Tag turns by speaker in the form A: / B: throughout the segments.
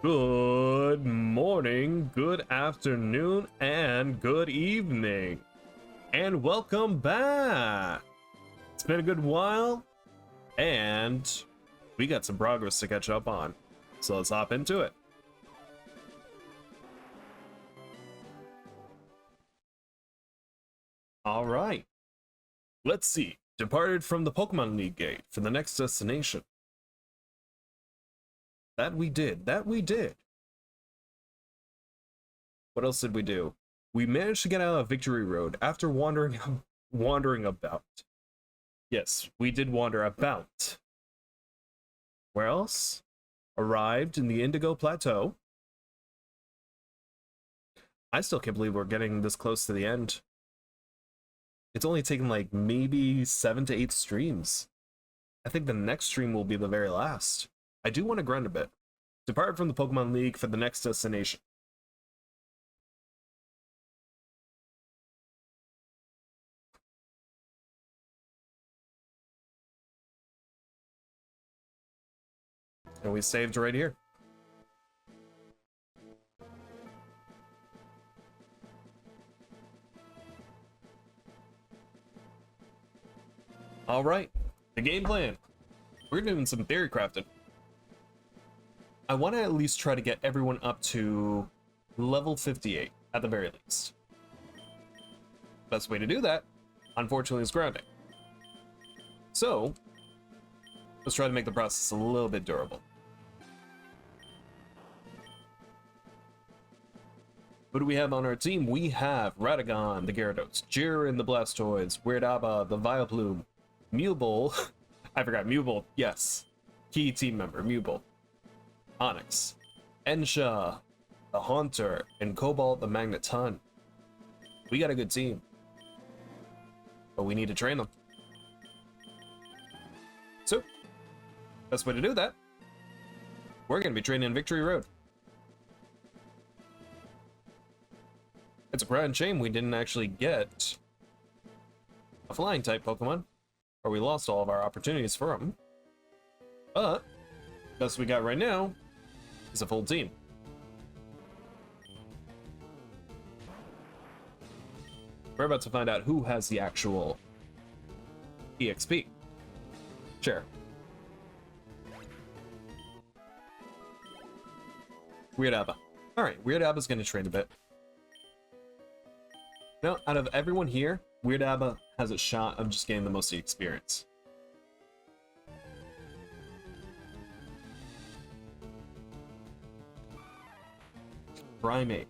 A: Good morning, good afternoon, and good evening. And welcome back. It's been a good while, and we got some progress to catch up on. So let's hop into it. All right. Let's see. Departed from the Pokemon League gate for the next destination. That we did. What else did we do? We managed to get out of Victory Road after wandering about. Yes, we did wander about. Where else? Arrived in the Indigo Plateau. I still can't believe we're getting this close to the end. It's only taken like maybe 7 to 8 streams. I think the next stream will be the very last. I do want to grind a bit. Depart from the Pokemon League for the next destination. And we saved right here. All right, the game plan. We're doing some theory crafting. I want to at least try to get everyone up to level 58 at the very least. Best way to do that, unfortunately, is grounding. So let's try to make the process a little bit durable. Who do we have on our team? We have Radagon, the Gyarados, Jiren, the Blastoise, Weird Abba, the Vileplume, Mewble, I forgot Mewble, yes, key team member, Mewble, Onyx, Ensha, the Haunter, and Cobalt, the Magneton. We got a good team, but we need to train them. So, best way to do that, we're going to be training in Victory Road. It's a grand shame we didn't actually get a flying type Pokemon, or we lost all of our opportunities for them. But best we got right now is a full team. We're about to find out who has the actual EXP. Sure. Weird Abba. Alright, Weird Abba's gonna train a bit. Now, out of everyone here, Weird Abba has a shot of just getting the most experience. Primate.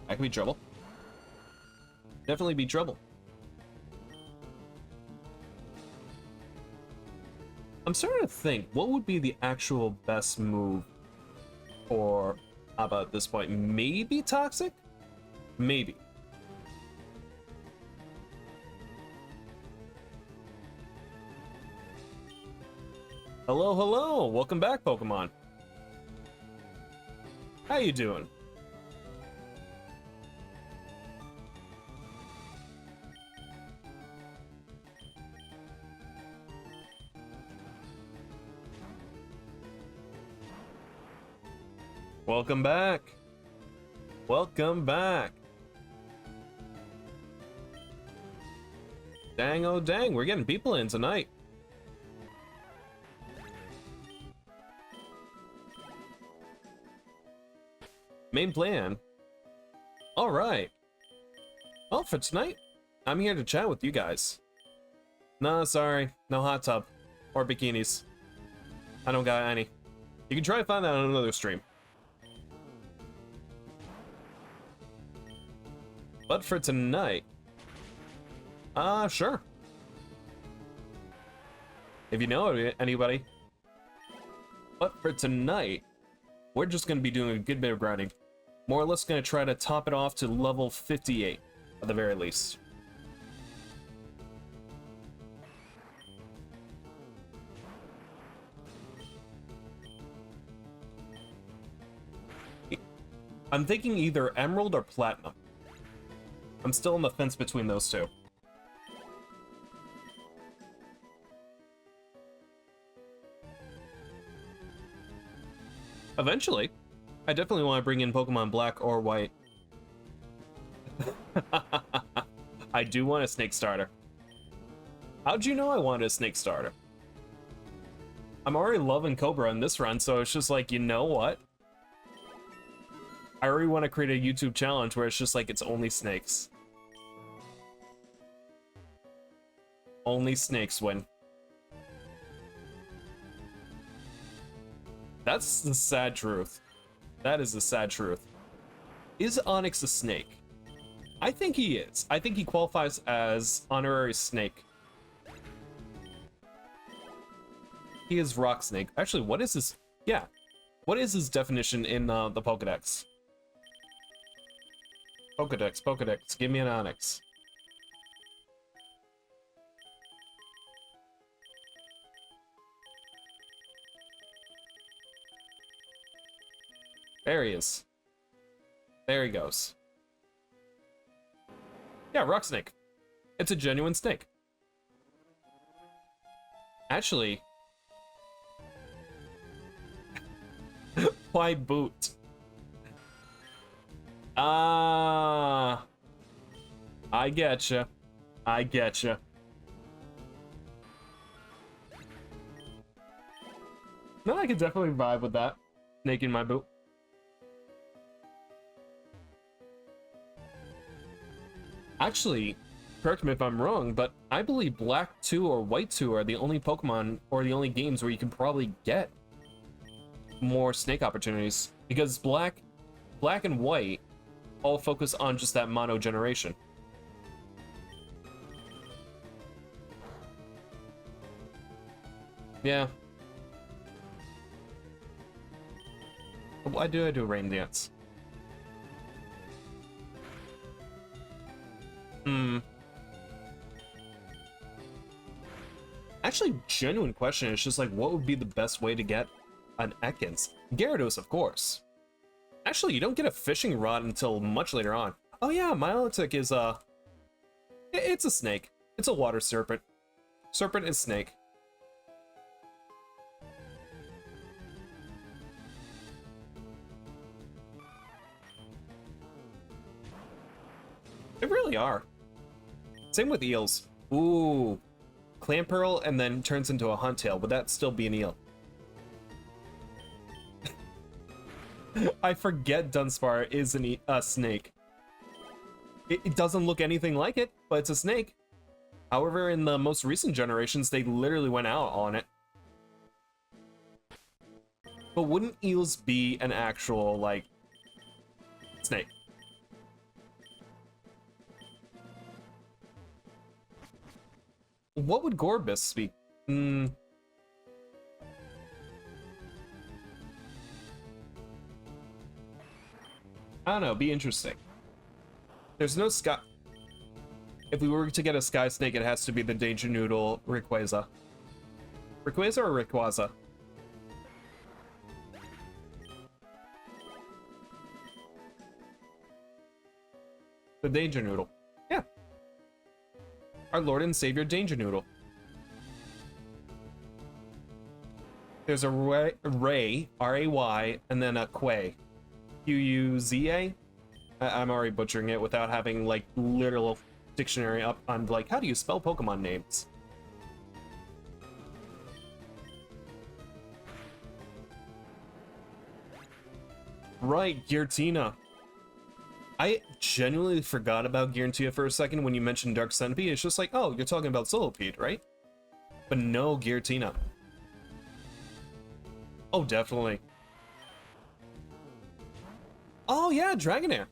A: That could be trouble. Definitely be trouble. I'm starting to think, what would be the actual best move for Abba at this point? Maybe Toxic? Maybe. Hello, hello! Welcome back, Pokemon. How you doing? Welcome back. Welcome back. Dang, oh dang, we're getting people in tonight. Main plan. All right. Well, for tonight, I'm here to chat with you guys. Nah, sorry, no hot tub or bikinis. I don't got any. You can try to find that on another stream. But for tonight, sure. If you know anybody. But for tonight, we're just gonna be doing a good bit of grinding. More or less gonna try to top it off to level 58 at the very least. I'm thinking either Emerald or Platinum. I'm still on the fence between those two. Eventually. I definitely want to bring in Pokemon Black or White. I do want a Snake Starter. How'd you know I wanted a Snake Starter? I'm already loving Cobra in this run, so it's just like, you know what? I already want to create a YouTube challenge where it's just like, it's only snakes. Only snakes win. That's the sad truth. That is the sad truth. Is Onix a snake? I think he is. I think he qualifies as honorary snake. He is rock snake. Actually, what is his... Yeah. What is his definition in the Pokedex? Pokedex. Give me an Onix. There he is. There he goes. Yeah, rock snake. It's a genuine snake. Actually... Why boot? Ah, I getcha. I getcha. No, I could definitely vibe with that. Snake in my boot. Actually, correct me if I'm wrong, but I believe Black 2 or White 2 are the only Pokemon or the only games where you can probably get more snake opportunities, because black and white all focus on just that mono generation. Yeah. Why do I do Rain Dance? Actually, genuine question. It's just like, what would be the best way to get an Ekans? Gyarados, of course. Actually, you don't get a fishing rod until much later on. Oh yeah, Milotic is it's a snake. It's a water serpent. Serpent is snake. They really are. Same with eels. Ooh. Clamperl and then turns into a Huntail. Would that still be an eel? I forget Dunsparce is a snake. It doesn't look anything like it, but it's a snake. However, in the most recent generations, they literally went out on it. But wouldn't eels be an actual, like, snake? What would Gorbis be? I don't know, be interesting. There's no sky... If we were to get a Sky Snake, it has to be the Danger Noodle Rayquaza. Rayquaza or Rayquaza? The Danger Noodle. Yeah. Our Lord and Savior Danger Noodle. There's a Ray, R-A-Y, and then a Quay. Q-U-Z-A? I'm already butchering it without having, like, literal dictionary up on, like, how do you spell Pokemon names? Right, Giratina. I genuinely forgot about Giratina for a second when you mentioned Dark Centipede. It's just like, oh, you're talking about Solipede, right? But no, Giratina. Oh, definitely. Oh, yeah, Dragonair.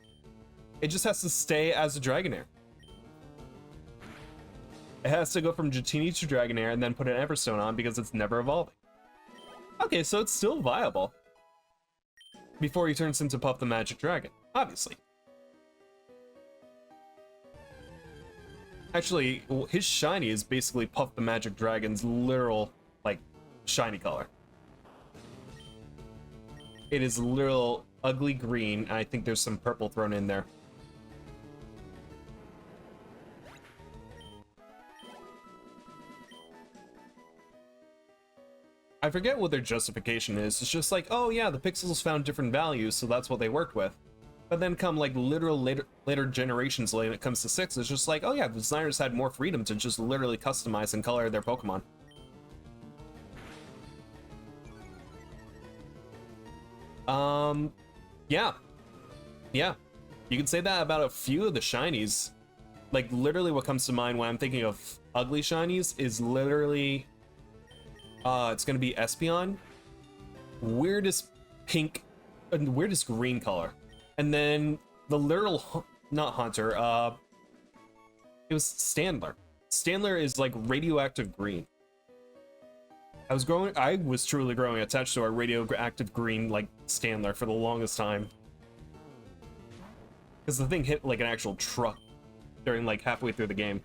A: It just has to stay as a Dragonair. It has to go from Dratini to Dragonair and then put an Everstone on because it's never evolving. Okay, so it's still viable. Before he turns into Puff the Magic Dragon, obviously. Actually, his shiny is basically Puff the Magic Dragon's literal, like, shiny color. It is literal ugly green, and I think there's some purple thrown in there. I forget what their justification is. It's just like, oh yeah, the pixels found different values, so that's what they worked with. But then come like literal later generations when it comes to 6, it's just like, oh yeah, the designers had more freedom to just literally customize and color their Pokemon. Yeah. Yeah. You can say that about a few of the shinies. Like, literally what comes to mind when I'm thinking of ugly shinies is literally... it's gonna be Espeon. Weirdest pink... weirdest green color. And then the literal... not Haunter, it was Standler. Standler is like radioactive green. I was truly growing attached to a radioactive green, like, Standler for the longest time. Because the thing hit like an actual truck during like halfway through the game.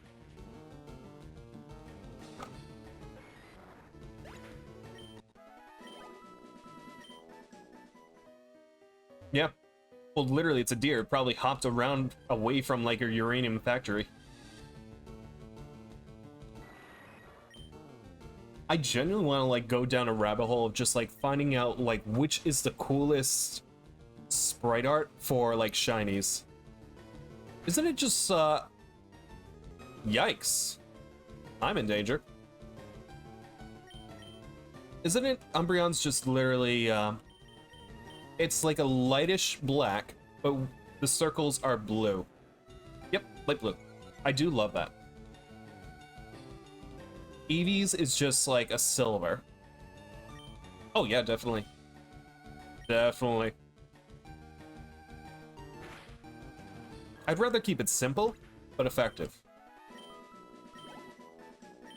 A: Yeah. Well, literally, it's a deer. It probably hopped around away from like a uranium factory. I genuinely want to like go down a rabbit hole of just like finding out like which is the coolest sprite art for like shinies. Isn't it just yikes, I'm in danger. Isn't it Umbreon's just literally it's like a lightish black, but the circles are blue. Yep, light blue. I do love that. Eevee's is just like a silver. Oh yeah, definitely. Definitely. I'd rather keep it simple, but effective.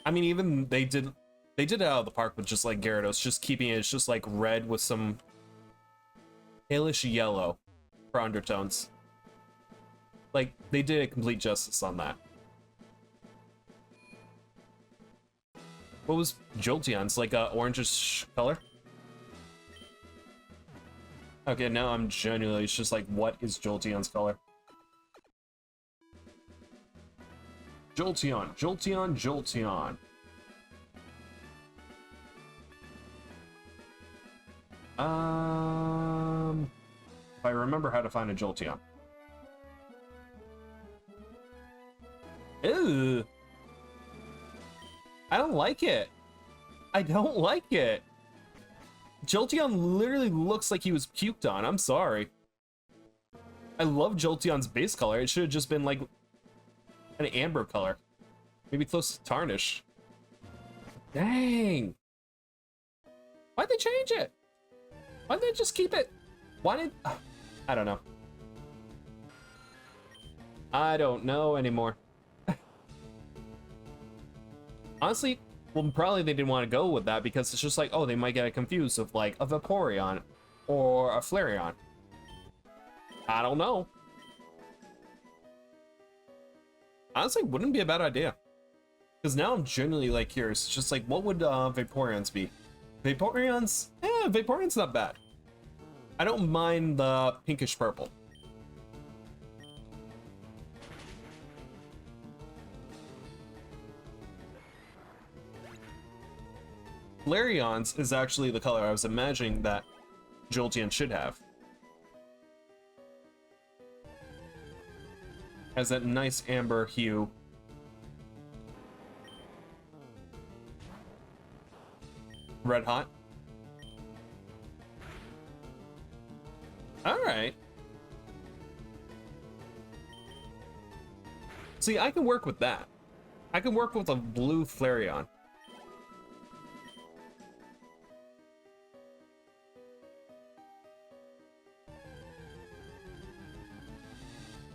A: I mean, even they did it out of the park with just like Gyarados, just keeping it just like red with some palish yellow for undertones. Like, they did a complete justice on that. What was Jolteon's? Like a orangish color? Okay, now I'm genuinely just like, what is Jolteon's color? Jolteon, Jolteon, Jolteon. If I remember how to find a Jolteon. Ew. I don't like it. I don't like it. Jolteon literally looks like he was puked on. I'm sorry. I love Jolteon's base color. It should have just been like an amber color. Maybe close to tarnish. Dang. Why'd they change it? Why'd they just keep it? Why did... I don't know. I don't know anymore. Honestly, well, probably they didn't want to go with that because it's just like, oh, they might get it confused with like a Vaporeon or a Flareon. I don't know. Honestly, wouldn't be a bad idea. Because now I'm genuinely like curious. It's just like, what would Vaporeons be? Vaporeons? Yeah, Vaporeon's not bad. I don't mind the pinkish purple. Flareon's is actually the color I was imagining that Jolteon should have. Has that nice amber hue. Red hot. Alright. See, I can work with that. I can work with a blue Flareon.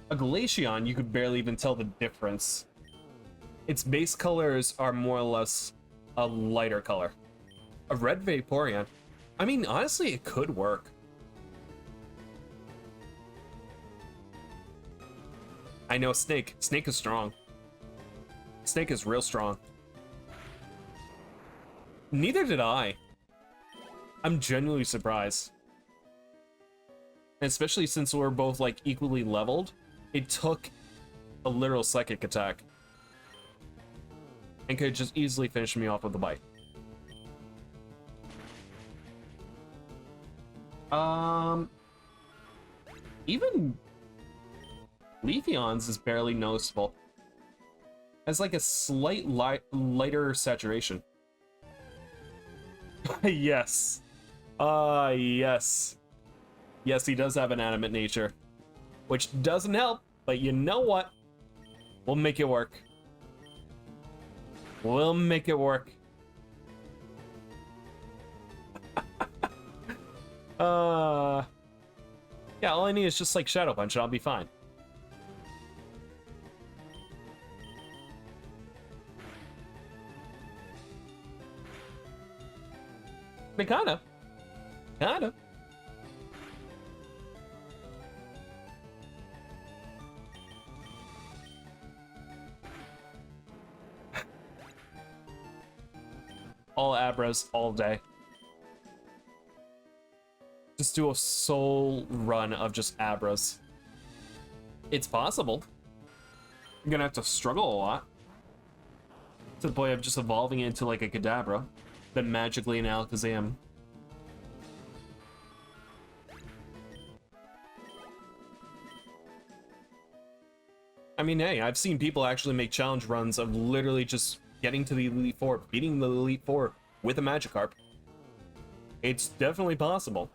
A: A Glaceon, you could barely even tell the difference. Its base colors are more or less a lighter color. A red Vaporeon, I mean, honestly, it could work. I know Snake. Snake is strong. Snake is real strong. Neither did I. I'm genuinely surprised. And especially since we're both like equally leveled, it took a literal psychic attack and could just easily finish me off with a bite. Um, even Leafeon's is barely noticeable. Has like a slight lighter saturation. Yes. Yes. Yes, he does have an animate nature, which doesn't help, but you know what? We'll make it work. We'll make it work. Yeah, all I need is just like Shadow Punch and I'll be fine. I mean, kinda. Kinda. All Abras all day. Just do a soul run of just Abras. It's possible. You're gonna have to struggle a lot. To the point of just evolving into like a Kadabra. Then magically an Alakazam. I mean, hey, I've seen people actually make challenge runs of literally just getting to the Elite Four, beating the Elite Four with a Magikarp. It's definitely possible.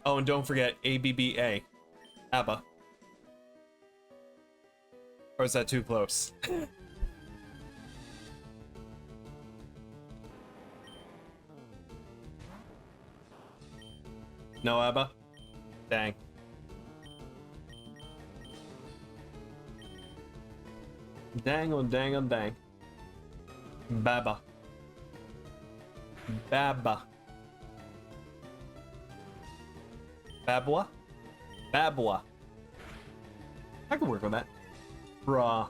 A: Oh, and don't forget ABBA. ABBA. Or is that too close? No ABBA? Dang. Dang on dang on dang. Baba. Baba. Babwa? Babwa. I can work with that. Bruh.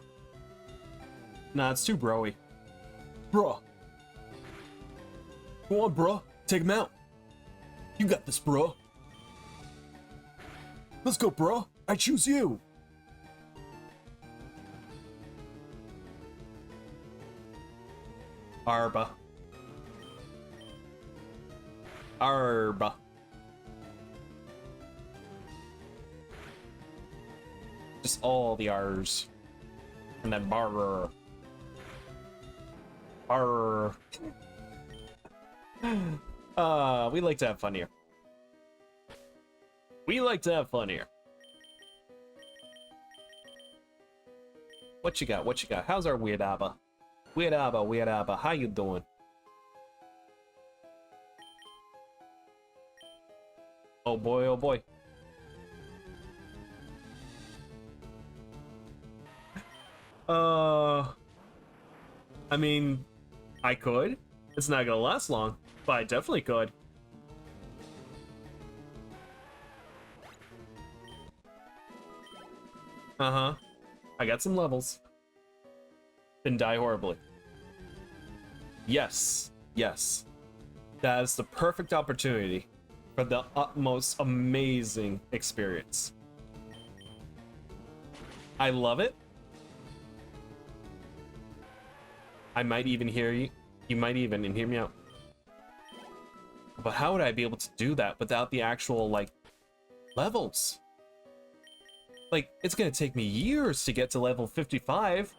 A: Nah, it's too broy. Bruh. Go on, bruh. Take him out. You got this, bruh. Let's go, bruh. I choose you. Arba. Arba. Just all the R's. And then bar. Bar. We like to have fun here. We like to have fun here. What you got? What you got? How's our Weird Abba? Weird Abba, Weird Abba, how you doing? Oh boy, oh boy. I mean, I could. It's not gonna last long, but I definitely could. Uh-huh. I got some levels. Then die horribly. Yes. Yes. That is the perfect opportunity for the utmost amazing experience. I love it. I might even hear you. You might even, and hear me out. But how would I be able to do that without the actual, like, levels? Like, it's gonna take me years to get to level 55.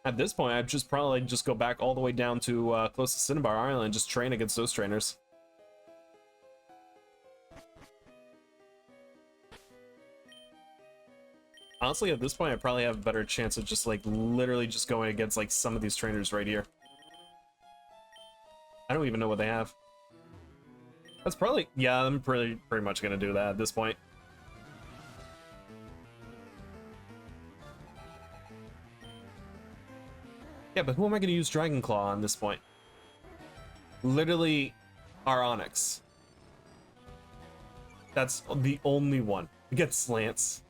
A: At this point, I'd just probably just go back all the way down to close to Cinnabar Island and just train against those trainers. Honestly, at this point, I probably have a better chance of just, like, literally just going against, like, some of these trainers right here. I don't even know what they have. That's probably... Yeah, I'm pretty much gonna do that at this point. Yeah, but who am I gonna use Dragon Claw on this point? Literally, our Onyx. That's the only one. Against Lance.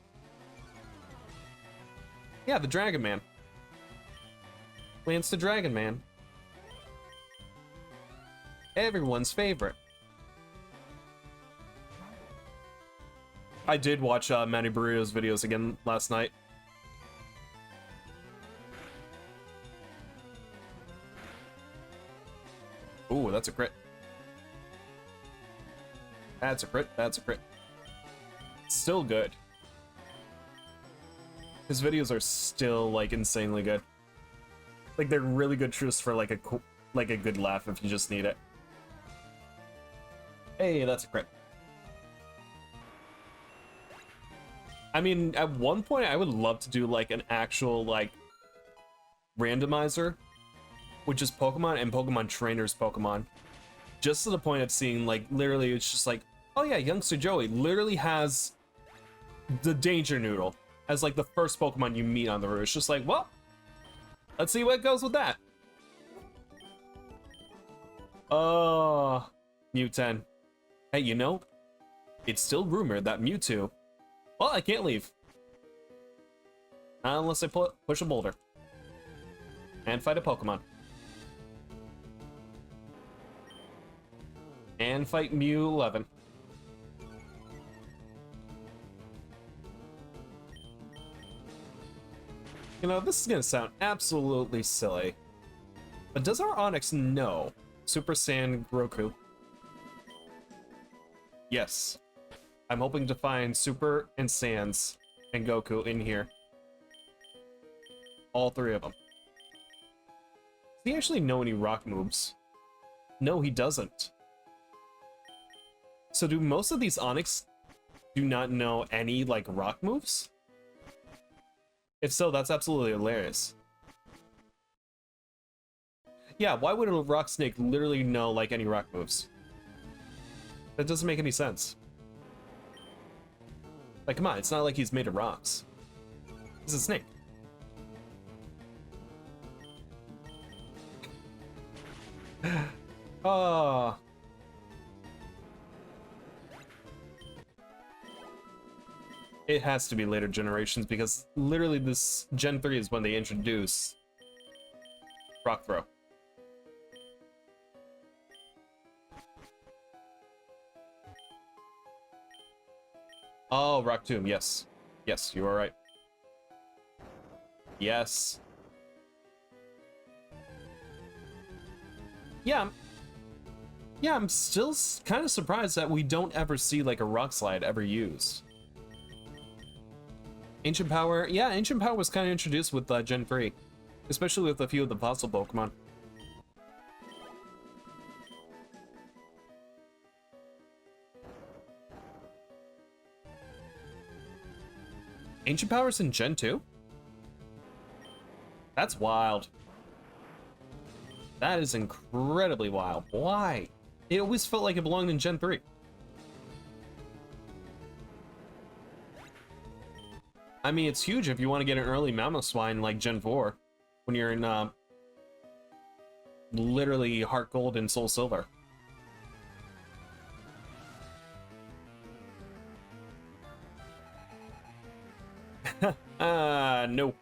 A: Yeah, the Dragon Man. Lance the Dragon Man. Everyone's favorite. I did watch Manny Burrito's videos again last night. Ooh, that's a crit. That's a crit. That's a crit. Still good. His videos are still like insanely good. Like they're really good truths for like a good laugh if you just need it. Hey, that's a crit. I mean, at one point I would love to do like an actual like randomizer, which is Pokemon and Pokemon Trainers Pokemon. Just to the point of seeing like literally it's just like, oh yeah, youngster Joey literally has the Danger Noodle as like the first Pokemon you meet on the route. It's just like, well, let's see what goes with that. Oh, Mewten. Hey, you know, it's still rumored that Mewtwo... Well, I can't leave. Unless I push a boulder. And fight a Pokemon. And fight Mew 11. You know, this is gonna sound absolutely silly. But does our Onix know Super Saiyan Goku? Yes. I'm hoping to find Super and Sans and Goku in here. All three of them. Does he actually know any rock moves? No, he doesn't. So do most of these Onix do not know any, like, rock moves? If so, that's absolutely hilarious. Yeah, why would a rock snake literally know, like, any rock moves? That doesn't make any sense. Like, come on, it's not like he's made of rocks. He's a snake. Oh. It has to be later generations because literally this Gen 3 is when they introduce Rock Throw. Oh, Rock Tomb, yes. Yes, you are right. Yes. Yeah. Yeah, I'm still kind of surprised that we don't ever see like a Rock Slide ever used. Ancient Power, yeah, Ancient Power was kind of introduced with Gen 3, especially with a few of the fossil Pokemon. Ancient Power's in Gen 2? That's wild. That is incredibly wild. Why? It always felt like it belonged in Gen 3. I mean, it's huge if you want to get an early Mamoswine like Gen 4 when you're in literally Heart Gold and Soul Silver. No.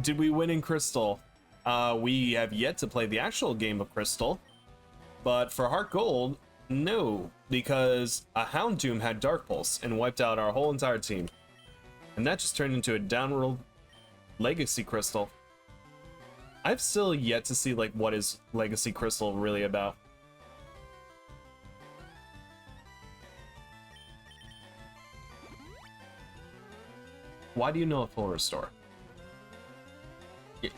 A: Did we win in Crystal? We have yet to play the actual game of Crystal, but for Heart Gold, no, because a Houndoom had Dark Pulse and wiped out our whole entire team. And that just turned into a Downworld Legacy Crystal. I've still yet to see like what is Legacy Crystal really about. Why do you know a full restore?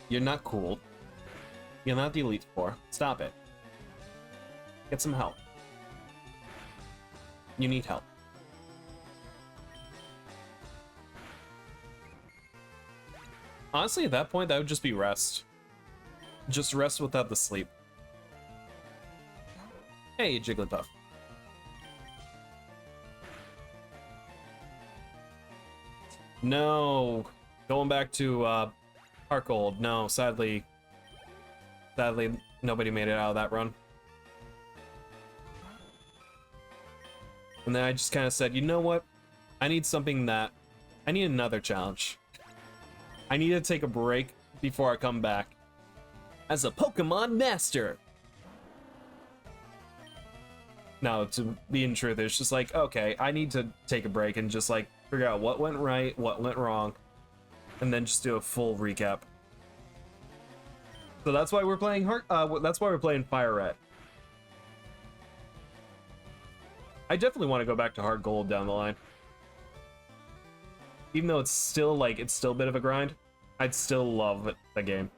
A: You're not cool. You're not the Elite Four. Stop it. Get some help. You need help. Honestly, at that point, that would just be rest. Just rest without the sleep. Hey, Jigglypuff. No. Going back to Heart Gold. No, sadly, nobody made it out of that run. And then I just kind of said, you know what? I need another challenge. I need to take a break before I come back as a Pokemon Master. No, to be in truth, it's just like, okay, I need to take a break and just like figure out what went right, what went wrong, and then just do a full recap. So that's why we're playing that's why we're playing Fire Red. I definitely want to go back to hard gold down the line. Even though it's still a bit of a grind, I'd still love the game.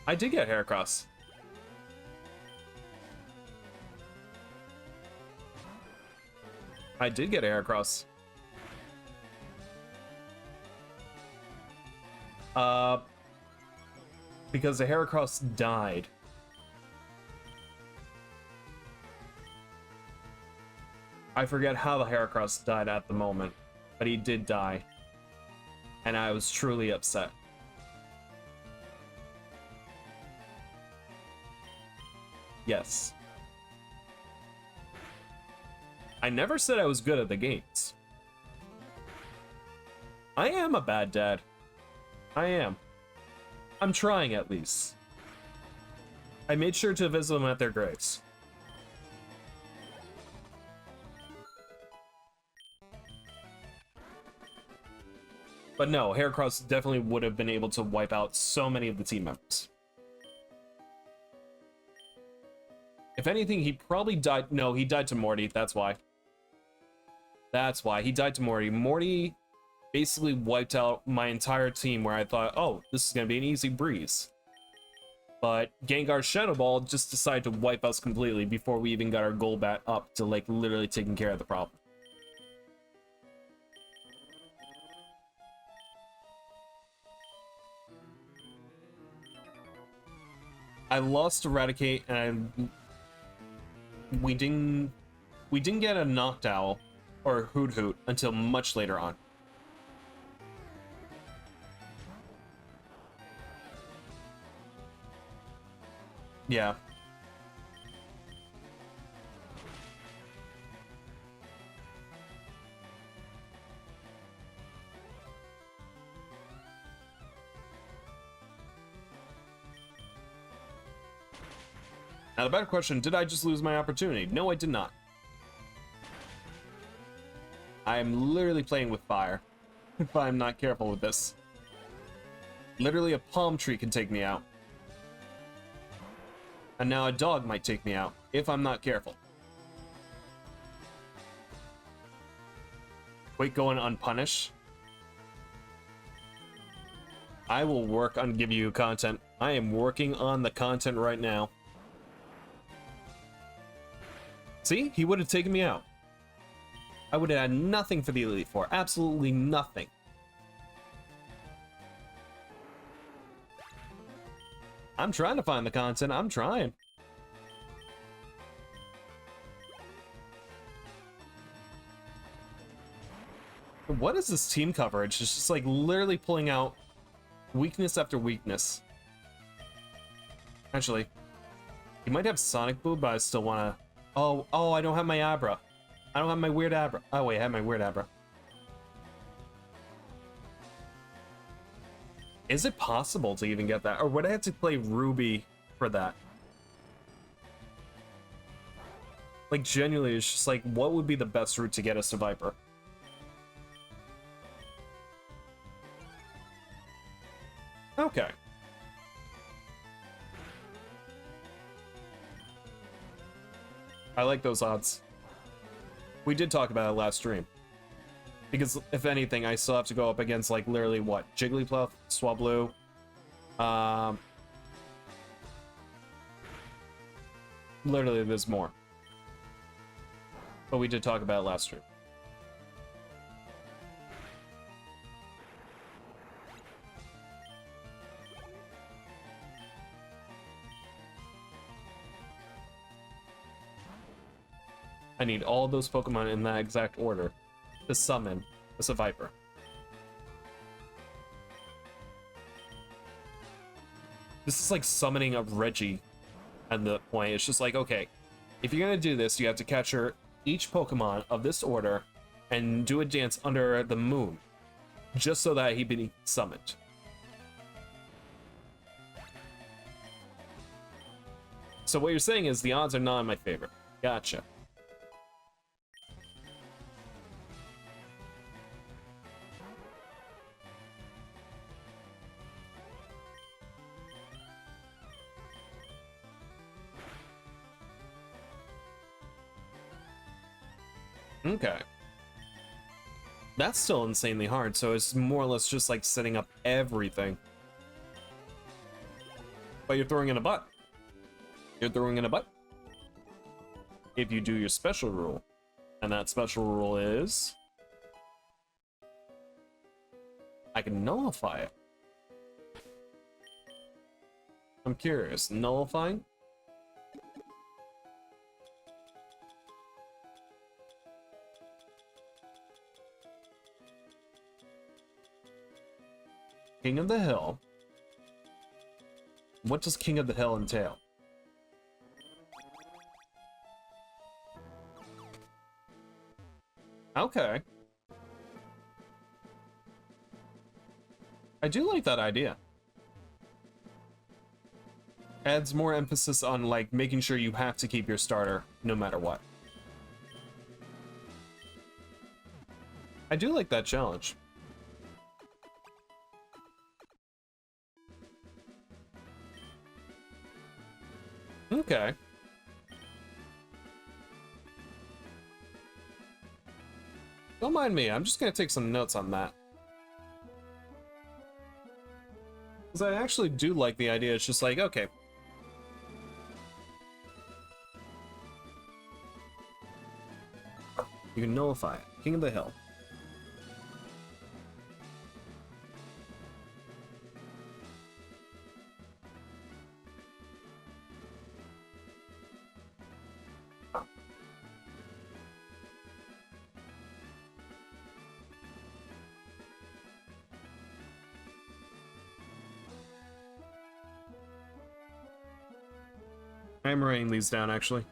A: I did get Heracross. I did get Heracross. Because the Heracross died. I forget how the Heracross died at the moment, but he did die. And I was truly upset. Yes. I never said I was good at the games. I am a bad dad. I am. I'm trying at least. I made sure to visit them at their graves. But no, Heracross definitely would have been able to wipe out so many of the team members. If anything, he probably died. No, he died to Morty. That's why. That's why. He died to Morty. Morty basically wiped out my entire team where I thought, oh, this is going to be an easy breeze. But Gengar's Shadow Ball just decided to wipe us completely before we even got our Golbat up to, like, literally taking care of the problem. I lost Eradicate, and we didn't get a Noctowl or Hoot Hoot until much later on. Yeah. Now the better question, did I just lose my opportunity? No, I did not. I am literally playing with fire if I'm not careful with this. Literally a palm tree can take me out. And now a dog might take me out if I'm not careful. Wait, going unpunished? I will work on giving you content. I am working on the content right now. See? He would have taken me out. I would have had nothing for the Elite Four. Absolutely nothing. I'm trying to find the content. I'm trying. What is this team coverage? It's just like literally pulling out weakness after weakness. Actually, he might have Sonic Boom, but I still want to... Oh, I don't have my Abra. I don't have my weird Abra. Oh, wait, I have my weird Abra. Is it possible to even get that? Or would I have to play Ruby for that? Like, genuinely, it's just like, what would be the best route to get us to Viper? Okay. I like those odds. We did talk about it last stream. Because, if anything, I still have to go up against, like, literally, what? Jigglypuff, Swablu, literally, there's more. But we did talk about it last stream. I need all those Pokemon in that exact order to summon a Viper. This is like summoning a Reggie at the point. It's just like, okay, if you're gonna do this, you have to capture each Pokemon of this order and do a dance under the moon, just so that he be summoned. So what you're saying is the odds are not in my favor. Gotcha. Okay. That's still insanely hard, so it's more or less just like setting up everything. But you're throwing in a butt. You're throwing in a butt. If you do your special rule. And that special rule is... I can nullify it. I'm curious. Nullifying? King of the Hill. What does King of the Hill entail? Okay. I do like that idea. Adds more emphasis on like making sure you have to keep your starter no matter what. I do like that challenge. Okay. Don't mind me, I'm just gonna take some notes on that. Because I actually do like the idea, it's just like, okay. You can nullify it. King of the Hill. I'm writing these down, actually.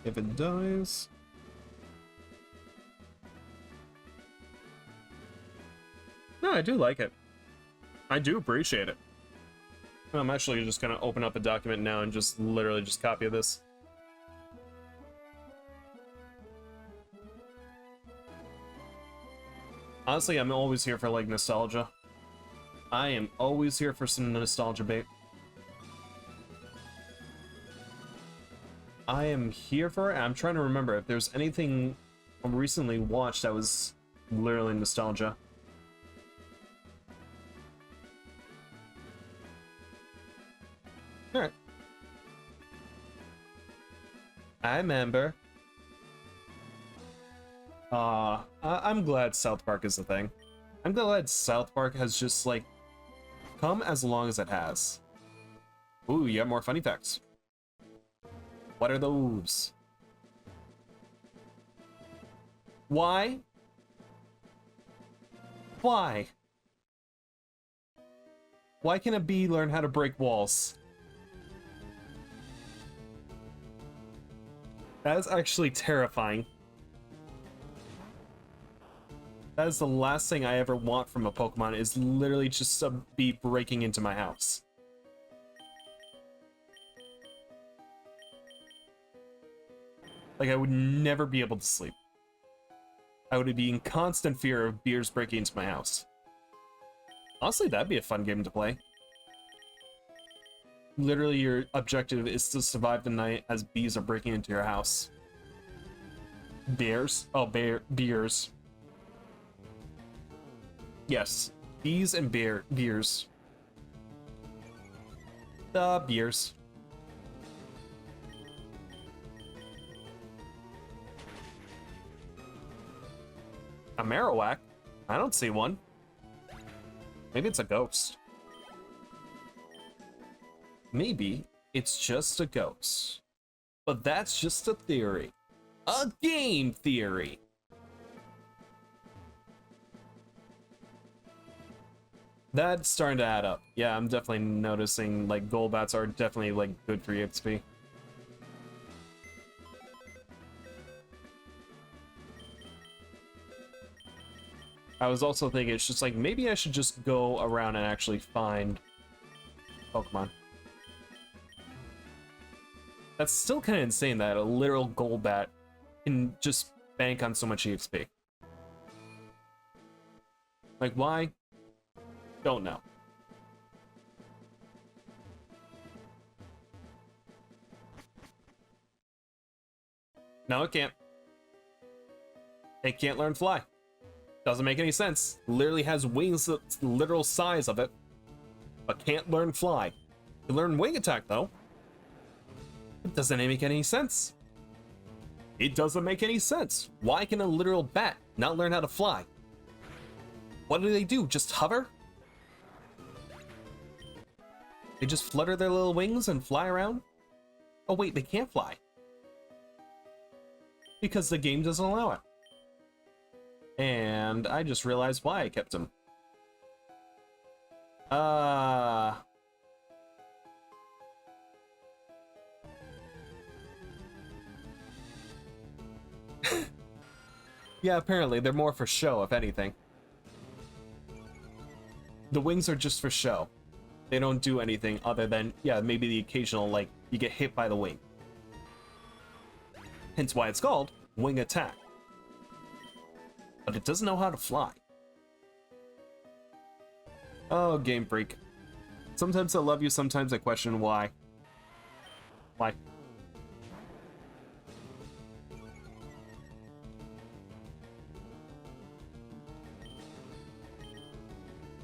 A: If it dies... No, I do like it. I do appreciate it. I'm actually just gonna open up a document now and just literally just copy this. Honestly, I'm always here for like nostalgia. I am always here for some nostalgia bait. I am here for it. I'm trying to remember if there's anything I recently watched that was literally nostalgia. Alright. I remember. I'm glad South Park is a thing. I'm glad South Park has just, like, come as long as it has. Ooh, you have more funny facts. What are those? Why? Why? Why can a bee learn how to break walls? That is actually terrifying. That is the last thing I ever want from a Pokemon, is literally just a bee breaking into my house. Like, I would never be able to sleep. I would be in constant fear of bees breaking into my house. Honestly, that'd be a fun game to play. Literally, your objective is to survive the night as bees are breaking into your house. Bears? Oh, beers. Yes, bees and beers. The beers. A Marowak? I don't see one. Maybe it's a ghost. Maybe it's just a ghost. But that's just a theory. A game theory! That's starting to add up. Yeah, I'm definitely noticing, like, Golbats are definitely, like, good for EXP. I was also thinking, it's just like, maybe I should just go around and actually find Pokemon. That's still kind of insane that a literal Golbat can just bank on so much EXP. Like, why? Don't know. No, it can't. It can't learn fly. Doesn't make any sense. Literally has wings that's the literal size of it, but can't learn fly. Can learn wing attack though. It doesn't make any sense. It doesn't make any sense. Why can a literal bat not learn how to fly? What do they do? Just hover? They just flutter their little wings and fly around? Oh wait, they can't fly. Because the game doesn't allow it. And I just realized why I kept him. Yeah, apparently they're more for show, if anything. The wings are just for show. They don't do anything other than, yeah, maybe the occasional, like, you get hit by the wing. Hence why it's called wing attack. But it doesn't know how to fly. Oh, Game Freak. Sometimes I love you, sometimes I question why. Why?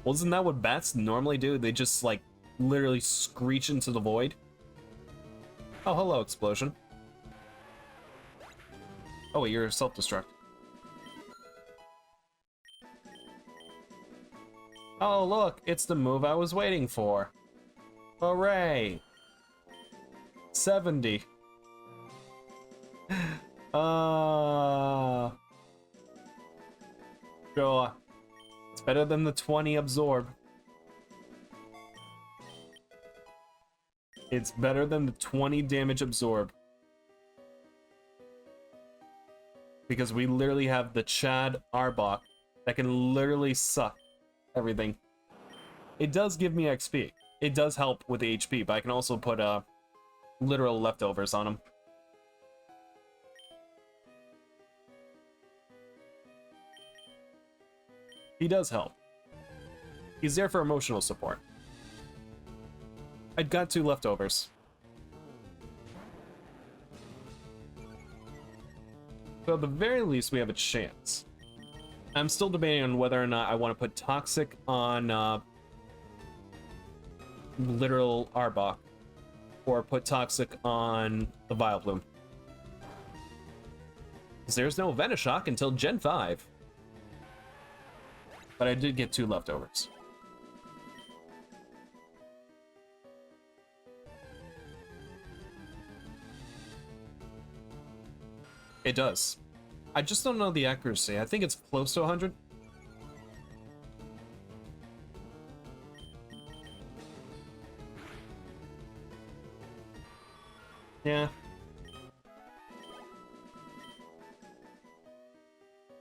A: Well, isn't that what bats normally do? They just, like, literally screech into the void? Oh, hello, explosion. Oh, wait, you're self-destruct. Oh, look, it's the move I was waiting for. Hooray! 70. Sure. It's better than the 20 absorb. It's better than the 20 damage absorb. Because we literally have the Chad Arbok that can literally suck everything. It does give me XP. It does help with the HP, but I can also put literal leftovers on him. He does help. He's there for emotional support. I'd got 2 leftovers. So at the very least, we have a chance. I'm still debating on whether or not I want to put Toxic on literal Arbok, or put Toxic on the Vileplume. Because there's no Venoshock until Gen 5. But I did get 2 leftovers. It does. I just don't know the accuracy. I think it's close to 100. Yeah.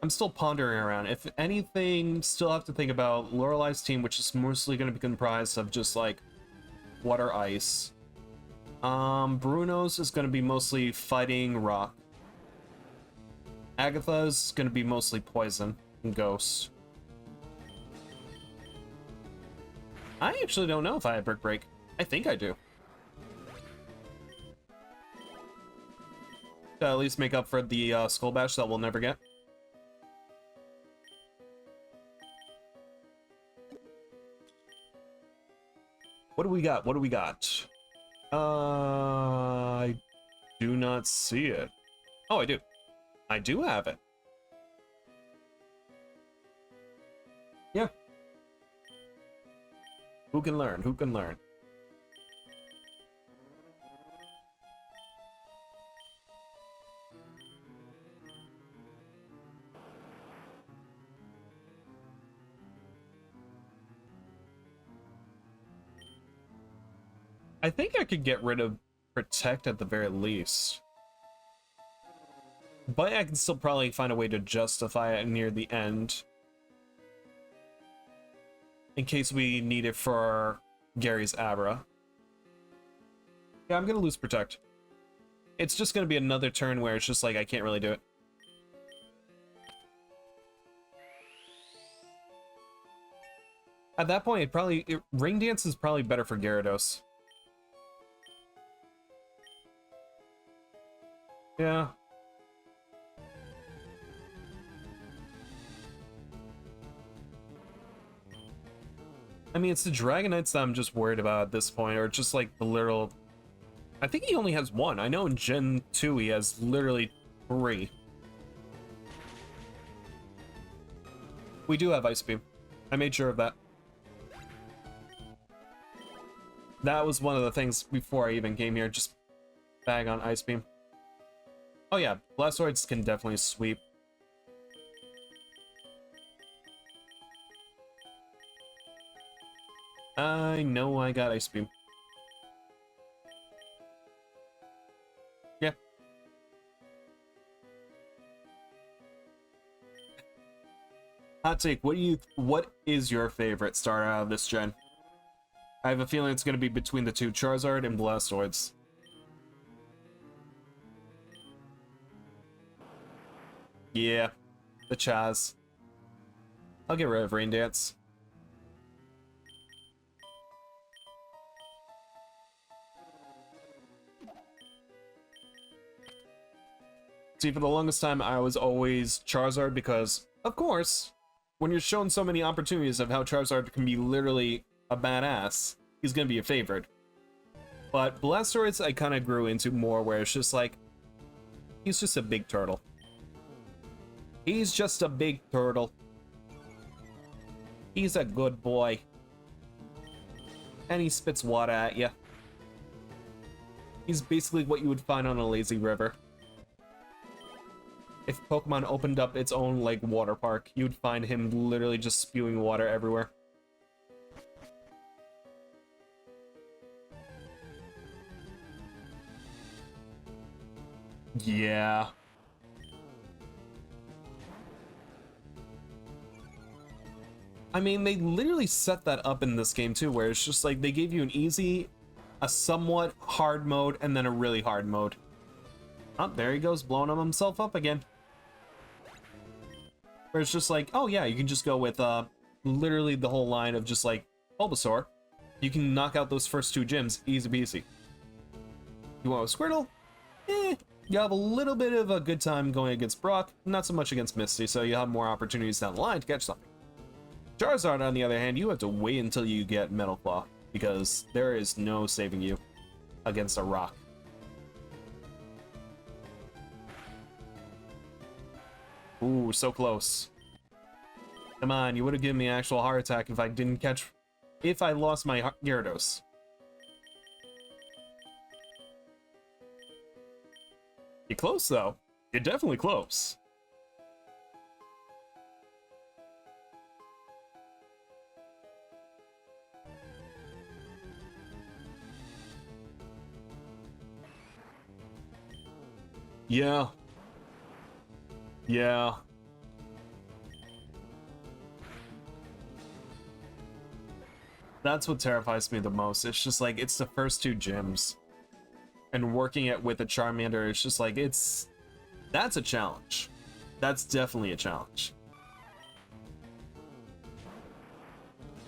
A: I'm still pondering around. If anything, still have to think about Lorelei's team, which is mostly going to be comprised of just like water, ice. Bruno's is going to be mostly fighting rock. Agatha's going to be mostly poison and ghost. I actually don't know if I have Brick Break. I think I do. To at least make up for the Skull Bash that we'll never get. What do we got? What do we got? I do not see it. Oh, I do. I do have it. Yeah. Who can learn? Who can learn? I think I could get rid of Protect at the very least. But I can still probably find a way to justify it near the end. In case we need it for Gary's Abra. Yeah, I'm gonna lose Protect. It's just gonna be another turn where it's just like I can't really do it. At that point, Rain Dance is probably better for Gyarados. Yeah. I mean, it's the Dragonites that I'm just worried about at this point, or just like the literal... I think he only has one. I know in Gen 2 he has literally 3. We do have Ice Beam. I made sure of that. That was one of the things before I even came here, just bag on Ice Beam. Oh yeah, Blastoids can definitely sweep. I know I got Ice Beam. Yeah. Hot take, what is your favorite starter out of this gen? I have a feeling it's going to be between the two, Charizard and Blastoids. Yeah, the Chaz. I'll get rid of Rain Dance. See, for the longest time, I was always Charizard because, of course, when you're shown so many opportunities of how Charizard can be literally a badass, he's gonna be a favorite. But Blastoids, I kind of grew into more where it's just like, he's just a big turtle. He's just a big turtle. He's a good boy. And he spits water at you. He's basically what you would find on a lazy river. If Pokemon opened up its own, like, water park, you'd find him literally just spewing water everywhere. Yeah. I mean, they literally set that up in this game too, where it's just like they gave you an easy, a somewhat hard mode, and then a really hard mode. Oh, there he goes, blowing himself up again. Where it's just like, oh yeah, you can just go with literally the whole line of just like Bulbasaur. You can knock out those first two gyms, easy peasy. You want with Squirtle? You have a little bit of a good time going against Brock, not so much against Misty, so you have more opportunities down the line to catch something. Charizard, on the other hand, you have to wait until you get Metal Claw, because there is no saving you against a rock. Ooh, so close. Come on, you would have given me an actual heart attack if I didn't catch... if I lost my Gyarados. You're close, though. You're definitely close. Yeah. Yeah. That's what terrifies me the most. It's just like, it's the first two gyms. And working it with a Charmander, it's just like, that's a challenge. That's definitely a challenge.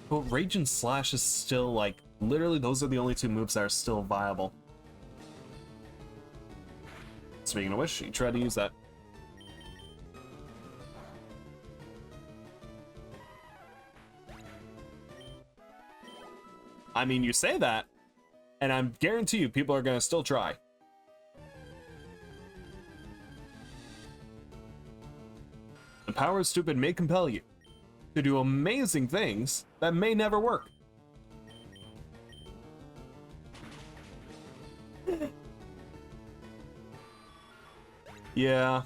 A: But Rage and Slash is still like, literally those are the only two moves that are still viable. Speaking of which, you try to use that. I mean, you say that, and I guarantee you people are gonna still try. The power of stupid may compel you to do amazing things that may never work. Yeah.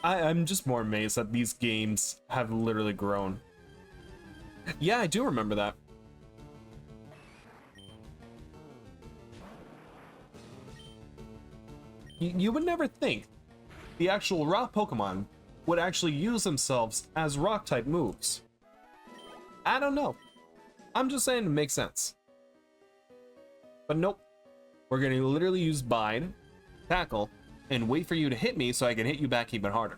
A: I'm just more amazed that these games have literally grown. Yeah, I do remember that. You would never think the actual rock Pokemon would actually use themselves as rock type moves. I don't know. I'm just saying it makes sense. But nope. We're going to literally use Bide, Tackle, and wait for you to hit me so I can hit you back even harder.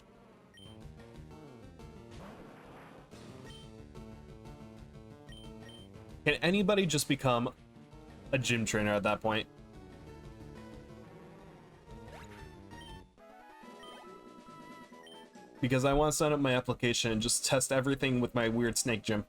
A: Can anybody just become a gym trainer at that point? Because I want to sign up my application and just test everything with my weird snake gym.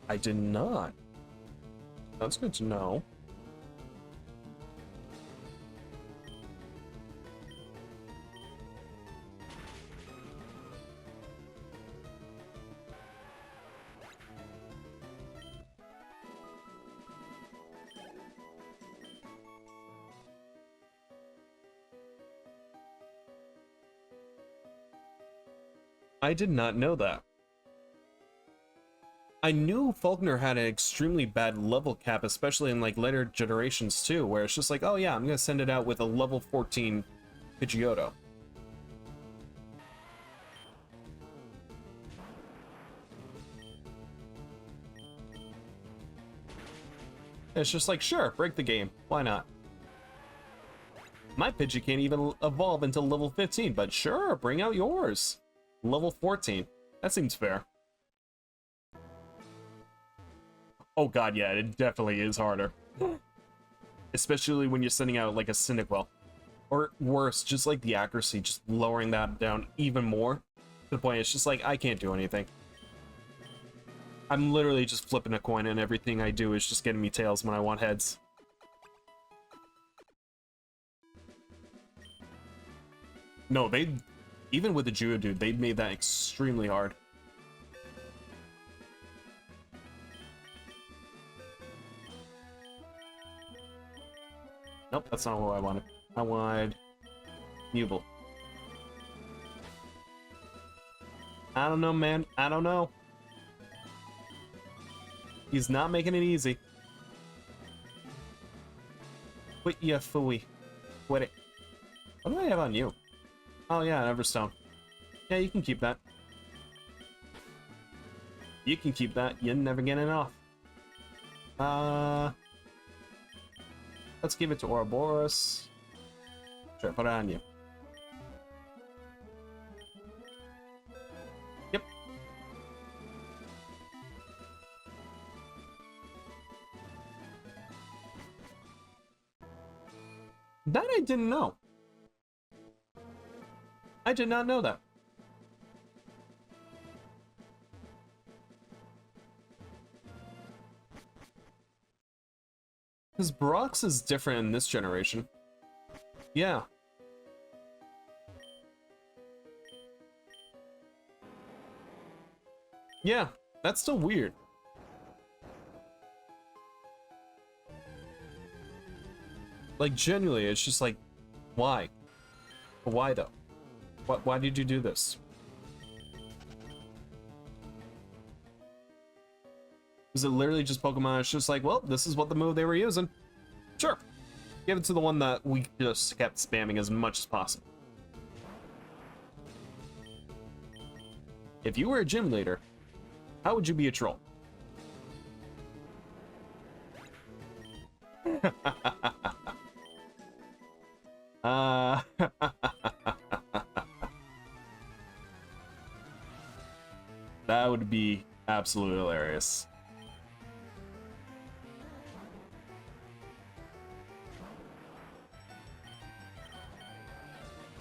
A: I did not. That's good to know. I did not know that. I knew Faulkner had an extremely bad level cap, especially in like later generations too, where it's just like, oh yeah, I'm gonna send it out with a level 14 Pidgeotto. It's just like, sure, break the game. Why not? My Pidgey can't even evolve until level 15, but sure, bring out yours. Level 14. That seems fair. Oh god, yeah, it definitely is harder. Especially when you're sending out like a Cyndaquil. Or worse, just like the accuracy, just lowering that down even more. To the point it's just like, I can't do anything. I'm literally just flipping a coin and everything I do is just getting me tails when I want heads. No, even with the Geodude, they made that extremely hard. Nope, that's not what I wanted. I wanted Mubel. I don't know, man. I don't know. He's not making it easy. Quit ya fooey. Quit it. What do I have on you? Oh yeah, an Everstone. Yeah, you can keep that. You can keep that. You're never getting it off. Let's give it to Ouroboros. Sure, put it on you. Yep. That I didn't know. I did not know that. Because Brock's is different in this generation. Yeah. Yeah, that's still weird. Like, genuinely, it's just like, why? Why though? Why did you do this? Is it literally just Pokemon? It's just like, well, this is what the move they were using. Sure. Give it to the one that we just kept spamming as much as possible. If you were a gym leader, how would you be a troll? That would be absolutely hilarious.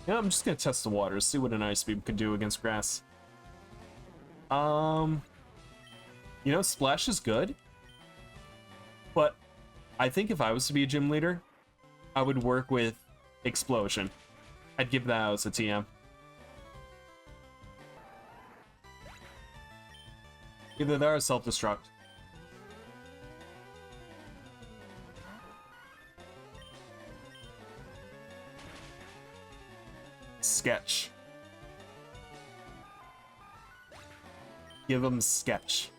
A: Yeah, I'm just gonna test the waters, see what an Ice Beam could do against grass. You know, Splash is good, but I think if I was to be a gym leader, I would work with Explosion. I'd give that as a TM. Either that or Self-Destruct. sketch. Give him sketch.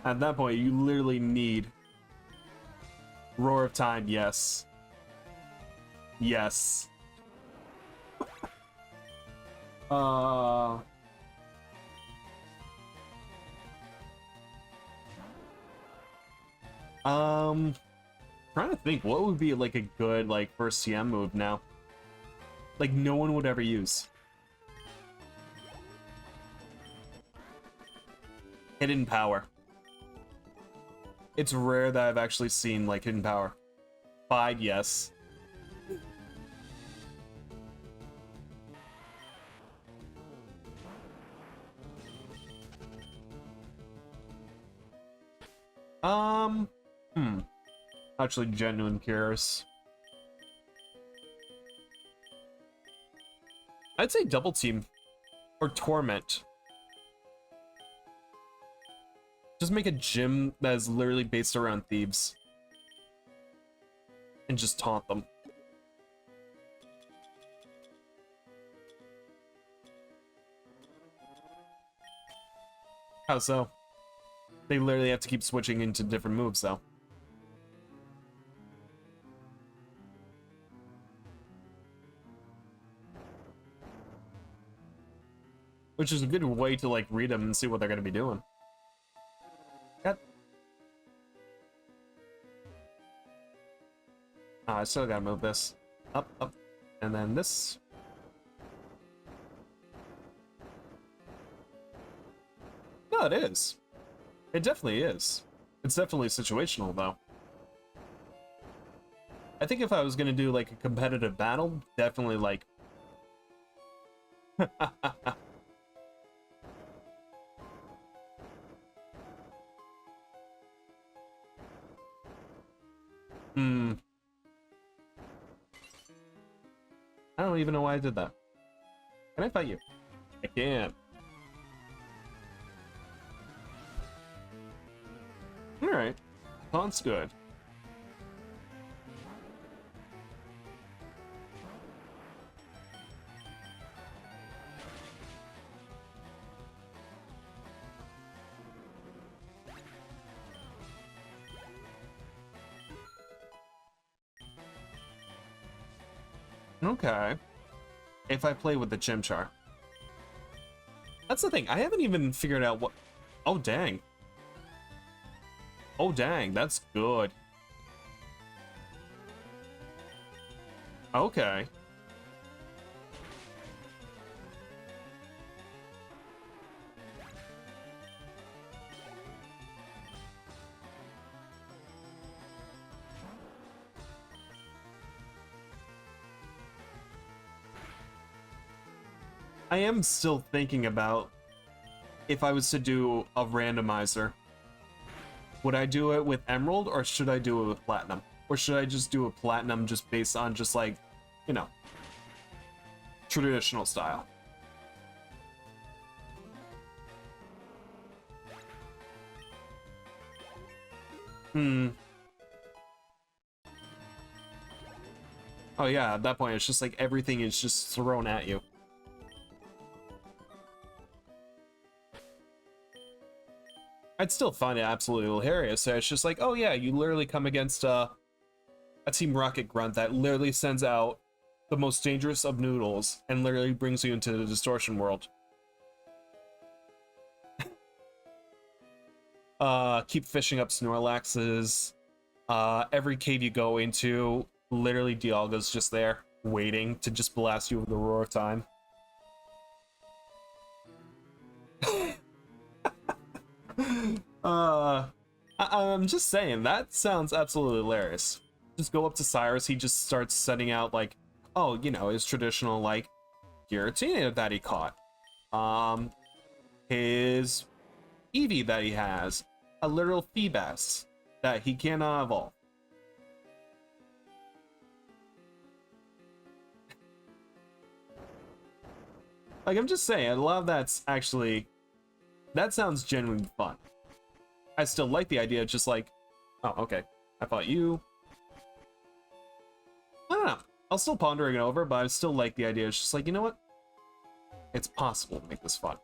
A: At that point, you literally need Roar of Time, yes. Yes. Trying to think what would be like a good like first CM move now. Like no one would ever use. Hidden Power. It's rare that I've actually seen like Hidden Power. Bide, yes. Actually, genuine curious. I'd say Double Team or Torment. Just make a gym that is literally based around thieves and just taunt them. How so? They literally have to keep switching into different moves, though. Which is a good way to, like, read them and see what they're going to be doing. Got... Oh, I still gotta move this. Up, up. And then this. No, it is. It definitely is. It's definitely situational, though. I think if I was gonna do, like, a competitive battle, definitely, like... I don't even know why I did that. Can I fight you? I can. Alright. Taunt's good. Okay. If I play with the Chimchar. That's the thing. I haven't even figured out what... Oh, dang. Oh, dang. That's good. Okay. I am still thinking about if I was to do a randomizer. Would I do it with Emerald or should I do it with Platinum? Or should I just do a Platinum just based on just like, you know, traditional style? Oh yeah, at that point it's just like everything is just thrown at you. I'd still find it absolutely hilarious. So it's just like, oh yeah, you literally come against a Team Rocket Grunt that literally sends out the most dangerous of noodles and literally brings you into the distortion world. Keep fishing up Snorlaxes. Every cave you go into, literally Dialga's just there, waiting to just blast you with the Roar of Time. I'm just saying, that sounds absolutely hilarious. Just go up to Cyrus, he just starts setting out like, oh, you know, his traditional like Giratina that he caught. His Eevee that he has, a literal Feebas that he cannot evolve. Like, I'm just saying, a lot of that's actually, that sounds genuinely fun. I still like the idea of just like, oh, okay, I fought you. I'll still pondering it over, but I still like the idea. It's just like, you know what? It's possible to make this fun.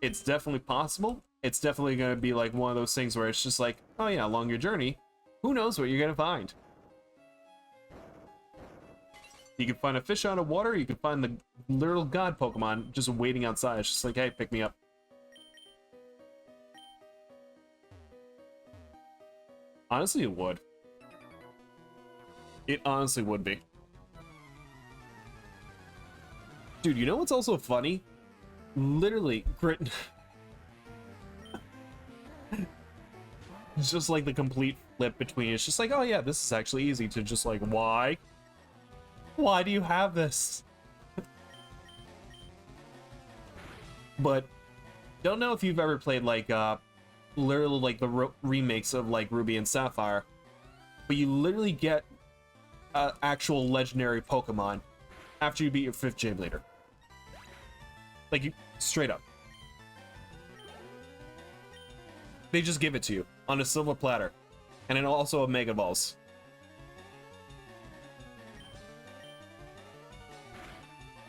A: It's definitely possible. It's definitely going to be like one of those things where it's just like, oh yeah, along your journey, who knows what you're going to find. You can find a fish out of water, you can find the literal god Pokemon just waiting outside. It's just like, hey, pick me up. Honestly, it would. It honestly would be. Dude, you know what's also funny? Literally, Grit... It's just like the complete flip between. It's just like, oh yeah, this is actually easy, to just like, why? Why do you have this? But don't know if you've ever played like literally like the remakes of like Ruby and Sapphire, but you literally get actual legendary Pokemon after you beat your 5th gym leader. Like, you straight up. They just give it to you on a silver platter, and then also a Mega Balls.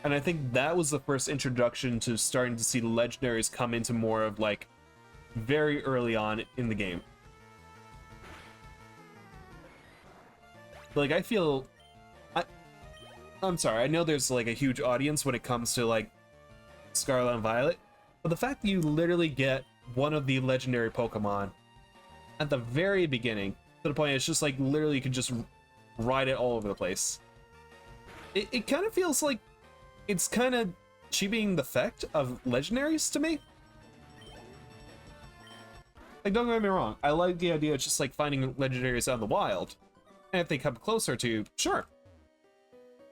A: And I think that was the first introduction to starting to see the legendaries come into more of like very early on in the game. Like, I feel I'm sorry, I know there's like a huge audience when it comes to like Scarlet and Violet, but the fact that you literally get one of the legendary Pokemon at the very beginning, to the point it's just like literally you can just ride it all over the place. It kind of feels like it's kind of cheapening the effect of legendaries to me. Like, don't get me wrong, I like the idea of just like finding legendaries out in the wild, and if they come closer to you, sure.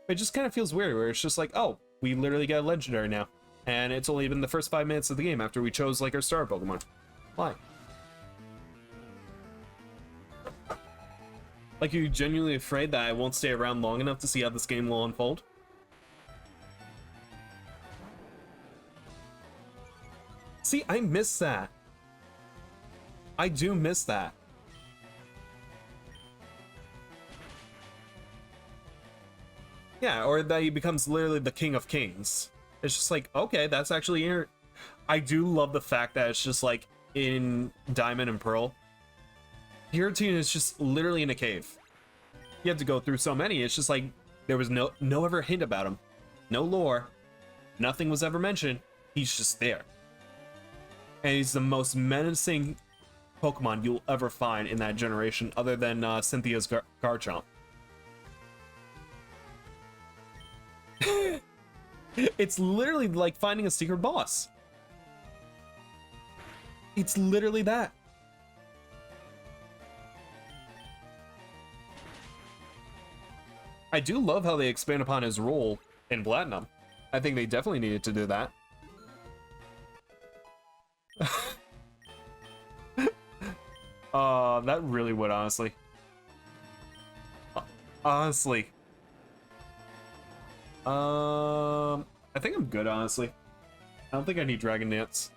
A: It just kind of feels weird where it's just like, oh, we literally got a legendary now, and it's only been the first 5 minutes of the game after we chose like our star Pokemon. Why? Like, are you genuinely afraid that I won't stay around long enough to see how this game will unfold? See, I miss that. I do miss that. Yeah, or that he becomes literally the king of kings. It's just like, okay, that's actually... I do love the fact that it's just like in Diamond and Pearl, Giratina is just literally in a cave. You have to go through so many, it's just like there was no ever hint about him. No lore. Nothing was ever mentioned. He's just there. And he's the most menacing Pokemon you'll ever find in that generation, other than Cynthia's Garchomp. It's literally like finding a secret boss. It's literally that. I do love how they expand upon his role in Platinum. I think they definitely needed to do that. That really would, honestly. Honestly. I think I'm good, honestly. I don't think I need Dragon Dance.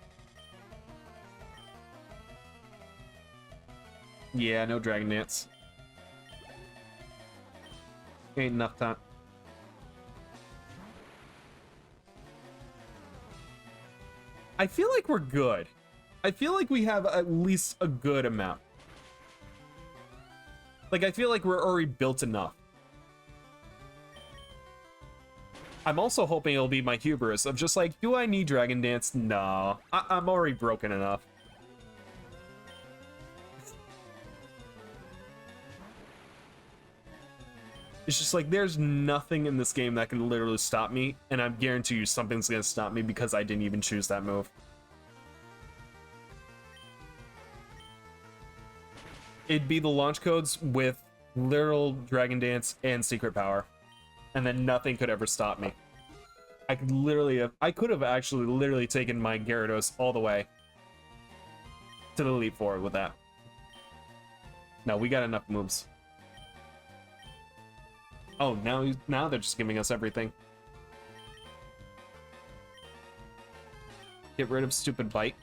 A: Yeah, no Dragon Dance. Ain't enough time. I feel like we're good. I feel like we have at least a good amount. Like, I feel like we're already built enough. I'm also hoping it'll be my hubris of just like, do I need Dragon Dance? No, I'm already broken enough. It's just like, there's nothing in this game that can literally stop me, and I guarantee you something's gonna stop me because I didn't even choose that move. It'd be the launch codes with literal Dragon Dance and Secret Power, and then nothing could ever stop me. I could have actually literally taken my Gyarados all the way to the Elite Four with that. No, we got enough moves. Oh, now they're just giving us everything. Get rid of stupid Bite.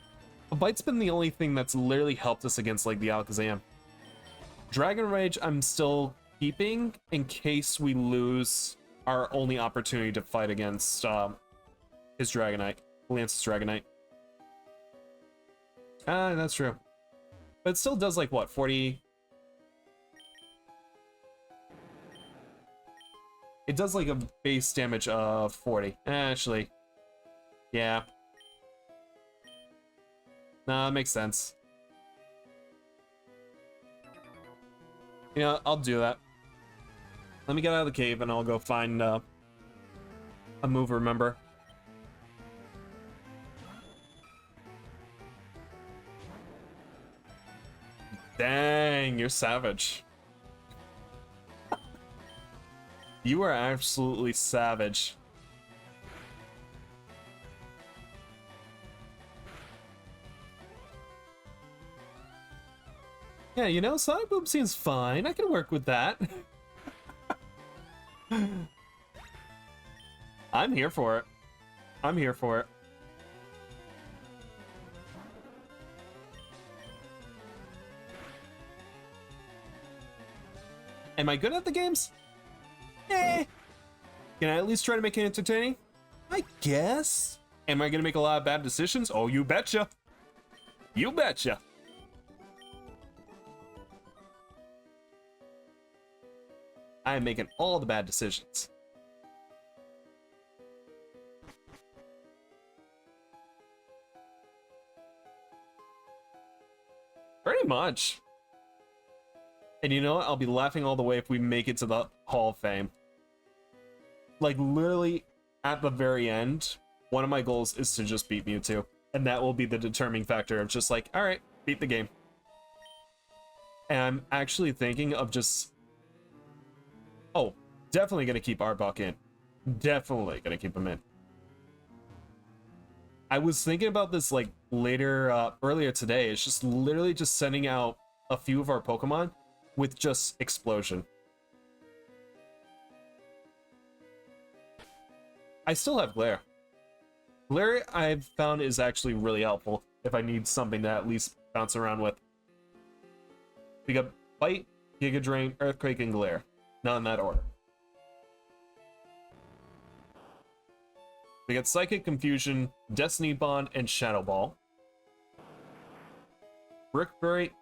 A: Bite's been the only thing that's literally helped us against like the Alakazam. Dragon Rage I'm still keeping in case we lose our only opportunity to fight against his Dragonite, Lance's Dragonite. That's true. But it still does like what, 40? It does like a base damage of 40. Actually, yeah. Nah, that makes sense. Yeah, I'll do that. Let me get out of the cave and I'll go find a move, remember. Dang, you're savage. You are absolutely savage. Yeah, you know, Sonic Boom seems fine. I can work with that. I'm here for it. I'm here for it. Am I good at the games? Eh. Can I at least try to make it entertaining? I guess. Am I gonna make a lot of bad decisions? Oh, you betcha. You betcha. I am making all the bad decisions. Pretty much. And you know what? I'll be laughing all the way if we make it to the Hall of Fame. Like, literally, at the very end, one of my goals is to just beat Mewtwo. And that will be the determining factor of just like, alright, beat the game. And I'm actually thinking of just... Oh, definitely gonna keep Arbok in. Definitely gonna keep him in. I was thinking about this, like, earlier today. It's just literally just sending out a few of our Pokemon with just Explosion. I still have Glare. Glare, I've found, is actually really helpful if I need something to at least bounce around with. We got Bite, Giga Drain, Earthquake, and Glare. Not in that order. We got Psychic Confusion, Destiny Bond, and Shadow Ball. Brick Break,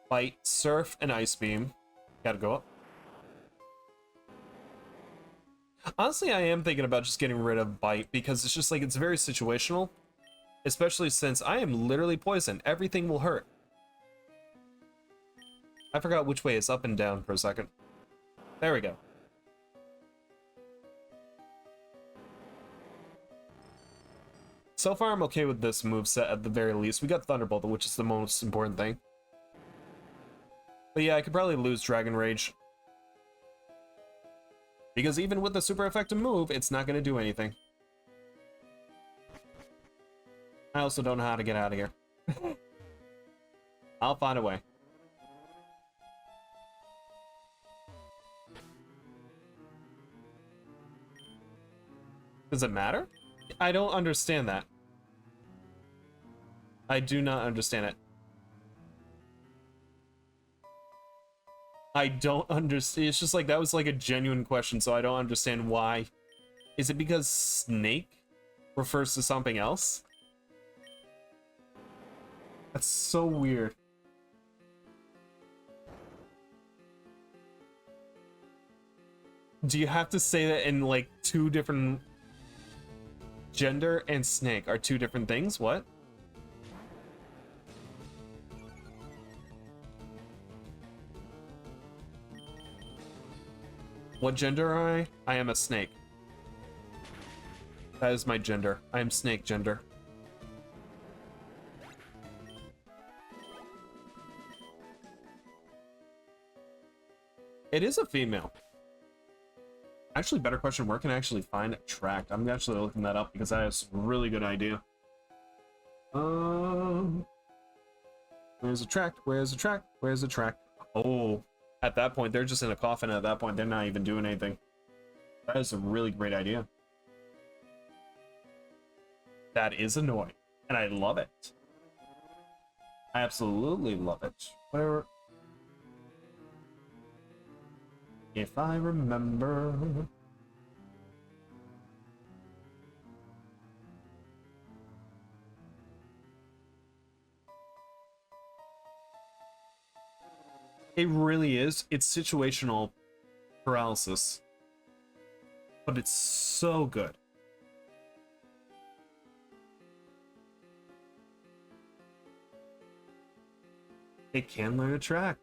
A: Bite, Surf, and Ice Beam. Gotta go up. Honestly, I am thinking about just getting rid of Bite because it's just like, it's very situational. Especially since I am literally poisoned. Everything will hurt. I forgot which way is up and down for a second. There we go. So far, I'm okay with this moveset at the very least. We got Thunderbolt, which is the most important thing. But yeah, I could probably lose Dragon Rage. Because even with the super effective move, it's not going to do anything. I also don't know how to get out of here. I'll find a way. Does it matter? I don't understand that. I do not understand it. I don't understand. It's just like, that was like a genuine question, so I don't understand why. Is it because snake refers to something else? That's so weird. Do you have to say that in like two different... Gender and snake are two different things? What? What gender are I? I am a snake. That is my gender. I am snake gender. It is a female. Actually, better question, where can I actually find Tract? I'm actually looking that up because I have a really good idea. Where's the Tract? Where's the Tract? Where's the Tract? Oh, at that point, they're just in a coffin. At that point, they're not even doing anything. That is a really great idea. That is annoying, and I love it. I absolutely love it. Where? If I remember. It really is. It's situational paralysis. But it's so good. It can learn a track.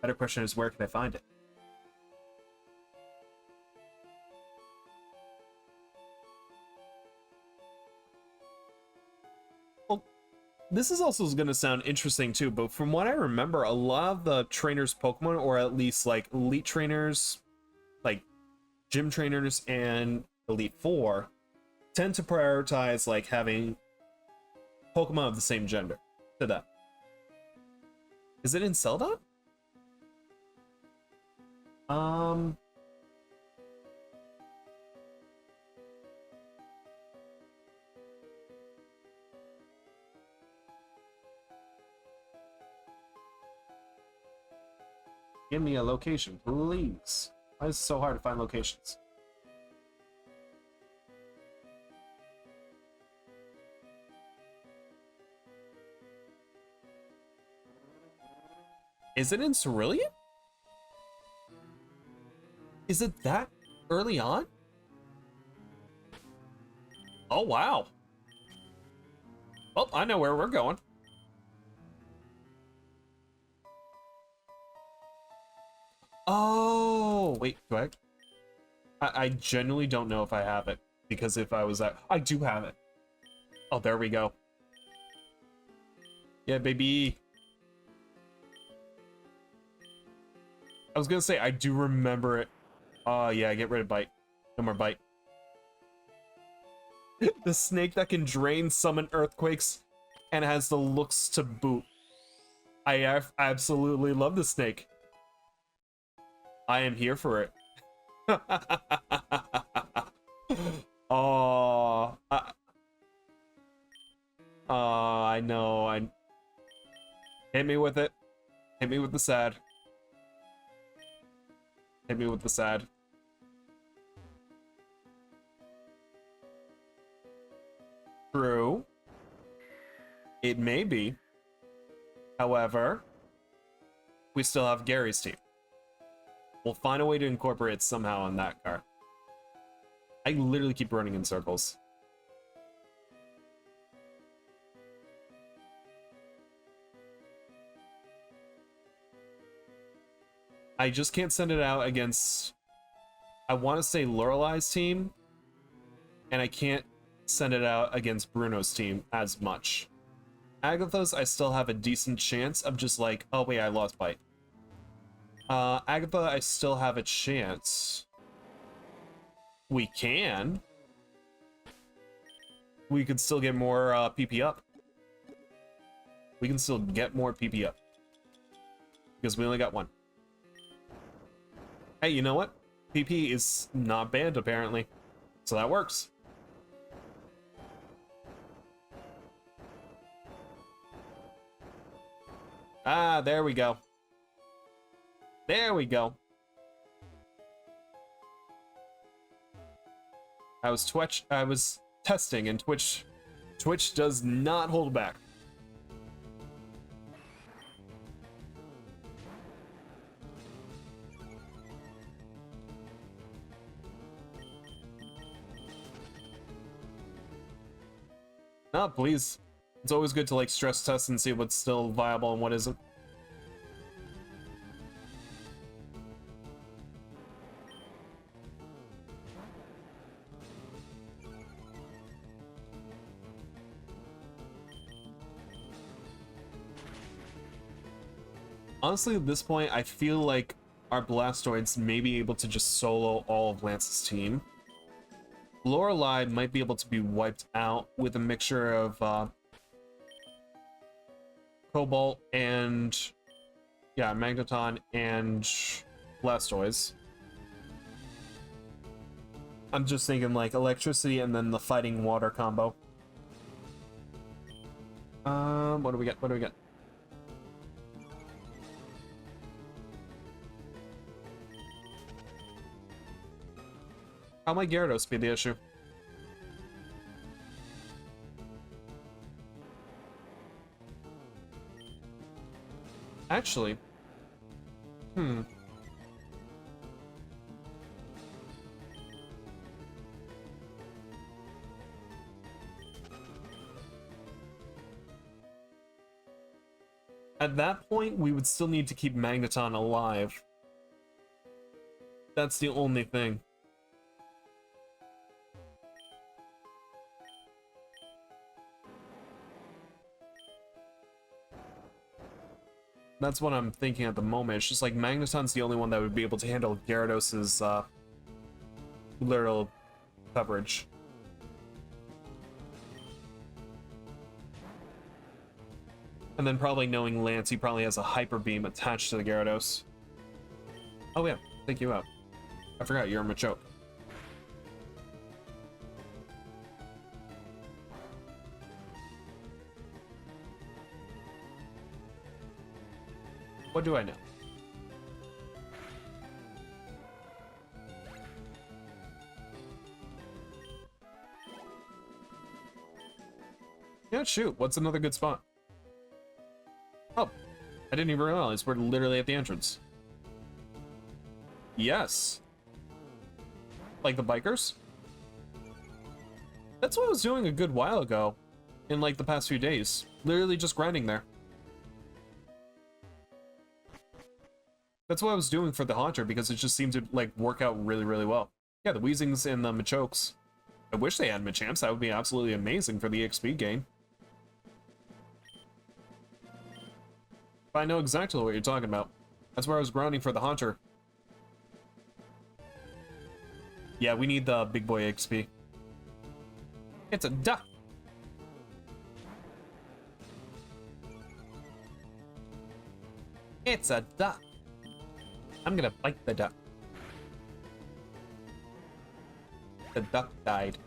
A: Better question is, where can I find it? Well, this is also going to sound interesting too, but from what I remember, a lot of the trainers' Pokemon, or at least like elite trainers, like gym trainers and Elite Four, tend to prioritize like having Pokemon of the same gender to them. Is it in Celadon? Give me a location, please. Why is it so hard to find locations? Is it in Cerulean? Is it that early on? Oh, wow. Well, I know where we're going. Oh, wait, do I genuinely don't know if I have it, because if I was at, I do have it. Oh, there we go. Yeah, baby. I was gonna say, I do remember it. Oh, yeah, get rid of Bite. No more Bite. The snake that can drain summon earthquakes and has the looks to boot. I absolutely love the snake. I am here for it. Oh, I know. Hit me with it. Hit me with the sad. Hit me with the sad. True. It may be. However, we still have Gary's team. We'll find a way to incorporate it somehow on that card. I literally keep running in circles. I just can't send it out against, I want to say Lorelei's team, and I can't send it out against Bruno's team as much. Agatha's, I still have a decent chance of just like, oh wait, I lost Bite. Agatha, I still have a chance. We can. We could still get more PP up. We can still get more PP up. Because we only got one. Hey, you know what? PP is not banned, apparently. So that works. Ah, there we go. There we go. I was testing, and Twitch does not hold back. No, please. It's always good to like stress test and see what's still viable and what isn't. Honestly, at this point, I feel like our Blastoids may be able to just solo all of Lance's team. Lorelei might be able to be wiped out with a mixture of Cobalt and, yeah, Magneton and Blastoise. I'm just thinking like electricity and then the fighting water combo. What do we get? What do we get? How might Gyarados be the issue? Actually, at that point, we would still need to keep Magneton alive. That's the only thing. That's what I'm thinking at the moment. It's just like Magneton's the only one that would be able to handle Gyarados' literal coverage. And then probably knowing Lance, he probably has a Hyper Beam attached to the Gyarados. Oh yeah, take you out. I forgot you're a Machoke. What do I know? Yeah, shoot. What's another good spot? Oh, I didn't even realize we're literally at the entrance. Yes. Like the bikers? That's what I was doing a good while ago. In like the past few days. Literally just grinding there. That's what I was doing for the Haunter because it just seemed to like work out really, really well. Yeah, the Weezings and the Machokes. I wish they had Machamps. That would be absolutely amazing for the XP gain. But I know exactly what you're talking about. That's where I was grinding for the Haunter. Yeah, we need the big boy XP. It's a duck. It's a duck. I'm gonna bite the duck. The duck died.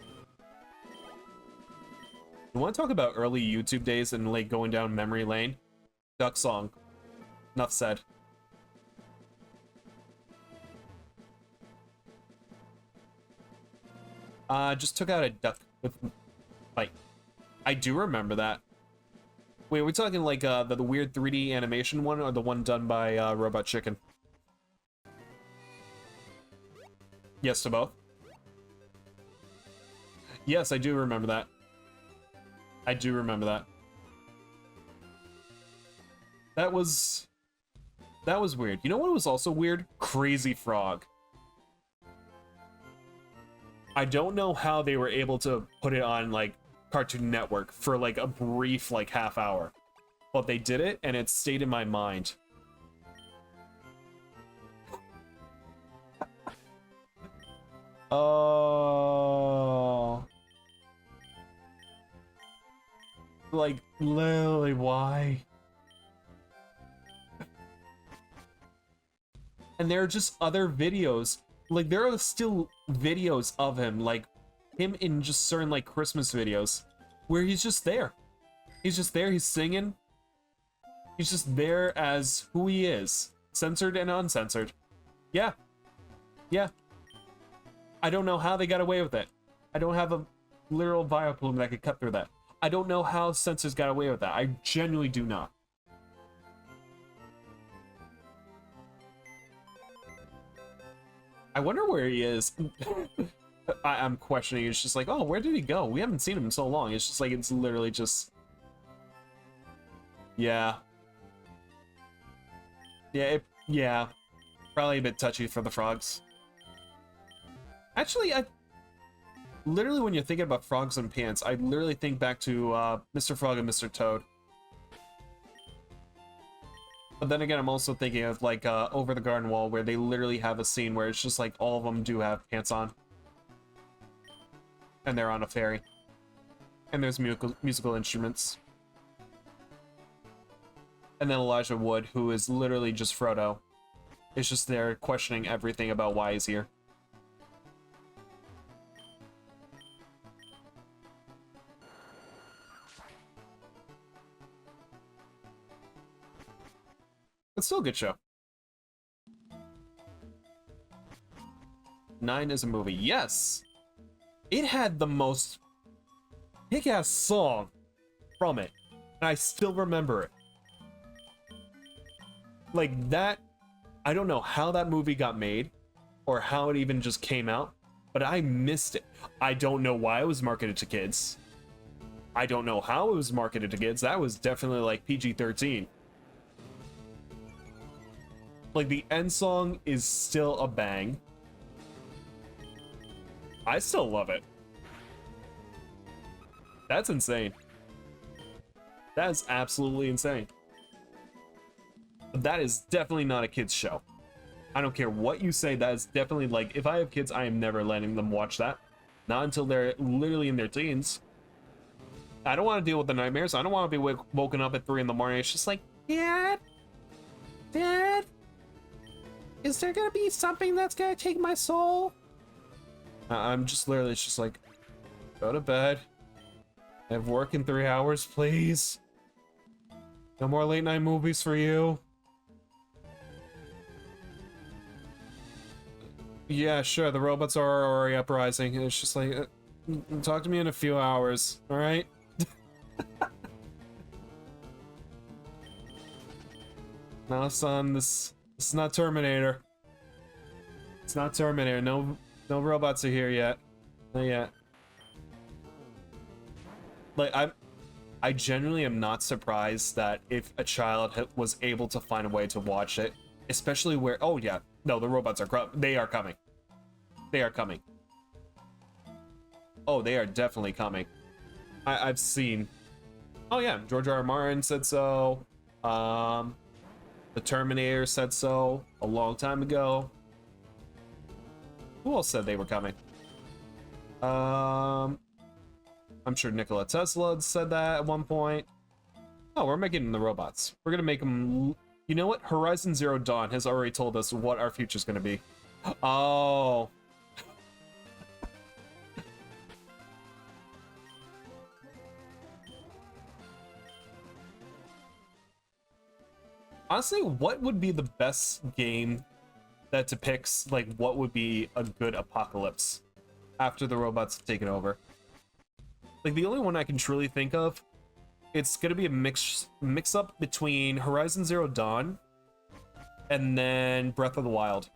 A: You want to talk about early YouTube days and like going down memory lane? Duck song. Enough said. Just took out a duck with bite. I do remember that. Wait, are we talking like the weird 3D animation one or the one done by Robot Chicken? Yes to both. Yes, I do remember that. I do remember that. That was weird. You know what was also weird? Crazy Frog. I don't know how they were able to put it on like Cartoon Network for like a brief like half hour. But they did it and it stayed in my mind. Oh. Like, literally, why? And there are just other videos. Like, there are still videos of him, like, him in just certain, like, Christmas videos, where he's just there. He's just there, he's singing. He's just there as who he is. Censored and uncensored. Yeah. Yeah. I don't know how they got away with it. I don't have a literal Vileplume that could cut through that. I don't know how censors got away with that. I genuinely do not. I wonder where he is. I'm questioning. It's just like, oh, where did he go? We haven't seen him in so long. It's just like, it's literally just... Yeah. Yeah. Probably a bit touchy for the frogs. Actually, literally, when you're thinking about frogs and pants, I literally think back to Mr. Frog and Mr. Toad. But then again, I'm also thinking of like Over the Garden Wall, where they literally have a scene where it's just like all of them do have pants on. And they're on a ferry. And there's musical instruments. And then Elijah Wood, who is literally just Frodo, is just there questioning everything about why he's here. It's still a good show. 9 is a movie. Yes! It had the most kick-ass song from it. And I still remember it. Like that, I don't know how that movie got made or how it even just came out, but I missed it. I don't know why it was marketed to kids. I don't know how it was marketed to kids. That was definitely like PG-13. Like the end song is still a bang. I still love it. That's insane. That is absolutely insane. That is definitely not a kid's show. I don't care what you say, that is definitely like, if I have kids, I am never letting them watch that. Not until they're literally in their teens. I don't want to deal with the nightmares. I don't want to be woken up at 3 in the morning. It's just like, Dad? Dad? Is there gonna be something that's gonna take my soul? I'm just literally, it's just like, go to bed. I have work in 3 hours, please. No more late night movies for you. Yeah, sure, the robots are already uprising. It's just like, talk to me in a few hours, alright? No, son, this is not Terminator. It's not Terminator. No robots are here yet. Not yet. Like, I genuinely am not surprised that if a child was able to find a way to watch it, especially where, oh yeah, no, the robots are they are coming. They are coming. Oh, they are definitely coming. I've seen. Oh yeah, George R. R. Martin said so. The Terminator said so a long time ago. Who else said they were coming? I'm sure Nikola Tesla said that at one point. Oh, we're making the robots. We're gonna make them. You know what? Horizon Zero Dawn has already told us what our future's gonna be. Oh. Honestly, what would be the best game that depicts like what would be a good apocalypse after the robots have taken over? Like the only one I can truly think of, it's gonna be a mix up between Horizon Zero Dawn and then Breath of the Wild.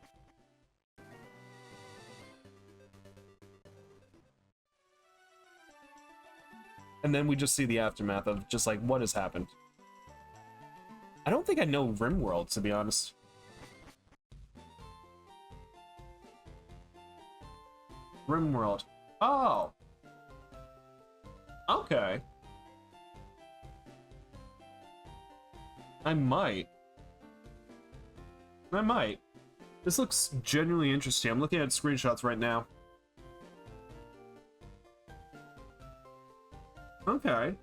A: And then we just see the aftermath of just like what has happened. I don't think I know RimWorld, to be honest. RimWorld. Oh. Okay. I might. This looks genuinely interesting. I'm looking at screenshots right now. Okay.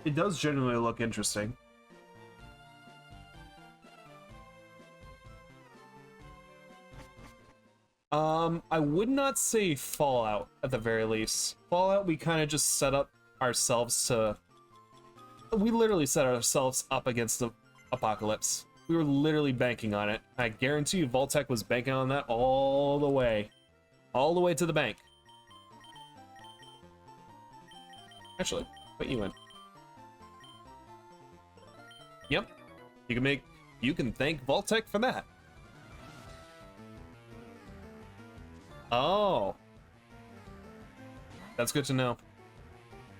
A: It does genuinely look interesting. I would not say Fallout at the very least. Fallout, we kind of just set up ourselves to... We literally set ourselves up against the apocalypse. We were literally banking on it. I guarantee you Vault-Tec was banking on that all the way. All the way to the bank. Actually, put you in. Yep. You can thank Vault-Tec for that. Oh. That's good to know.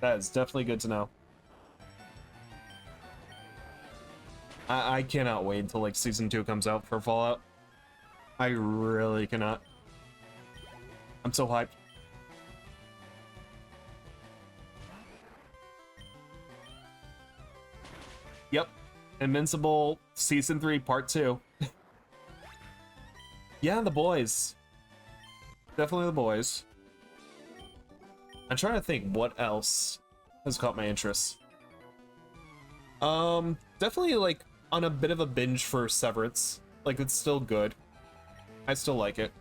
A: That is definitely good to know. I cannot wait until like season 2 comes out for Fallout. I really cannot. I'm so hyped. Yep. Invincible season 3 part 2. Yeah, the boys. Definitely the boys. I'm trying to think what else has caught my interest. Definitely like on a bit of a binge for Severance. Like it's still good. I still like it.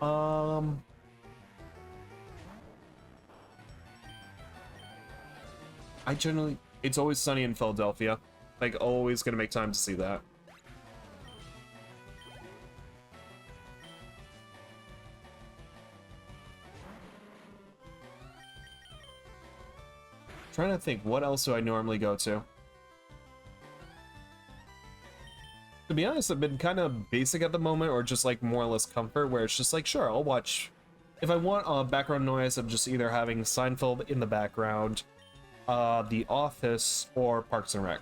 A: I generally, It's Always Sunny in Philadelphia. Like, always gonna make time to see that. Trying to think, what else do I normally go to? To be honest, I've been kind of basic at the moment, or just like more or less comfort, where it's just like, sure, I'll watch. If I want background noise, I'm just either having Seinfeld in the background, The Office, or Parks and Rec.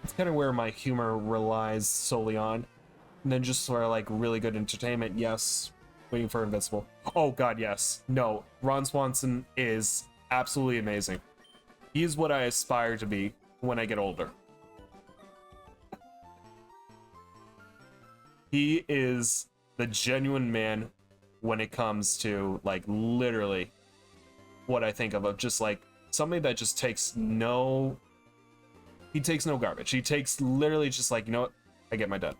A: It's kind of where my humor relies solely on. And then just sort of like really good entertainment, yes. Waiting for Invincible. Oh god, yes. No, Ron Swanson is absolutely amazing. He is what I aspire to be when I get older. He is the genuine man when it comes to, like, literally what I think of just like somebody that just takes no... He takes no garbage. He takes literally just like, you know what? I get my done.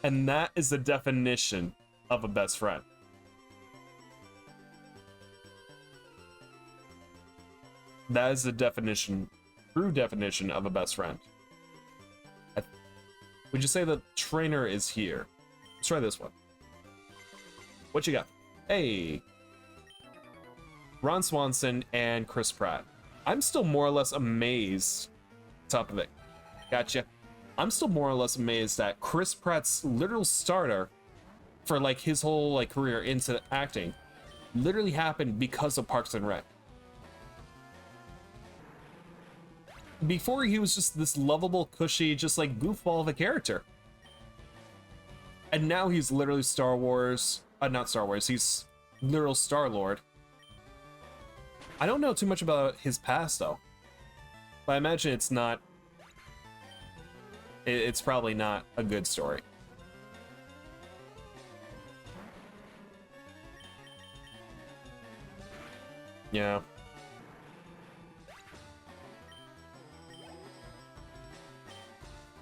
A: And that is the definition of a best friend. That is the definition, true definition of a best friend. Would you say the trainer is here? Let's try this one. What you got? Hey! Ron Swanson and Chris Pratt. I'm still more or less amazed. Top of it. Gotcha. I'm still more or less amazed that Chris Pratt's literal starter for like his whole like career into acting literally happened because of Parks and Rec. Before, he was just this lovable, cushy, just like goofball of a character. And now he's literally Star Wars, not Star Wars, he's literal Star-Lord. I don't know too much about his past though, but I imagine it's not, it's probably not a good story. Yeah.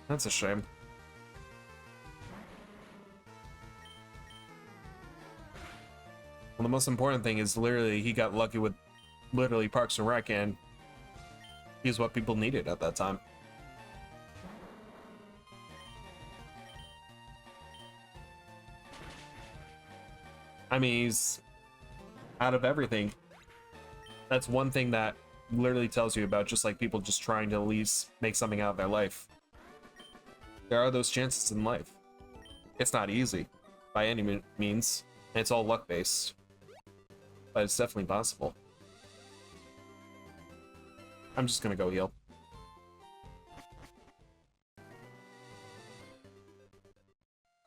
A: That's a shame. Well, the most important thing is literally he got lucky with literally Parks and Rec, and he's what people needed at that time. I mean, he's out of everything. That's one thing that literally tells you about just like people just trying to at least make something out of their life. There are those chances in life. It's not easy by any means, and it's all luck based, but it's definitely possible. I'm just gonna go heal.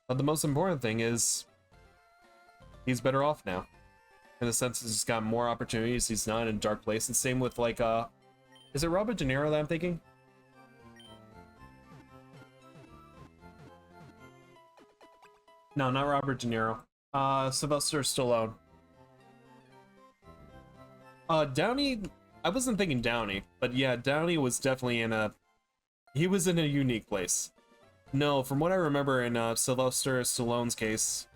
A: But the most important thing is he's better off now. In the sense he's got more opportunities, he's not in a dark place. And same with like is it Robert De Niro that I'm thinking? No, not Robert De Niro. Sylvester Stallone. Downey, I wasn't thinking Downey, but yeah, Downey was definitely in a... He was in a unique place. No, from what I remember in Sylvester Stallone's case,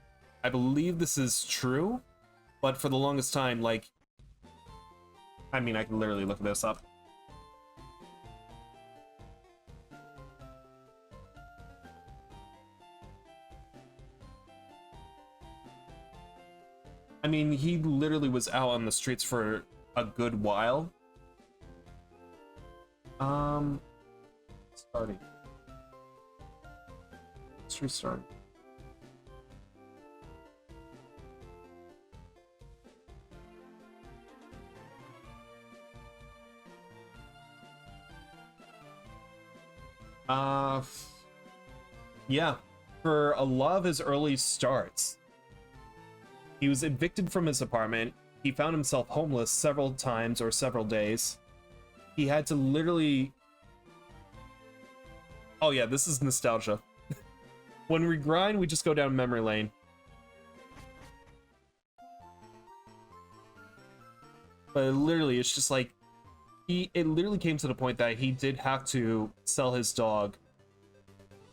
A: I believe this is true, but for the longest time, like... I mean, I can literally look this up. I mean, he literally was out on the streets for a good while. Starting. Let's restart. Yeah, for a lot of his early starts, he was evicted from his apartment. He found himself homeless several times or several days. He had to literally... Oh yeah, this is nostalgia. When we grind, we just go down memory lane. But literally, it's just like... It literally came to the point that he did have to sell his dog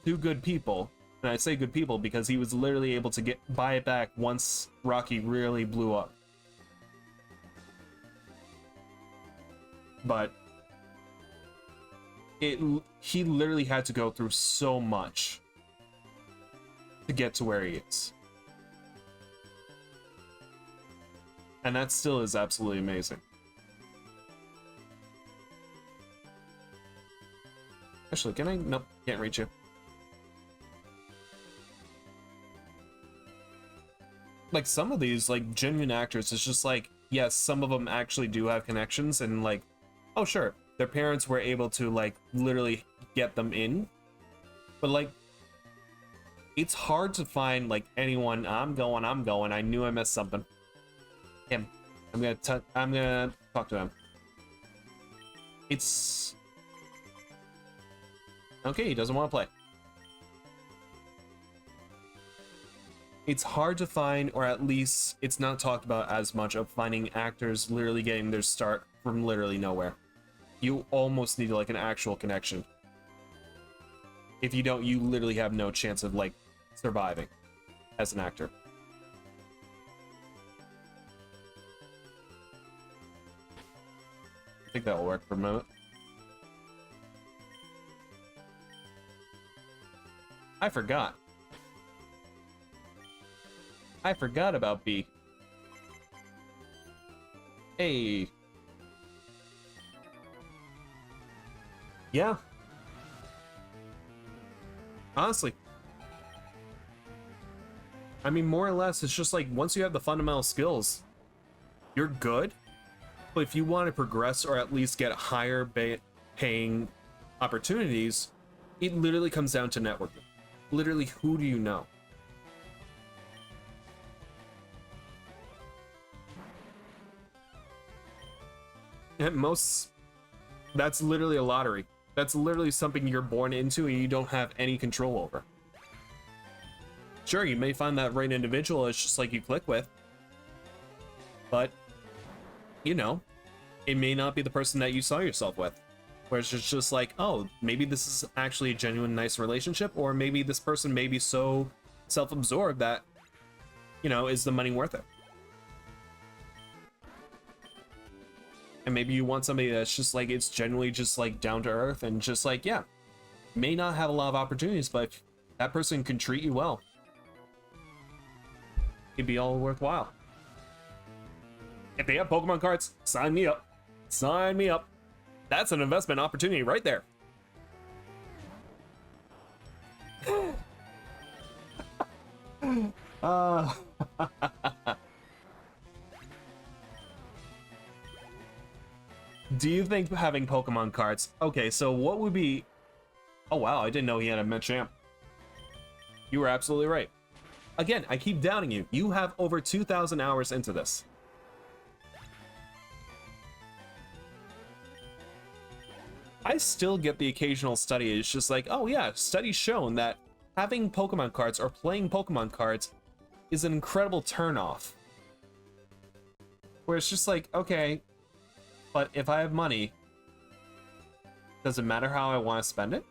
A: to good people And I say good people because he was literally able to buy it back once Rocky really blew up. But he literally had to go through so much to get to where he is. And that still is absolutely amazing. Actually, can I? Nope, can't reach you. Like, some of these, like, genuine actors, it's just like, yes, some of them actually do have connections, and like, oh sure, their parents were able to, like, literally get them in. But like, it's hard to find, like, anyone, I'm going, I knew I missed something. Him. I'm gonna talk to him. It's... Okay, he doesn't want to play. It's hard to find, or at least it's not talked about as much, of finding actors literally getting their start from literally nowhere. You almost need like an actual connection. If you don't, you literally have no chance of like surviving as an actor. I think that will work for a moment. I forgot about B. Hey. Yeah. Honestly. I mean, more or less, it's just like, once you have the fundamental skills, you're good. But if you want to progress, or at least get higher paying opportunities, it literally comes down to networking. Literally, who do you know? At most, that's literally a lottery. That's literally something you're born into and you don't have any control over. Sure, you may find that right individual it's just like you click with, but you know, it may not be the person that you saw yourself with. Where it's just like, oh, maybe this is actually a genuine nice relationship, or maybe this person may be so self-absorbed that, you know, is the money worth it? And maybe you want somebody that's just like, it's generally just like down to earth and just like, yeah, may not have a lot of opportunities, but if that person can treat you well, it'd be all worthwhile. If they have Pokemon cards, sign me up. Sign me up. That's an investment opportunity right there. Do you think having Pokemon cards... Okay, so what would be... Oh wow, I didn't know he had a Machamp. You were absolutely right. Again, I keep doubting you. You have over 2,000 hours into this. I still get the occasional study. It's just like, oh yeah, studies shown that having Pokemon cards or playing Pokemon cards is an incredible turnoff. Where it's just like, okay, but if I have money, does it matter how I want to spend it?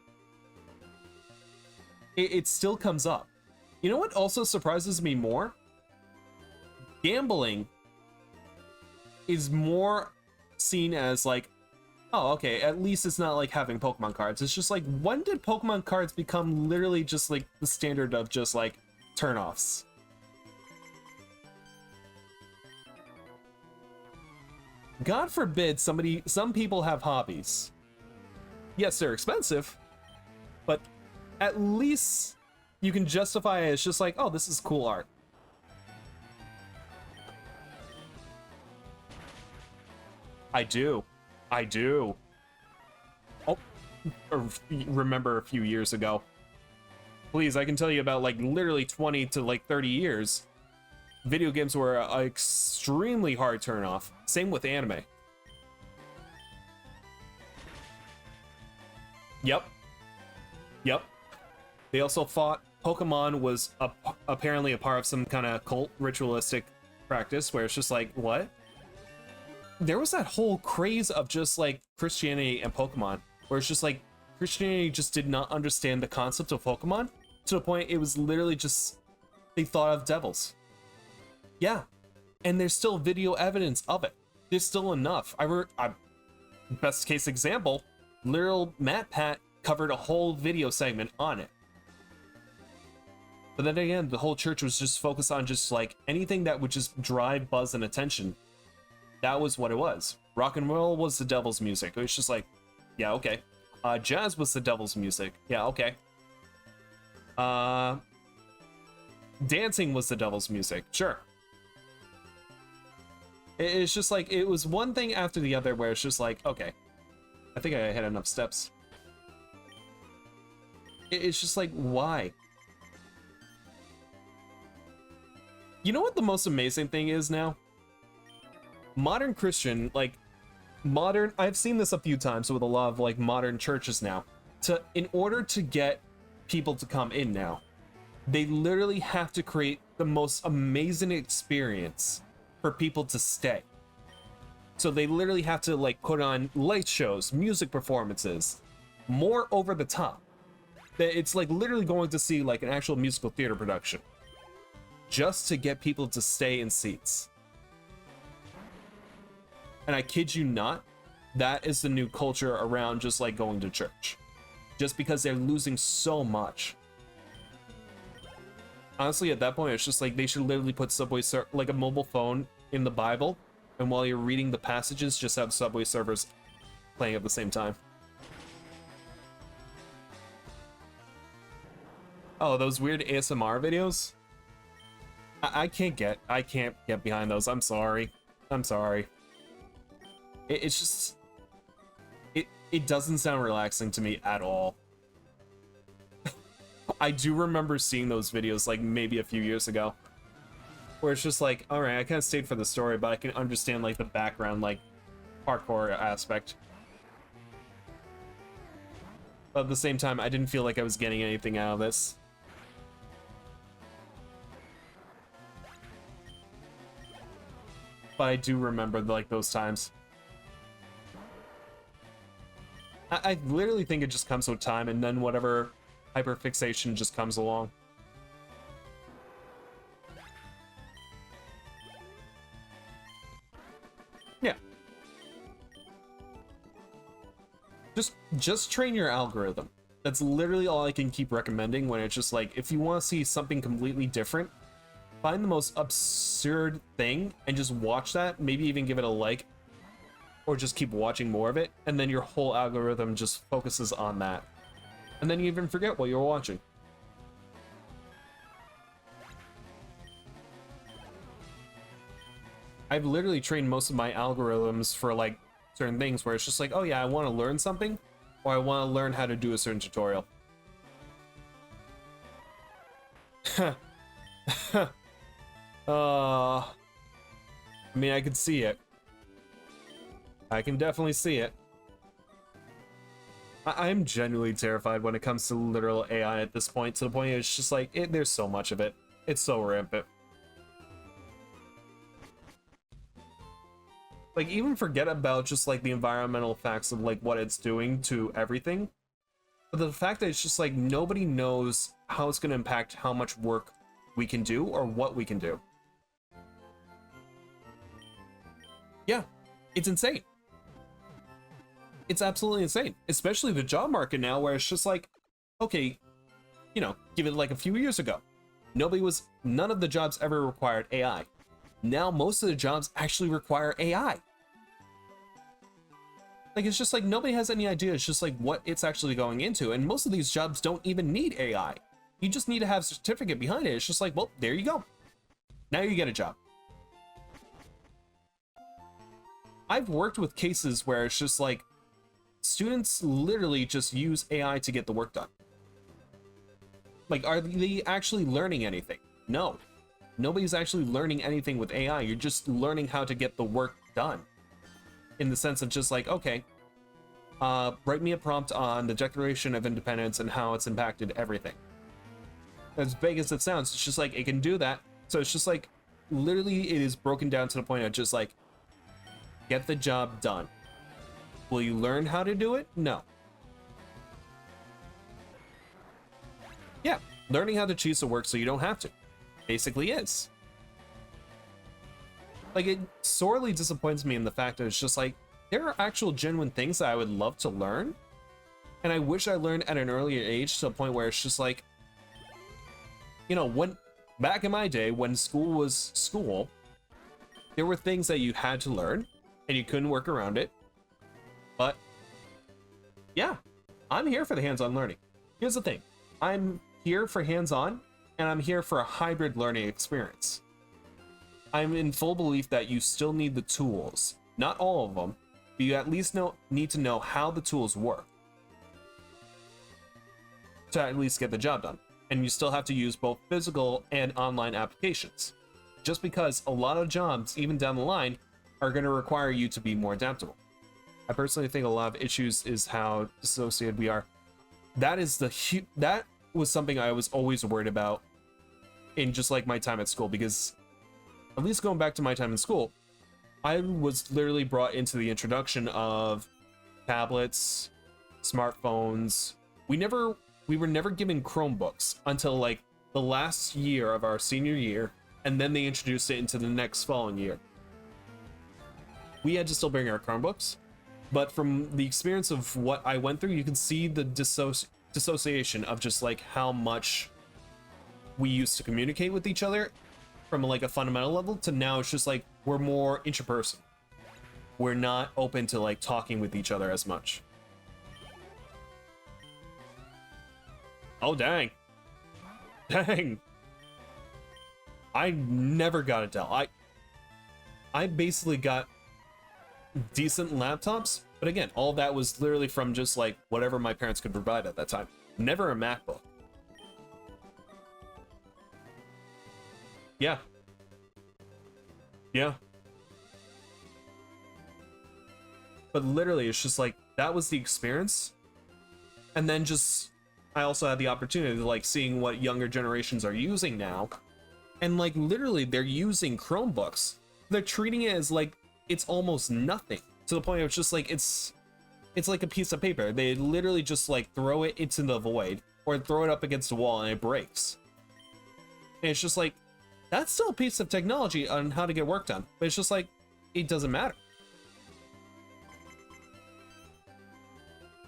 A: It still comes up. You know what also surprises me more? Gambling is more seen as like, oh, okay, at least it's not like having Pokemon cards. It's just like, when did Pokemon cards become literally just like the standard of just like turnoffs? God forbid some people have hobbies. Yes, they're expensive, but at least you can justify it as just like, oh, this is cool art. I do. Oh, remember a few years ago. Please, I can tell you about like literally 20 to like 30 years. Video games were an extremely hard turnoff. Same with anime. Yep. They also thought Pokemon was apparently a part of some kind of cult ritualistic practice where it's just like, what? There was that whole craze of just like Christianity and Pokemon, where it's just like Christianity just did not understand the concept of Pokemon, To the point it was literally just, they thought of devils. Yeah. And there's still video evidence of it. There's still enough. Best case example, literal MatPat covered a whole video segment on it. But then again, the whole church was just focused on just like anything that would just drive buzz and attention. That was what it was. Rock and roll was the devil's music. It was just like, yeah, okay. Jazz was the devil's music. Yeah, okay. Dancing was the devil's music. Sure. It's just like, it was one thing after the other where it's just like, okay, I think I hit enough steps. It's just like, why? You know what the most amazing thing is now? Modern Christian, like, I've seen this a few times with a lot of like modern churches now. In order to get people to come in now, they literally have to create the most amazing experience for people to stay. So they literally have to like put on light shows, music performances, more over the top. It's like literally going to see like an actual musical theater production just to get people to stay in seats. And I kid you not, that is the new culture around just like going to church. Just because they're losing so much. Honestly, at that point, it's just like they should literally put Subway like a mobile phone in the Bible, and while you're reading the passages, just have Subway servers playing at the same time. Oh, those weird ASMR videos? I can't get behind those. I'm sorry. I'm sorry. It's just, it doesn't sound relaxing to me at all. I do remember seeing those videos like maybe a few years ago, where it's just like, all right, I kind of stayed for the story, but I can understand like the background, like hardcore aspect. But at the same time, I didn't feel like I was getting anything out of this. But I do remember like those times. I literally think it just comes with time, and then whatever hyperfixation just comes along. Yeah. Just train your algorithm. That's literally all I can keep recommending when it's just like, if you want to see something completely different, find the most absurd thing and just watch that, maybe even give it a like, or just keep watching more of it, and then your whole algorithm just focuses on that. And then you even forget what you're watching. I've literally trained most of my algorithms for like certain things where it's just like, oh yeah, I want to learn something, or I want to learn how to do a certain tutorial. I mean, I can see it. I can definitely see it. I'm genuinely terrified when it comes to literal AI at this point, to the point it's just like, there's so much of it. It's so rampant. Like, even forget about just like the environmental facts of like what it's doing to everything. But the fact that it's just like nobody knows how it's going to impact how much work we can do or what we can do. Yeah, it's insane. It's absolutely insane, especially the job market now, where it's just like, okay, you know, give it like a few years ago, none of the jobs ever required AI. Now most of the jobs actually require AI. Like, it's just like nobody has any idea. It's just like what it's actually going into, and most of these jobs don't even need AI. You just need to have a certificate behind it. It's just like, well, there you go. Now you get a job. I've worked with cases where it's just like students literally just use AI to get the work done. Like, are they actually learning anything? No. Nobody's actually learning anything with AI. You're just learning how to get the work done. In the sense of just like, okay, write me a prompt on the Declaration of Independence and how it's impacted everything. As vague as it sounds, it's just like, it can do that. So it's just like, literally it is broken down to the point of just like, get the job done. Will you learn how to do it? No. Yeah, learning how to choose to work so you don't have to. Basically is. Like, it sorely disappoints me in the fact that it's just like, there are actual genuine things that I would love to learn, and I wish I learned at an earlier age to a point where it's just like, you know, when back in my day when school was school, there were things that you had to learn and you couldn't work around it. But yeah, I'm here for the hands-on learning. Here's the thing, I'm here for hands-on, and I'm here for a hybrid learning experience. I'm in full belief that you still need the tools, not all of them, but you at least need to know how the tools work to at least get the job done. And you still have to use both physical and online applications, just because a lot of jobs, even down the line, are going to require you to be more adaptable. I personally think a lot of issues is how dissociated we are. That was something I was always worried about in just like my time at school, because at least going back to my time in school, I was literally brought into the introduction of tablets, smartphones. We were never given Chromebooks until like the last year of our senior year, and then they introduced it into the next following year. We had to still bring our Chromebooks, but from the experience of what I went through, you can see the dissociation of just like how much we used to communicate with each other from like a fundamental level to now it's just like we're more interpersonal. We're not open to like talking with each other as much. Oh, dang. Dang. I never got a Dell. I basically got decent laptops, but again, all that was literally from just like whatever my parents could provide at that time. Never a MacBook. Yeah. Yeah. But literally, it's just like, that was the experience. And then just, I also had the opportunity to like seeing what younger generations are using now. And like literally they're using Chromebooks. They're treating it as like it's almost nothing. To the point of it's just like it's like a piece of paper. They literally just like throw it into the void or throw it up against a wall and it breaks. And it's just like, that's still a piece of technology on how to get work done. But it's just like, it doesn't matter.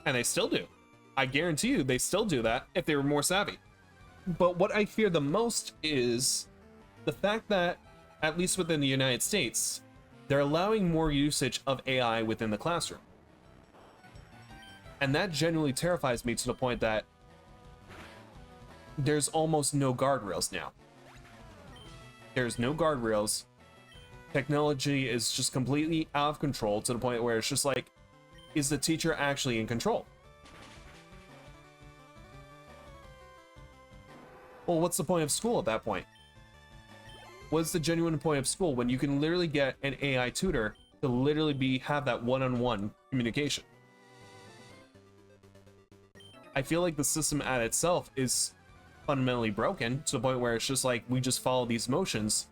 A: And they still do. I guarantee you they still do that if they were more savvy. But what I fear the most is the fact that, at least within the United States, they're allowing more usage of AI within the classroom. And that genuinely terrifies me to the point that there's almost no guardrails now. There's no guardrails. Technology is just completely out of control to the point where it's just like, is the teacher actually in control? Well, what's the point of school at that point? What's the genuine point of school when you can literally get an AI tutor to literally have that one-on-one communication? I feel like the system at itself is fundamentally broken to the point where it's just like we just follow these motions,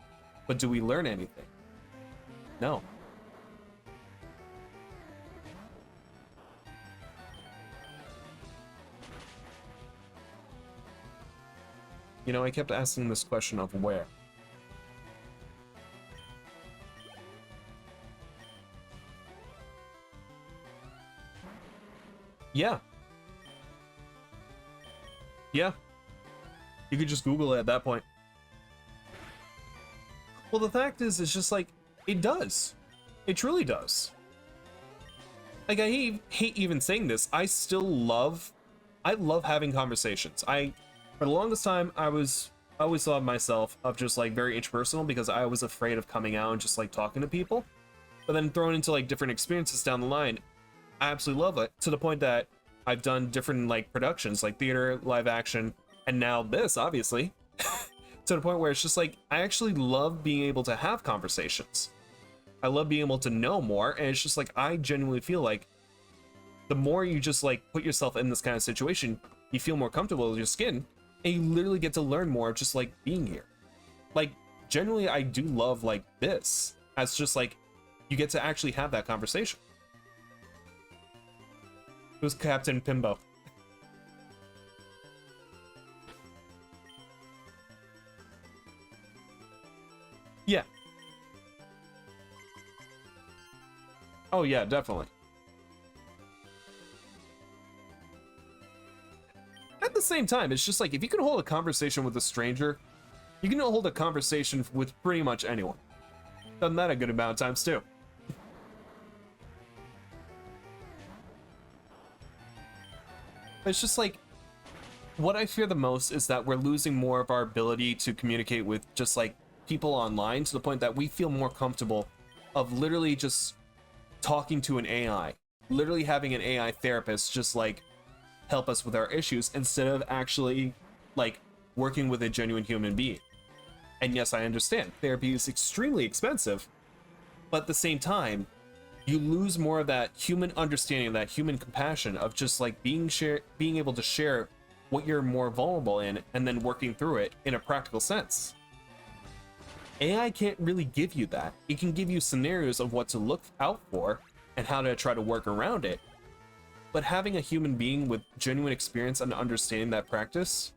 A: but do we learn anything? No. You know, I kept asking this question of where. Yeah. Yeah. You could just Google it at that point. Well, the fact is, it's just like, it does. It truly does. Like, I hate even saying this. I love having conversations. For the longest time, I always thought of myself of just like very interpersonal because I was afraid of coming out and just like talking to people. But then thrown into like different experiences down the line, I absolutely love it, to the point that I've done different like productions, like theater, live action, and now this, obviously. To the point where it's just like, I actually love being able to have conversations. I love being able to know more, and it's just like, I genuinely feel like the more you just like put yourself in this kind of situation, you feel more comfortable with your skin, and you literally get to learn more of just like being here. Like, generally, I do love like this, as just like, you get to actually have that conversation. It was Captain Pimbo. Yeah. Oh yeah, definitely. At the same time, it's just like, if you can hold a conversation with a stranger, you can hold a conversation with pretty much anyone. Done that a good amount of times too. It's just like, what I fear the most is that we're losing more of our ability to communicate with just like people online, to the point that we feel more comfortable of literally just talking to an AI, literally having an AI therapist just like help us with our issues, instead of actually like working with a genuine human being. And yes, I understand therapy is extremely expensive, but at the same time, you lose more of that human understanding, that human compassion of just like being able to share what you're more vulnerable in, and then working through it in a practical sense. AI can't really give you that. It can give you scenarios of what to look out for and how to try to work around it. But having a human being with genuine experience and understanding that practice,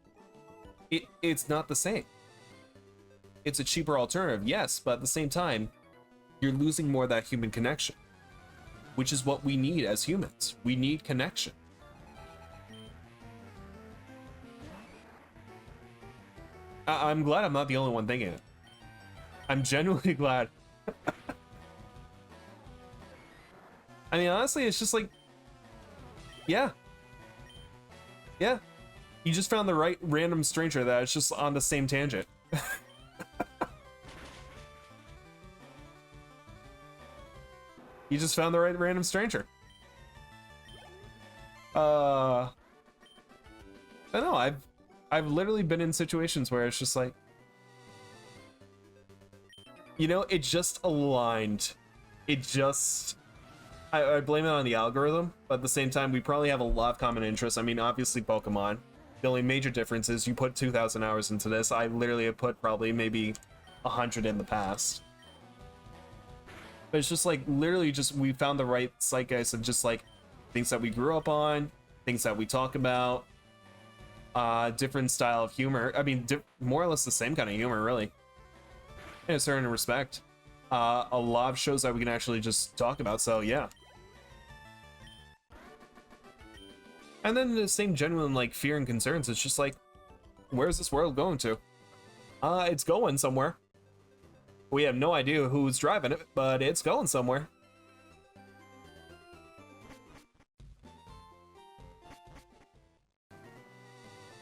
A: it's not the same. It's a cheaper alternative, yes, but at the same time, you're losing more of that human connection, which is what we need as humans. We need connection. I'm glad I'm not the only one thinking it. I'm genuinely glad. I mean, honestly, it's just like, yeah. Yeah. You just found the right random stranger that is just on the same tangent. You just found the right random stranger. I don't know, I've literally been in situations where it's just like, you know, it just aligned. It just, I blame it on the algorithm, but at the same time, we probably have a lot of common interests. I mean, obviously Pokemon. The only major difference is you put 2,000 hours into this. I literally have put probably maybe 100 in the past. But it's just like, literally just, we found the right zeitgeist of just like things that we grew up on, things that we talk about, different style of humor. I mean, more or less the same kind of humor, really, in a certain respect. A lot of shows that we can actually just talk about, so yeah. And then the same genuine like fear and concerns. It's just like, where's this world going to? It's going somewhere. We have no idea who's driving it, but it's going somewhere.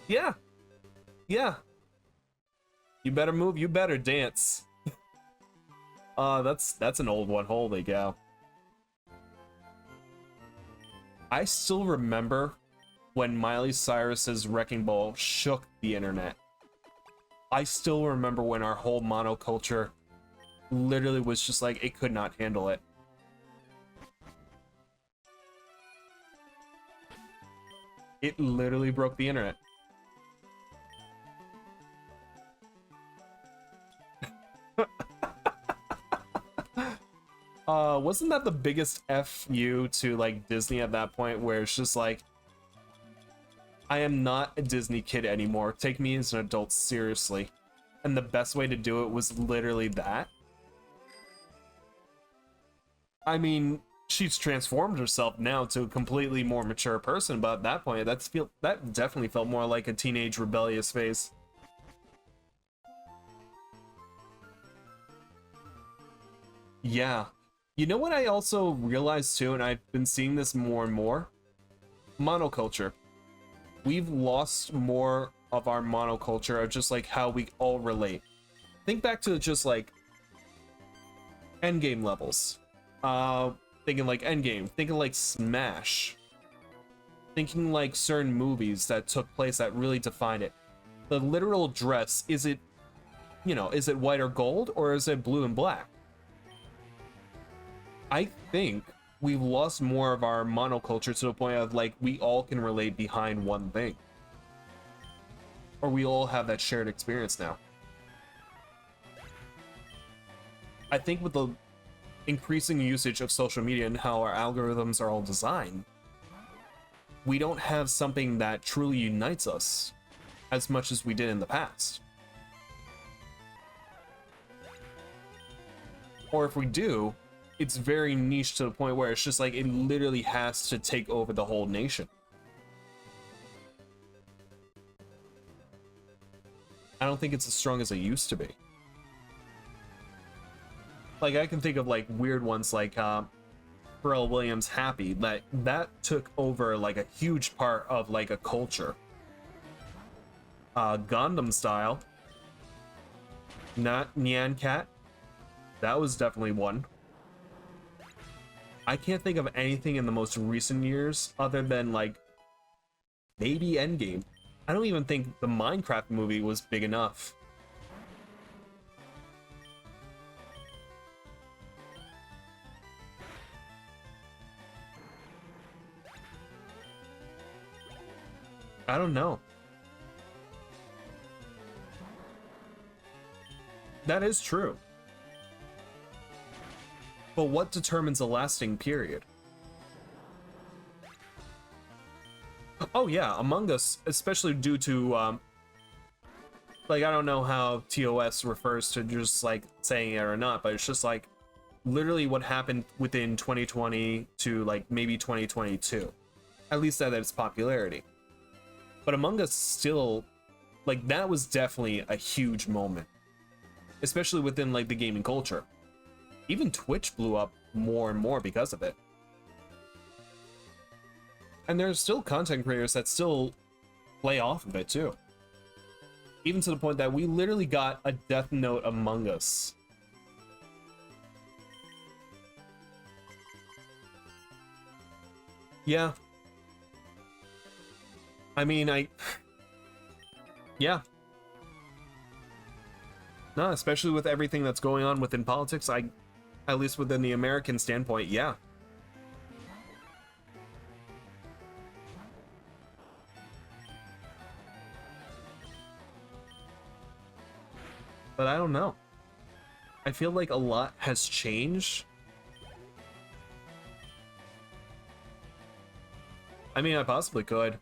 A: Yeah. Yeah. You better move, you better dance. That's an old one. Holy cow. I still remember when Miley Cyrus's Wrecking Ball shook the internet. I still remember when our whole monoculture literally was just like, it could not handle it. It literally broke the internet. Wasn't that the biggest FU to like Disney at that point, where it's just like, I am not a Disney kid anymore. Take me as an adult seriously. And the best way to do it was literally that. I mean, she's transformed herself now to a completely more mature person, but at that point, that definitely felt more like a teenage rebellious phase. Yeah. You know what I also realized too, and I've been seeing this more and more? Monoculture. We've lost more of our monoculture of just like how we all relate. Think back to just like endgame levels. Thinking like Endgame, thinking like Smash, thinking like certain movies that took place that really defined it. The literal dress, is it, you know, is it white or gold, or is it blue and black? I think we've lost more of our monoculture to the point of like, we all can relate behind one thing. Or we all have that shared experience now. I think with the increasing usage of social media and how our algorithms are all designed, we don't have something that truly unites us as much as we did in the past. Or if we do, it's very niche to the point where it's just like it literally has to take over the whole nation. I don't think it's as strong as it used to be. Like, I can think of like weird ones like Pharrell Williams' Happy, that took over like a huge part of like a culture. Gundam Style, not Nyan Cat, that was definitely one. I can't think of anything in the most recent years other than like maybe Endgame. I don't even think the Minecraft movie was big enough. I don't know. That is true. But what determines a lasting period? Oh yeah, Among Us, especially due to like, I don't know how TOS refers to just like saying it or not, but it's just like literally what happened within 2020 to like maybe 2022, at least at its popularity. But Among Us still, like, that was definitely a huge moment, especially within like the gaming culture. Even Twitch blew up more and more because of it. And there's still content creators that still play off of it too. Even to the point that we literally got a Death Note Among Us. Yeah. I mean, yeah. No, especially with everything that's going on within politics, at least within the American standpoint, yeah. But I don't know. I feel like a lot has changed. I mean, I possibly could.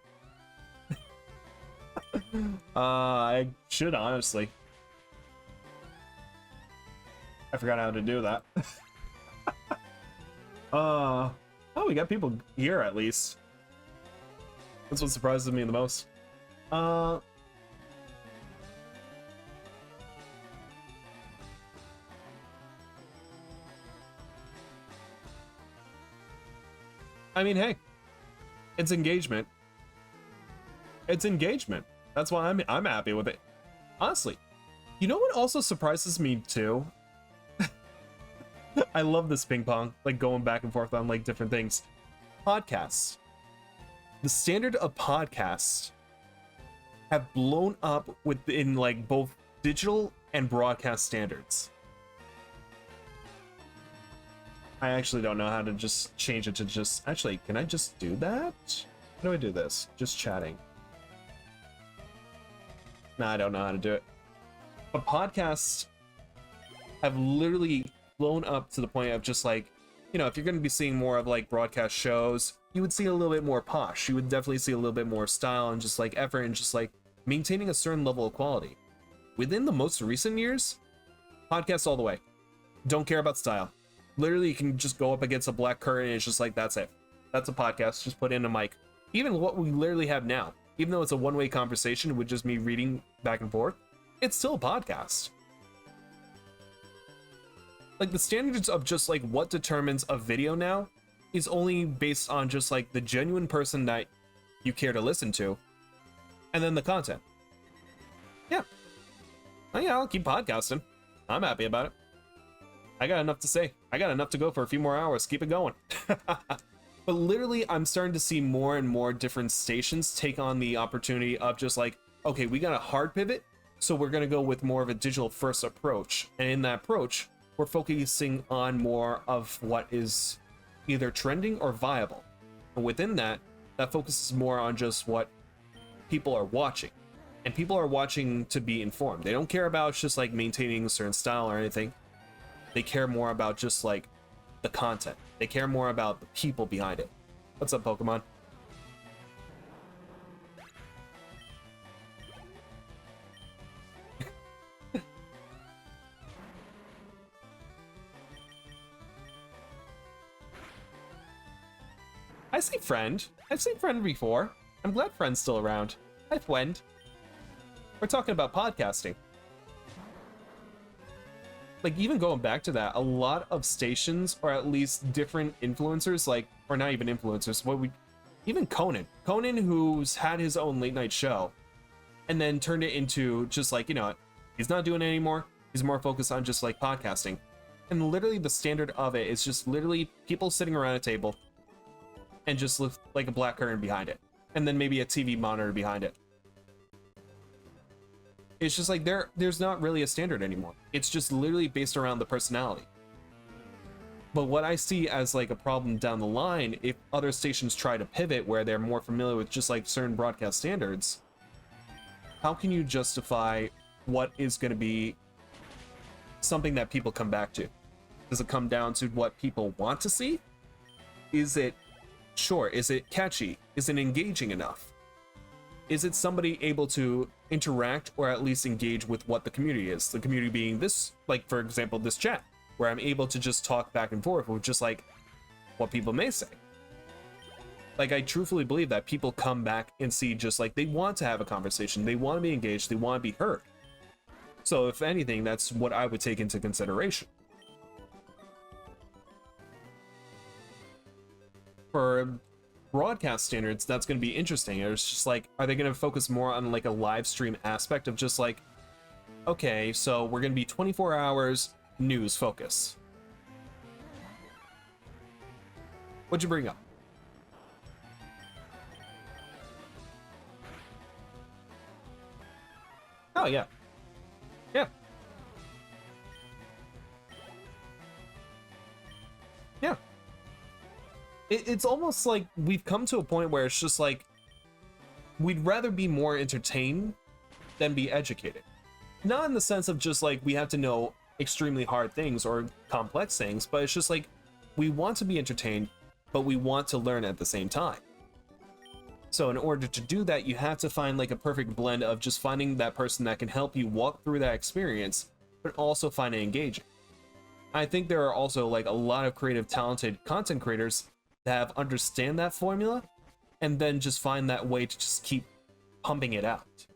A: I should, honestly. I forgot how to do that. Oh, we got people here at least. That's what surprises me the most. I mean, hey, it's engagement. It's engagement. That's why I'm happy with it. Honestly, you know what also surprises me too? I love this ping pong, like going back and forth on like different things. Podcasts. The standard of podcasts have blown up within like both digital and broadcast standards. I actually don't know how to just change it to just... Actually, can I just do that? How do I do this? Just chatting. Nah, I don't know how to do it. But podcasts have literally blown up to the point of just like, you know, if you're going to be seeing more of like broadcast shows, you would see a little bit more posh. You would definitely see a little bit more style and just like effort and just like maintaining a certain level of quality. Within the most recent years, podcasts all the way. Don't care about style. Literally, you can just go up against a black curtain and it's just like, that's it. That's a podcast. Just put in a mic. Even what we literally have now, even though it's a one-way conversation with just me reading back and forth, it's still a podcast. Like, the standards of just like what determines a video now is only based on just like the genuine person that you care to listen to, and then the content. Yeah. Oh, yeah, I'll keep podcasting. I'm happy about it. I got enough to say. I got enough to go for a few more hours. Keep it going. But literally, I'm starting to see more and more different stations take on the opportunity of just like, okay, we got a hard pivot, so we're going to go with more of a digital first approach. And in that approach, we're focusing on more of what is either trending or viable. And within that, that focuses more on just what people are watching. And people are watching to be informed. They don't care about just like maintaining a certain style or anything. They care more about just like the content. They care more about the people behind it. What's up, Pokemon? I say friend. I've seen friend before. I'm glad friend's still around. Hi, friend. We're talking about podcasting. Like, even going back to that, a lot of stations, or at least different influencers, like, or not even influencers, even Conan, who's had his own late night show, and then turned it into just like, you know, he's not doing it anymore. He's more focused on just like podcasting. And literally the standard of it is just literally people sitting around a table and just like a black curtain behind it. And then maybe a TV monitor behind it. It's just like there's not really a standard anymore. It's just literally based around the personality. But what I see as like a problem down the line, if other stations try to pivot where they're more familiar with just like certain broadcast standards, how can you justify what is going to be something that people come back to? Does it come down to what people want to see? Is it catchy? Is it engaging enough? Is it somebody able to interact or at least engage with what the community is? The community being this, like for example, this chat, where I'm able to just talk back and forth with just like what people may say. Like, I truthfully believe that people come back and see just like they want to have a conversation, they want to be engaged, they want to be heard. So if anything, that's what I would take into consideration. For broadcast standards, that's going to be interesting. It's just like, are they going to focus more on like a live stream aspect of just like, okay, so we're going to be 24 hours news focus. What'd you bring up? Oh yeah. Yeah. Yeah. It's almost like we've come to a point where it's just like we'd rather be more entertained than be educated. Not in the sense of just like we have to know extremely hard things or complex things, but it's just like we want to be entertained, but we want to learn at the same time. So in order to do that, you have to find like a perfect blend of just finding that person that can help you walk through that experience, but also find it engaging. I think there are also like a lot of creative, talented content creators that understand that formula and then just find that way to just keep pumping it out.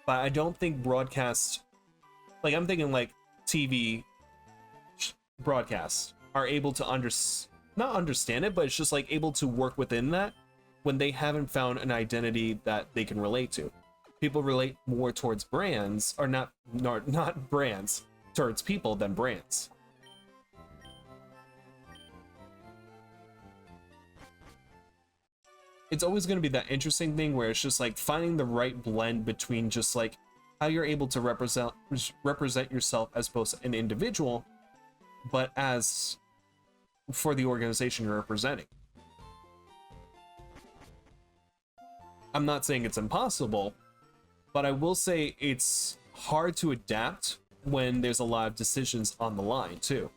A: But I don't think broadcasts, like I'm thinking like TV broadcasts are able to not understand it, but it's just like able to work within that when they haven't found an identity that they can relate to. People relate more towards brands, or not brands, towards people than brands. It's always going to be that interesting thing where it's just like finding the right blend between just like how you're able to represent yourself as both an individual, but as for the organization you're representing. I'm not saying it's impossible, but I will say it's hard to adapt when there's a lot of decisions on the line too.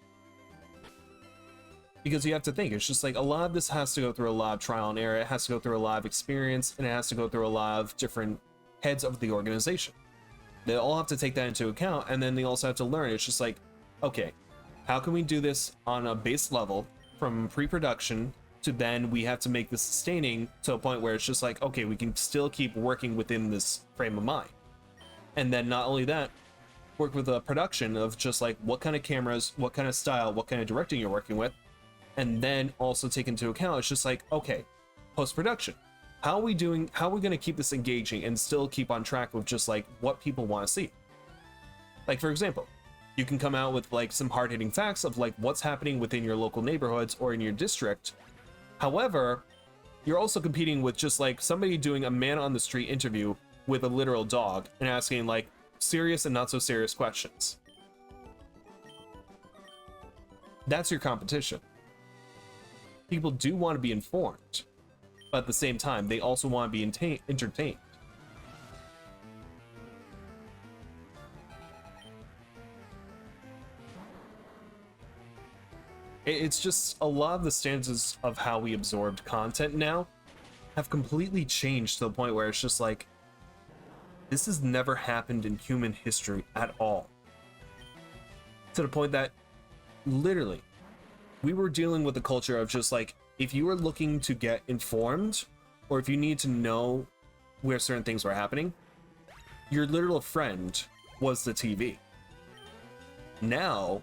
A: Because you have to think, it's just like a lot of this has to go through a lot of trial and error, it has to go through a lot of experience, and it has to go through a lot of different heads of the organization. They all have to take that into account, and then they also have to learn. It's just like, okay, how can we do this on a base level from pre-production to then we have to make this sustaining to a point where it's just like, okay, we can still keep working within this frame of mind. And then not only that, work with a production of just like what kind of cameras, what kind of style, what kind of directing you're working with, and then also take into account, it's just like, okay, post-production, how are we going to keep this engaging and still keep on track with just like what people want to see? Like, for example, you can come out with like some hard-hitting facts of like what's happening within your local neighborhoods or in your district. However, you're also competing with just like somebody doing a man on the street interview with a literal dog and asking like serious and not so serious questions. That's your competition. People do want to be informed, but at the same time, they also want to be entertained. It's just a lot of the stances of how we absorbed content now have completely changed to the point where it's just like, this has never happened in human history at all. To the point that literally we were dealing with a culture of just like if you were looking to get informed, or if you need to know where certain things were happening, your literal friend was the TV. Now,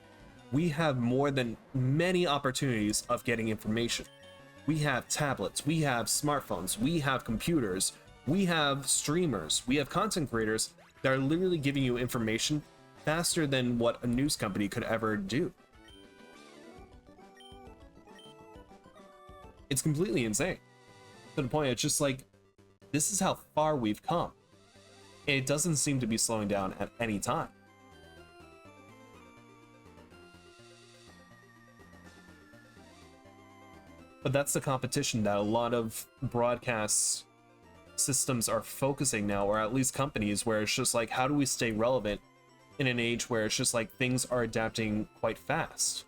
A: we have more than many opportunities of getting information. We have tablets, we have smartphones, we have computers, we have streamers, we have content creators that are literally giving you information faster than what a news company could ever do. It's completely insane. To the point, it's just like, this is how far we've come. And it doesn't seem to be slowing down at any time. But that's the competition that a lot of broadcast systems are focusing now, or at least companies, where it's just like, how do we stay relevant in an age where it's just like things are adapting quite fast?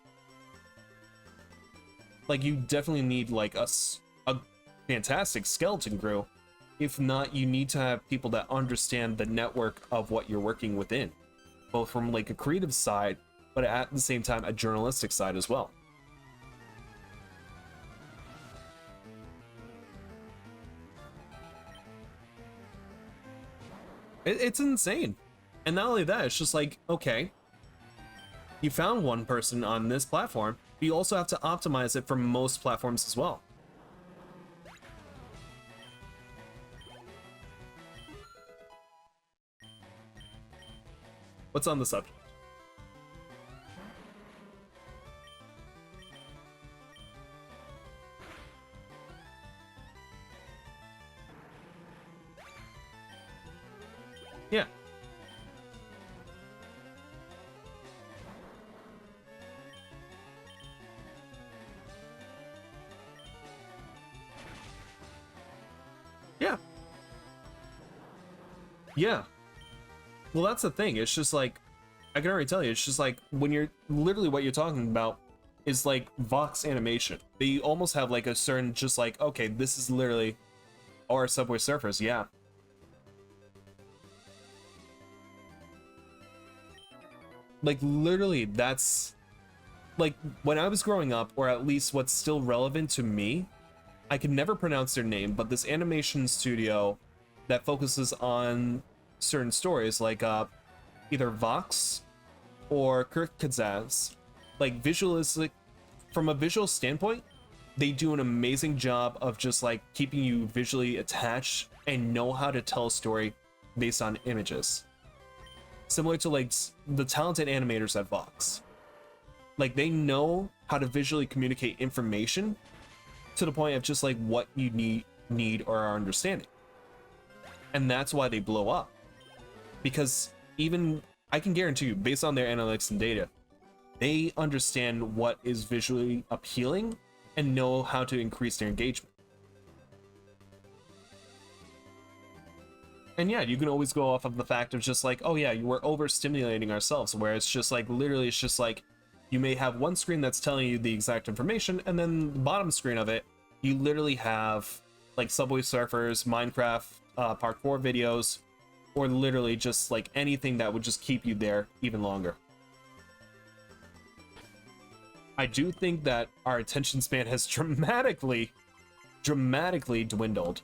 A: Like, you definitely need like a fantastic skeleton crew. If not, you need to have people that understand the network of what you're working within, both from like a creative side, but at the same time a journalistic side as well. It's insane. And not only that, it's just like, okay, you found one person on this platform, but you also have to optimize it for most platforms as well. What's on the subject? Yeah. Yeah. Yeah. Well, that's the thing. It's just like, I can already tell you, it's just like, when you're literally, what you're talking about is like Vox animation. They almost have like a certain, just like, okay, this is literally our Subway Surfers. Yeah. Like, literally, that's like, when I was growing up, or at least what's still relevant to me, I could never pronounce their name, but this animation studio that focuses on certain stories, like either Vox or Kirk Kazaz, like visualistic, from a visual standpoint, they do an amazing job of just like keeping you visually attached and know how to tell a story based on images. Similar to like the talented animators at Vox. Like, they know how to visually communicate information to the point of just like what you need or are understanding. And that's why they blow up. Because even, I can guarantee you, based on their analytics and data, they understand what is visually appealing and know how to increase their engagement. And yeah, you can always go off of the fact of just like, oh yeah, we're overstimulating ourselves, where it's just like, literally, it's just like, you may have one screen that's telling you the exact information, and then the bottom screen of it, you literally have like Subway Surfers, Minecraft, parkour videos, or literally just like anything that would just keep you there even longer. I do think that our attention span has dramatically dwindled.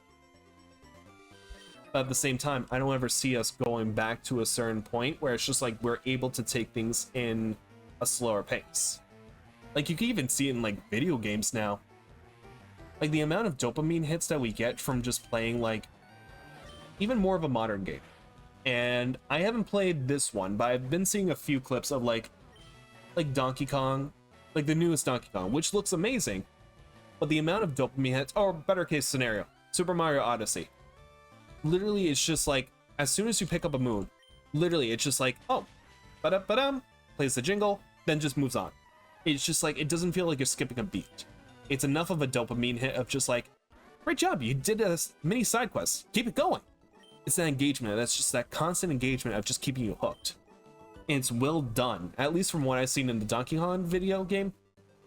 A: But at the same time, I don't ever see us going back to a certain point where it's just like we're able to take things in a slower pace. Like, you can even see it in like video games now. Like, the amount of dopamine hits that we get from just playing like even more of a modern game. And I haven't played this one, but I've been seeing a few clips of like Donkey Kong, like the newest Donkey Kong, which looks amazing. But the amount of dopamine hits, or better case scenario, Super Mario Odyssey. Literally, it's just like, as soon as you pick up a moon, literally, it's just like, oh, ba-da-ba-dum, plays the jingle, then just moves on. It's just like, it doesn't feel like you're skipping a beat. It's enough of a dopamine hit of just like, great job, you did a mini side quest, keep it going. It's that engagement, that's just that constant engagement of just keeping you hooked. And it's well done, at least from what I've seen in the Donkey Kong video game.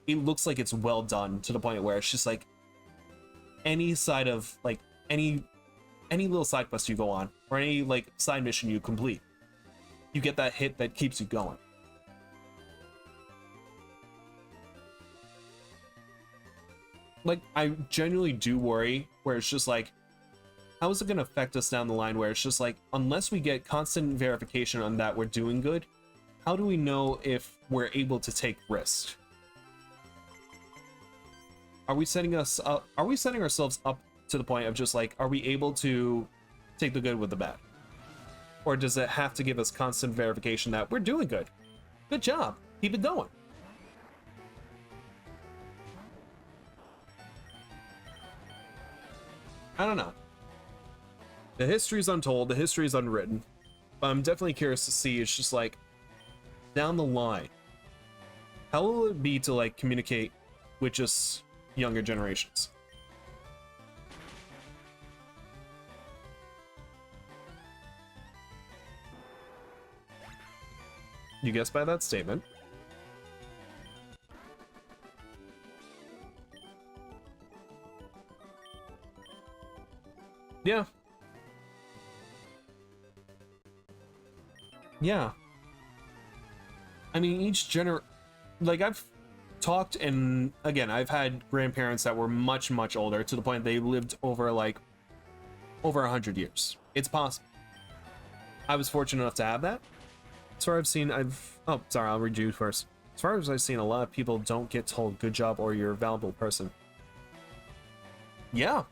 A: It looks like it's well done to the point where it's just like, any side of, like, any little side quest you go on, or any like side mission you complete, you get that hit that keeps you going. like, I genuinely do worry where it's just like, how is it going to affect us down the line where it's just like, unless we get constant verification on that we're doing good, how do we know if we're able to take risks? Are we setting us up? Are we setting ourselves up to the point of just like, are we able to take the good with the bad? Or does it have to give us constant verification that we're doing good? Good job. Keep it going. I don't know. The history's untold, the history's unwritten. But I'm definitely curious to see, it's just like, down the line, how will it be to like communicate with just younger generations? You guessed by that statement. Yeah. Yeah. I mean, like, I've talked, and again, I've had grandparents that were much, much older, to the point they lived over, like, over 100 years. It's possible. I was fortunate enough to have that. As far as I've seen, oh, sorry, I'll read you first. As far as I've seen, a lot of people don't get told good job or you're a valuable person. Yeah.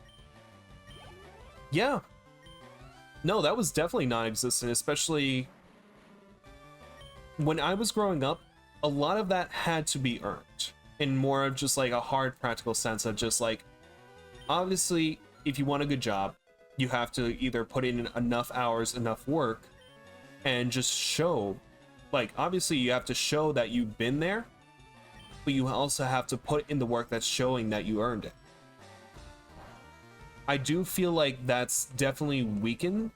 A: Yeah. No, that was definitely non-existent, especially when I was growing up. A lot of that had to be earned in more of just like a hard practical sense of just like, obviously, if you want a good job, you have to either put in enough hours, enough work, and just show, like, obviously you have to show that you've been there, but you also have to put in the work that's showing that you earned it. I do feel like that's definitely weakened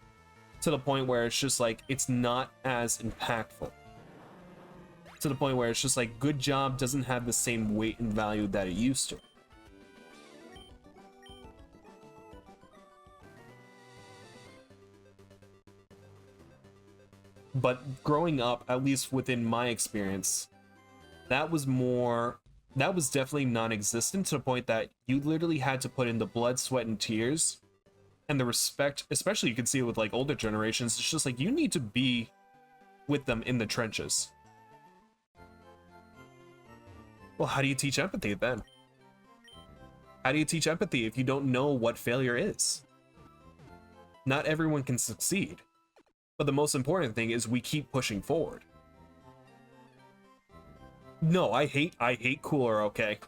A: to the point where it's just like, it's not as impactful. To the point where it's just like, good job doesn't have the same weight and value that it used to. But growing up, at least within my experience, that was definitely non-existent, to the point that you literally had to put in the blood, sweat, and tears, and the respect. Especially you can see it with like older generations. It's just like, you need to be with them in the trenches. Well, how do you teach empathy then? How do you teach empathy if you don't know what failure is? Not everyone can succeed, but the most important thing is we keep pushing forward. No, I hate cool or okay.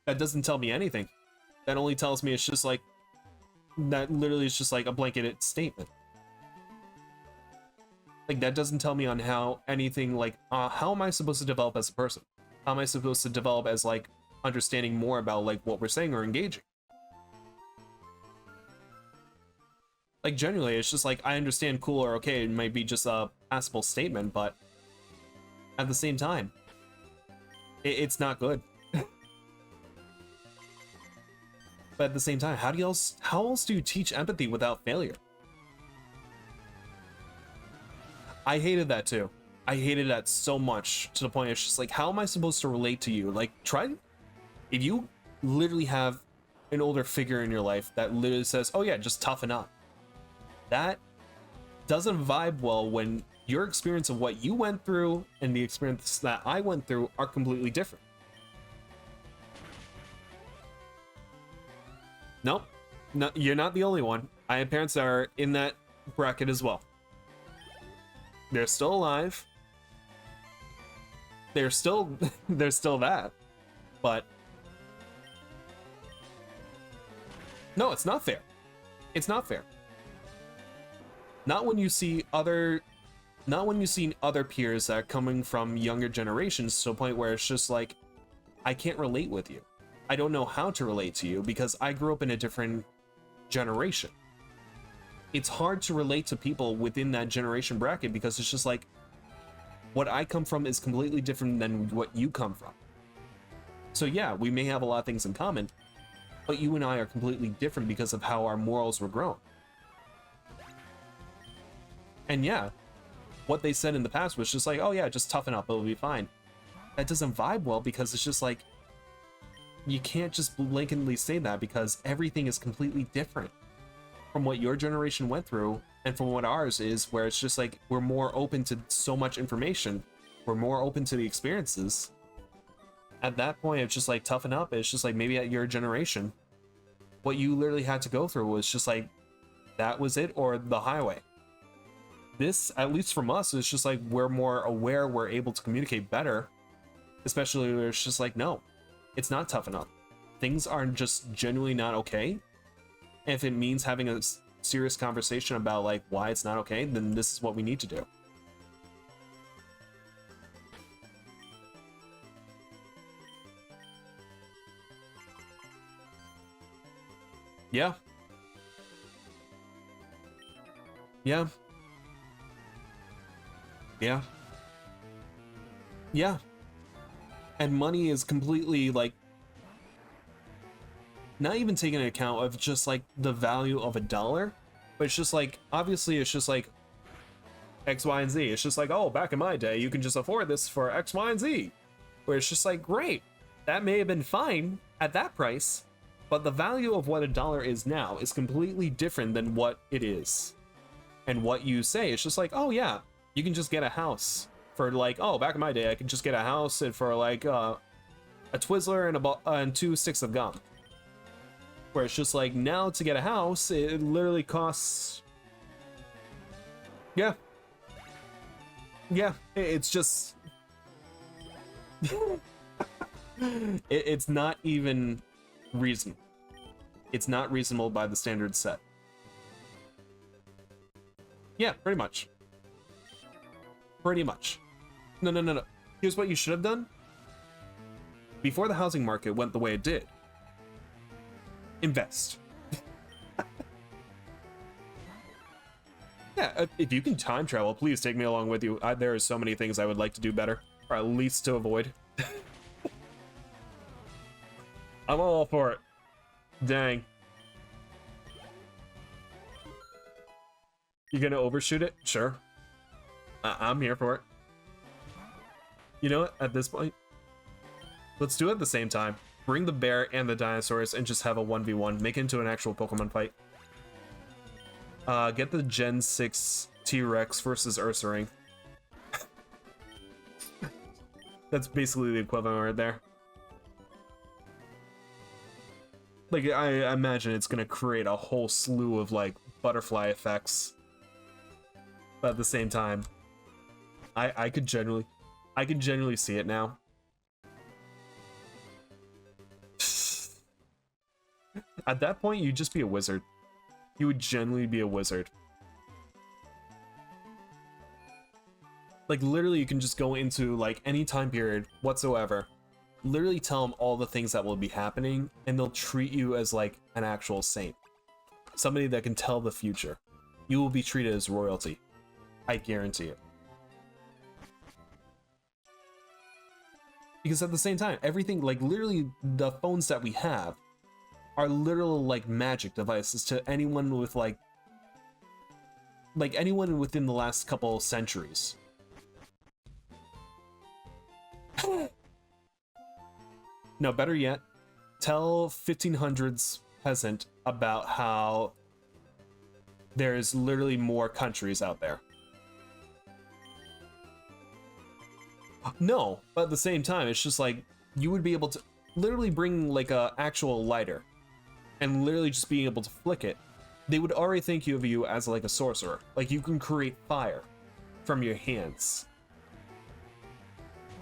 A: That doesn't tell me anything. That only tells me it's just like, that literally is just like a blanketed statement. Like, that doesn't tell me on how anything, like, how am I supposed to develop as a person? How am I supposed to develop as, like, understanding more about, like, what we're saying or engaging? Like, generally, it's just like, I understand cool or okay, it might be just a passable statement, but at the same time, it's not good. But at the same time, how else do you teach empathy without failure? I hated that too. I hated that so much, to the point it's just like, how am I supposed to relate to you? Like, if you literally have an older figure in your life that literally says, oh yeah, just toughen up. That doesn't vibe well when your experience of what you went through and the experience that I went through are completely different. Nope. No, you're not the only one. I have parents that are in that bracket as well. They're still alive. They're still that. But no, it's not fair. It's not fair. Not when you see other peers that are coming from younger generations to a point where it's just like, I can't relate with you. I don't know how to relate to you because I grew up in a different generation. It's hard to relate to people within that generation bracket because it's just like, what I come from is completely different than what you come from. So yeah, we may have a lot of things in common, but you and I are completely different because of how our morals were grown. And yeah, what they said in the past was just like, oh yeah, just toughen up, it'll be fine. That doesn't vibe well because it's just like, you can't just blanketly say that, because everything is completely different from what your generation went through and from what ours is, where it's just like we're more open to so much information, we're more open to the experiences. At that point, it's just like toughen up. It's just like maybe at your generation, what you literally had to go through was just like that was it, or the highway. This, at least from us, is just like we're more aware, we're able to communicate better, especially where it's just like, no, it's not tough enough. Things are just genuinely not okay. And if it means having a serious conversation about like why it's not okay, then this is what we need to do. Yeah. Yeah. Yeah. Yeah. And money is completely like not even taking into account of just like the value of a dollar, but it's just like obviously it's just like X, Y, and Z. It's just like, oh, back in my day, you can just afford this for X, Y, and Z. Where it's just like, great, that may have been fine at that price, but the value of what a dollar is now is completely different than what it is. And what you say, it's just like, oh yeah, you can just get a house for like, oh, back in my day, I could just get a house and for like a Twizzler and 2 sticks of gum. Where it's just like, now to get a house, it literally costs, yeah, it's just it's not even reasonable. It's not reasonable by the standards set. Yeah, pretty much. Pretty much. No. Here's what you should have done. Before the housing market went the way it did, invest. Yeah, if you can time travel, please take me along with you. There are so many things I would like to do better, or at least to avoid. I'm all for it. Dang. You gonna overshoot it? Sure. I'm here for it. You know what? At this point, let's do it at the same time. Bring the bear and the dinosaurs and just have a 1v1. Make it into an actual Pokemon fight. Get the Gen 6 T-Rex versus Ursaring. That's basically the equivalent right there. Like, I imagine it's gonna create a whole slew of, like, butterfly effects. But at the same time, I could genuinely see it now. At that point, you'd just be a wizard. You would genuinely be a wizard. Like, literally, you can just go into, like, any time period whatsoever. Literally tell them all the things that will be happening, and they'll treat you as, like, an actual saint. Somebody that can tell the future. You will be treated as royalty. I guarantee it. Because at the same time, everything, like, literally, the phones that we have are literal, like, magic devices to anyone with, like anyone within the last couple centuries. No, better yet, tell 1500s peasant about how there's literally more countries out there. No, but at the same time, it's just like, you would be able to literally bring, like, a actual lighter and literally just being able to flick it. They would already think of you as, like, a sorcerer. Like, you can create fire from your hands.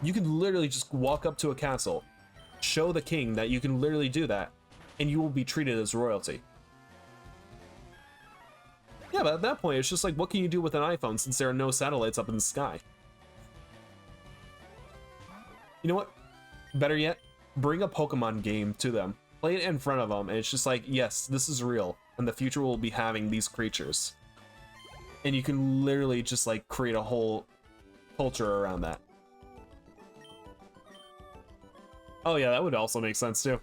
A: You can literally just walk up to a castle, show the king that you can literally do that, and you will be treated as royalty. Yeah, but at that point, it's just like, what can you do with an iPhone since there are no satellites up in the sky? You know what? Better yet, bring a Pokemon game to them. Play it in front of them, and it's just like, yes, this is real, and the future will be having these creatures. And you can literally just, like, create a whole culture around that. Oh yeah, that would also make sense too.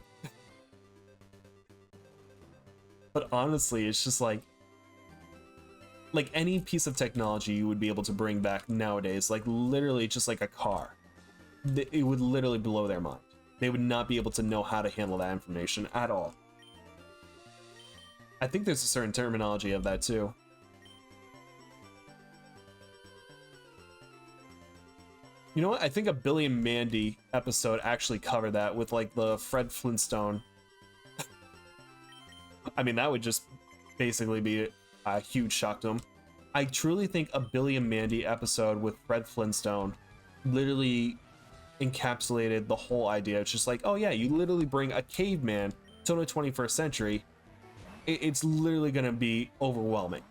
A: But honestly, it's just like any piece of technology you would be able to bring back nowadays, like literally just like a car. It would literally blow their mind. They would not be able to know how to handle that information at all. I think there's a certain terminology of that too. You know what? I think a Billy and Mandy episode actually covered that with like the Fred Flintstone. I mean, that would just basically be a huge shock to them. I truly think a Billy and Mandy episode with Fred Flintstone literally encapsulated the whole idea. It's just like, oh yeah, you literally bring a caveman to the 21st century. It's literally gonna be overwhelming.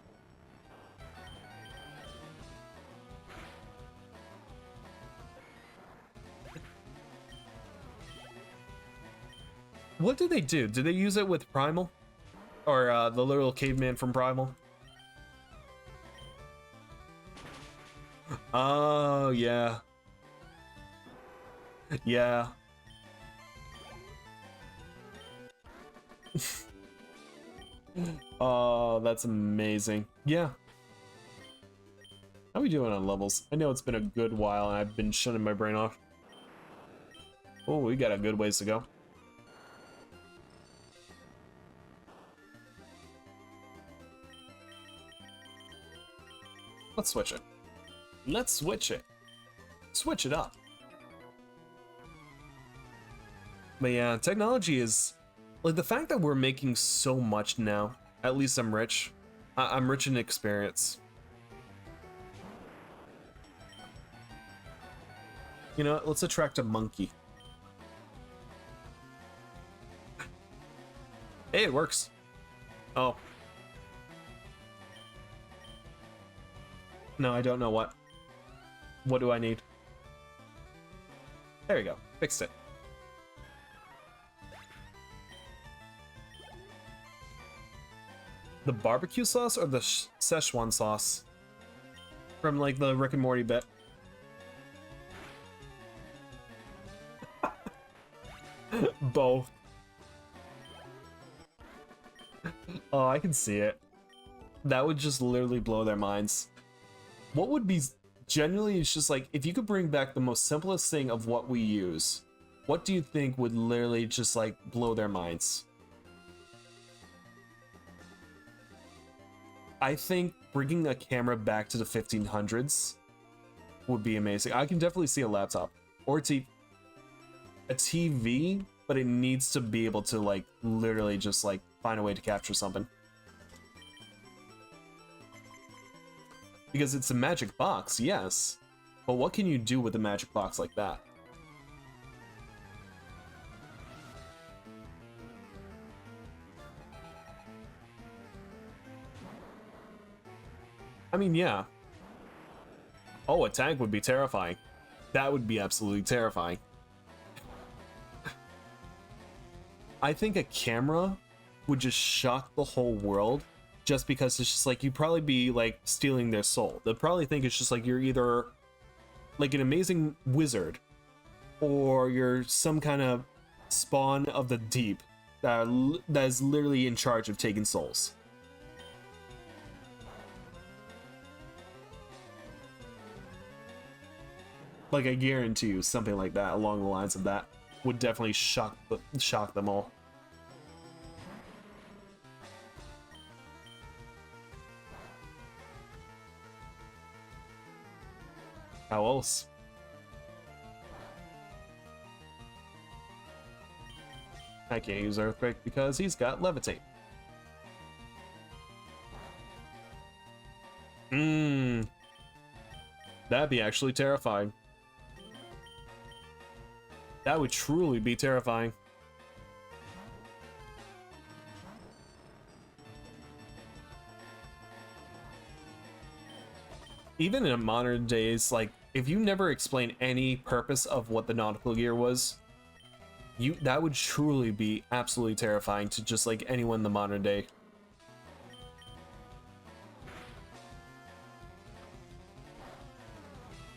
A: What did they do? Did they use it with Primal? Or the literal caveman from Primal? Oh, yeah. Yeah. Oh, that's amazing. Yeah. How are we doing on levels? I know it's been a good while and I've been shutting my brain off. Oh, we got a good ways to go. Let's switch it. Let's switch it. Switch it up. But yeah, technology is... like, the fact that we're making so much now, at least I'm rich. I'm rich in experience. You know what? Let's attract a monkey. Hey, it works. Oh. No, I don't know what. What do I need? There we go. Fixed it. The barbecue sauce or the Szechuan sauce? From like the Rick and Morty bit. Both. Oh, I can see it. That would just literally blow their minds. What would be genuinely, it's just like, if you could bring back the most simplest thing of what we use, what do you think would literally just like blow their minds? I think bringing a camera back to the 1500s would be amazing. I can definitely see a laptop or a TV, but it needs to be able to like literally just like find a way to capture something. Because it's a magic box, yes, but what can you do with a magic box like that? I mean, yeah. Oh, a tank would be terrifying. That would be absolutely terrifying. I think a camera would just shock the whole world, just because it's just like, you'd probably be like stealing their soul. They'd probably think it's just like you're either like an amazing wizard or you're some kind of spawn of the deep that is literally in charge of taking souls. Like, I guarantee you something like that along the lines of that would definitely shock them all. How else? I can't use Earthquake because he's got Levitate. That'd be actually terrifying. That would truly be terrifying. Even in modern days, like, if you never explain any purpose of what the nautical gear was, that would truly be absolutely terrifying to just like anyone in the modern day.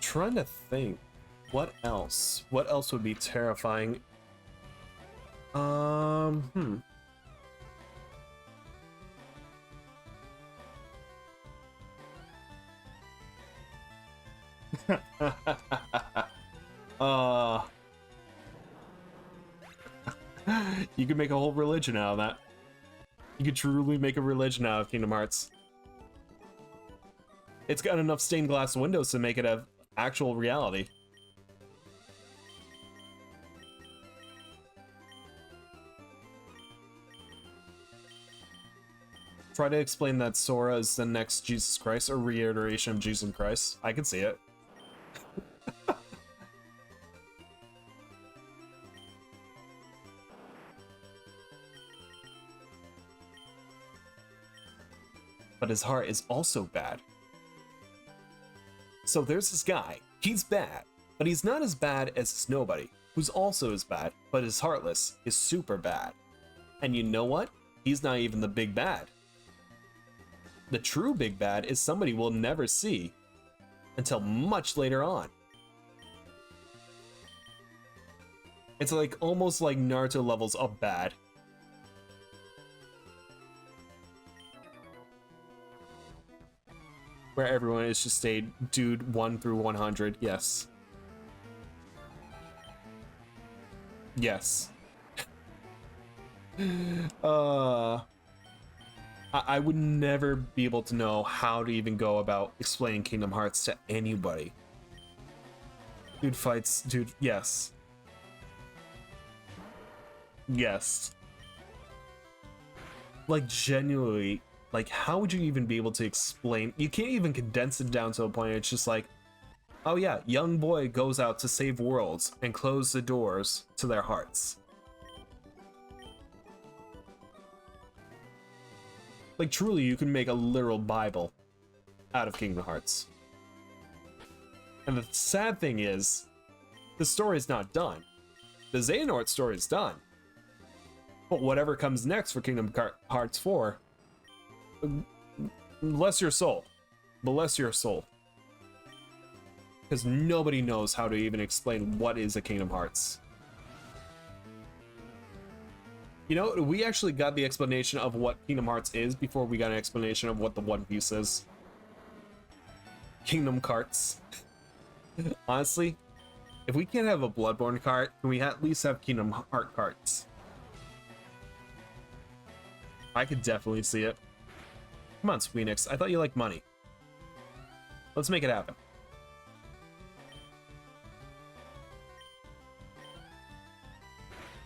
A: Trying to think, what else would be terrifying? You could make a whole religion out of that. You could truly make a religion out of Kingdom Hearts. It's got enough stained glass windows to make it a actual reality. Try to explain that Sora is the next Jesus Christ, or reiteration of Jesus Christ. I can see it. But his heart is also bad. So there's this guy. He's bad, but he's not as bad as this nobody, who's also as bad, but is heartless, is super bad. And you know what? He's not even the big bad. The true big bad is somebody we'll never see until much later on. It's like almost like Naruto levels of bad. Where everyone is just a dude 1 through 100. Yes. Yes. I would never be able to know how to even go about explaining Kingdom Hearts to anybody. Dude fights, dude, yes. Yes. Like, genuinely, like, how would you even be able to explain? You can't even condense it down to a point. It's just like, oh yeah, young boy goes out to save worlds and close the doors to their hearts. Like, truly, you can make a literal Bible out of Kingdom Hearts. And the sad thing is, the story's not done. The Xehanort story is done. But whatever comes next for Kingdom Hearts 4, bless your soul. Bless your soul. Because nobody knows how to even explain what is a Kingdom Hearts. You know, we actually got the explanation of what Kingdom Hearts is before we got an explanation of what the One Piece is. Kingdom Carts. Honestly, if we can't have a Bloodborne cart, can we at least have Kingdom Heart carts? I could definitely see it. Come on, Squeenix. I thought you liked money. Let's make it happen.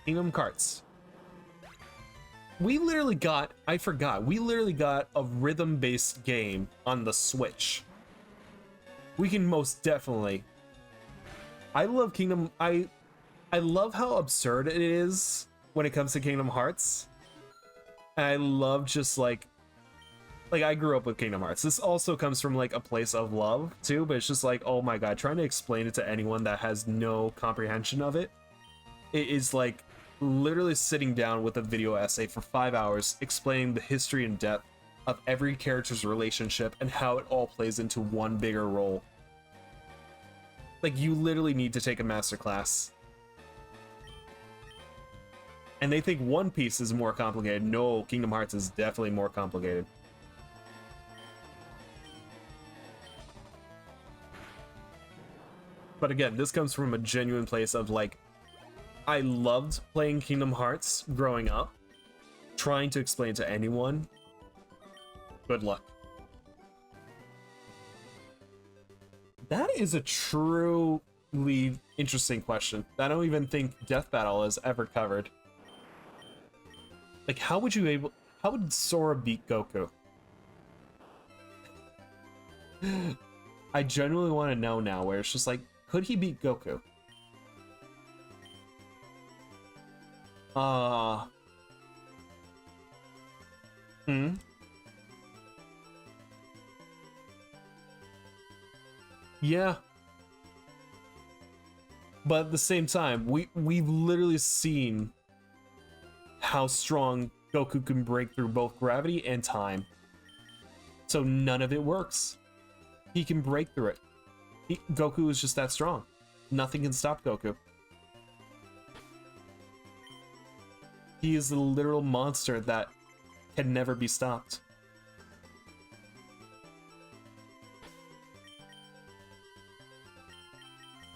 A: Kingdom Carts. We literally got, I forgot, we literally got a rhythm-based game on the Switch. We can most definitely. I love Kingdom, I love how absurd it is when it comes to Kingdom Hearts. And I love just like I grew up with Kingdom Hearts. This also comes from like a place of love too, but it's just like, oh my god, trying to explain it to anyone that has no comprehension of it, it is like literally sitting down with a video essay for 5 hours explaining the history and depth of every character's relationship and how it all plays into one bigger role. Like, you literally need to take a masterclass. And they think One Piece is more complicated. No, Kingdom Hearts is definitely more complicated. But again, this comes from a genuine place of like, I loved playing Kingdom Hearts growing up. Trying to explain to anyone, good luck. That is a truly interesting question that I don't even think Death Battle has ever covered. Like, how would Sora beat Goku? I genuinely want to know now, where it's just like, could he beat Goku? Yeah. But at the same time, we've literally seen how strong Goku can break through both gravity and time. So none of it works. He can break through it. Goku is just that strong. Nothing can stop Goku. He is the literal monster that can never be stopped.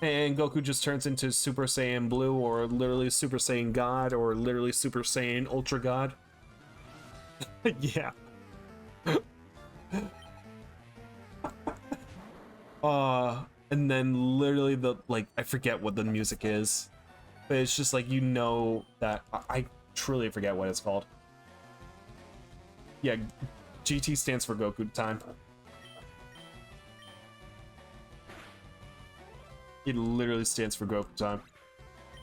A: And Goku just turns into Super Saiyan Blue, or literally Super Saiyan God, or literally Super Saiyan Ultra God. Yeah. And then literally I forget what the music is, but it's just like, you know, that I truly forget what it's called. Yeah, GT stands for Goku time. It literally stands for Goku time.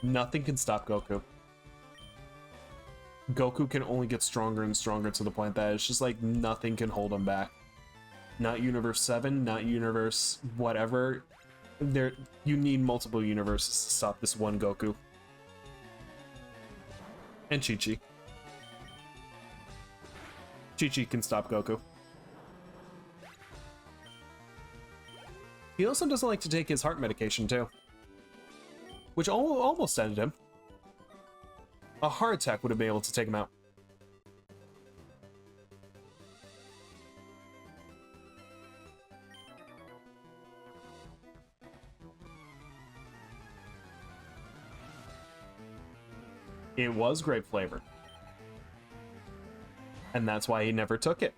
A: Nothing can stop Goku. Goku can only get stronger and stronger to the point that it's just like nothing can hold him back. Not Universe 7, not Universe whatever. You need multiple universes to stop this one Goku. And Chi-Chi. Chi-Chi can stop Goku. He also doesn't like to take his heart medication too, which almost ended him. A heart attack would have been able to take him out. It was grape flavor. And that's why he never took it.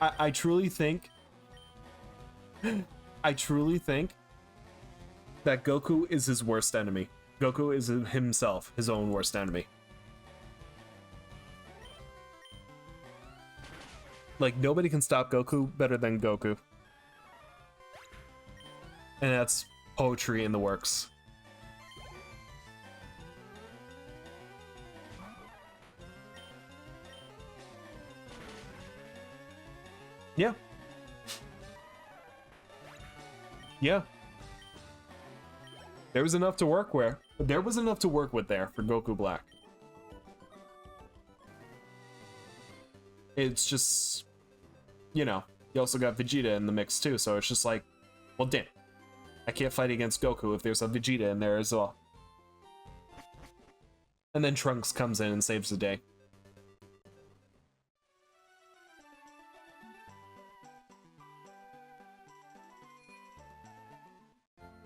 A: I truly think that Goku is his worst enemy. Goku is himself his own worst enemy. Like, nobody can stop Goku better than Goku. And that's poetry in the works. Yeah. Yeah. There was enough to work with. There was enough to work with there for Goku Black. It's just, you know, you also got Vegeta in the mix too, so it's just like, well, damn. I can't fight against Goku if there's a Vegeta in there as well. And then Trunks comes in and saves the day.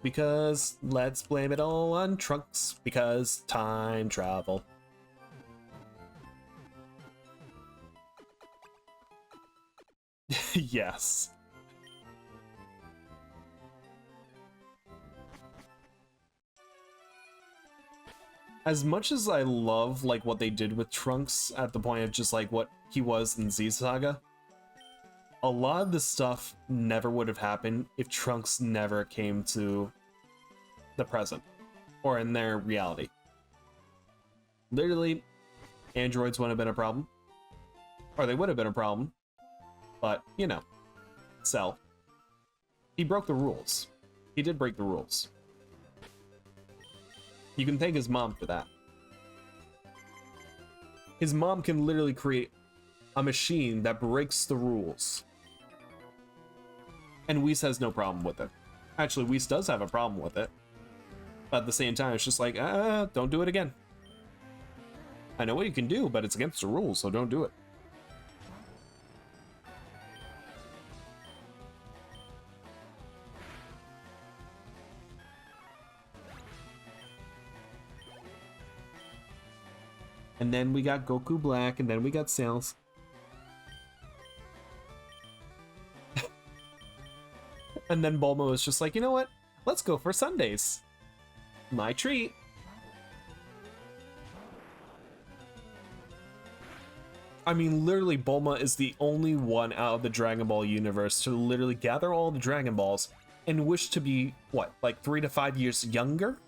A: Because let's blame it all on Trunks, because time travel. Yes. As much as I love like what they did with Trunks at the point of just like what he was in Z Saga, a lot of this stuff never would have happened if Trunks never came to the present, or in their reality. Literally, androids wouldn't have been a problem. Or they would have been a problem. But, you know, Cell. He broke the rules. He did break the rules. You can thank his mom for that. His mom can literally create a machine that breaks the rules. And Whis has no problem with it. Actually, Whis does have a problem with it. But at the same time, it's just like, don't do it again. I know what you can do, but it's against the rules, so don't do it. And then we got Goku Black, and then we got Cells. And then Bulma was just like, you know what? Let's go for Sundays. My treat. I mean, literally, Bulma is the only one out of the Dragon Ball universe to literally gather all the Dragon Balls and wish to be, what, like 3 to 5 years younger?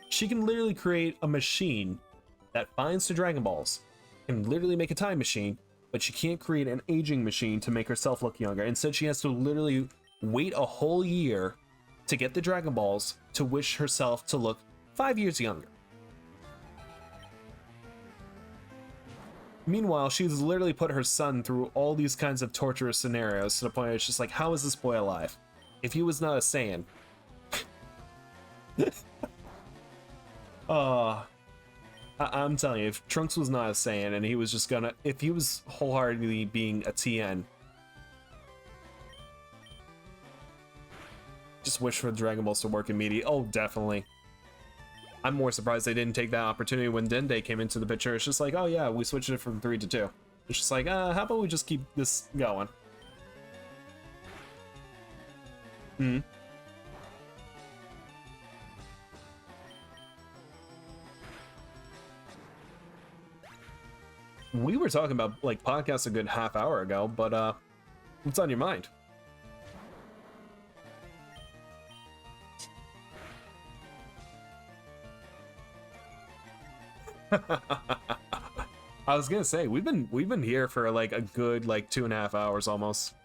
A: She can literally create a machine that finds the Dragon Balls and literally make a time machine, but she can't create an aging machine to make herself look younger. Instead, she has to literally wait a whole year to get the Dragon Balls to wish herself to look 5 years younger. Meanwhile, she's literally put her son through all these kinds of torturous scenarios to the point where it's just like, how is this boy alive? If he was not a Saiyan. I'm telling you, if Trunks was not a Saiyan and he was just gonna, if he was wholeheartedly being a TN, just wish for the Dragon Balls to work immediately. Oh, definitely. I'm more surprised they didn't take that opportunity when Dende came into the picture. It's just like, oh yeah, we switched it from 3 to 2. It's just like, how about we just keep this going? Hmm. We were talking about like podcasts a good half hour ago, but what's on your mind? I was gonna say we've been here for like a good like 2.5 hours almost.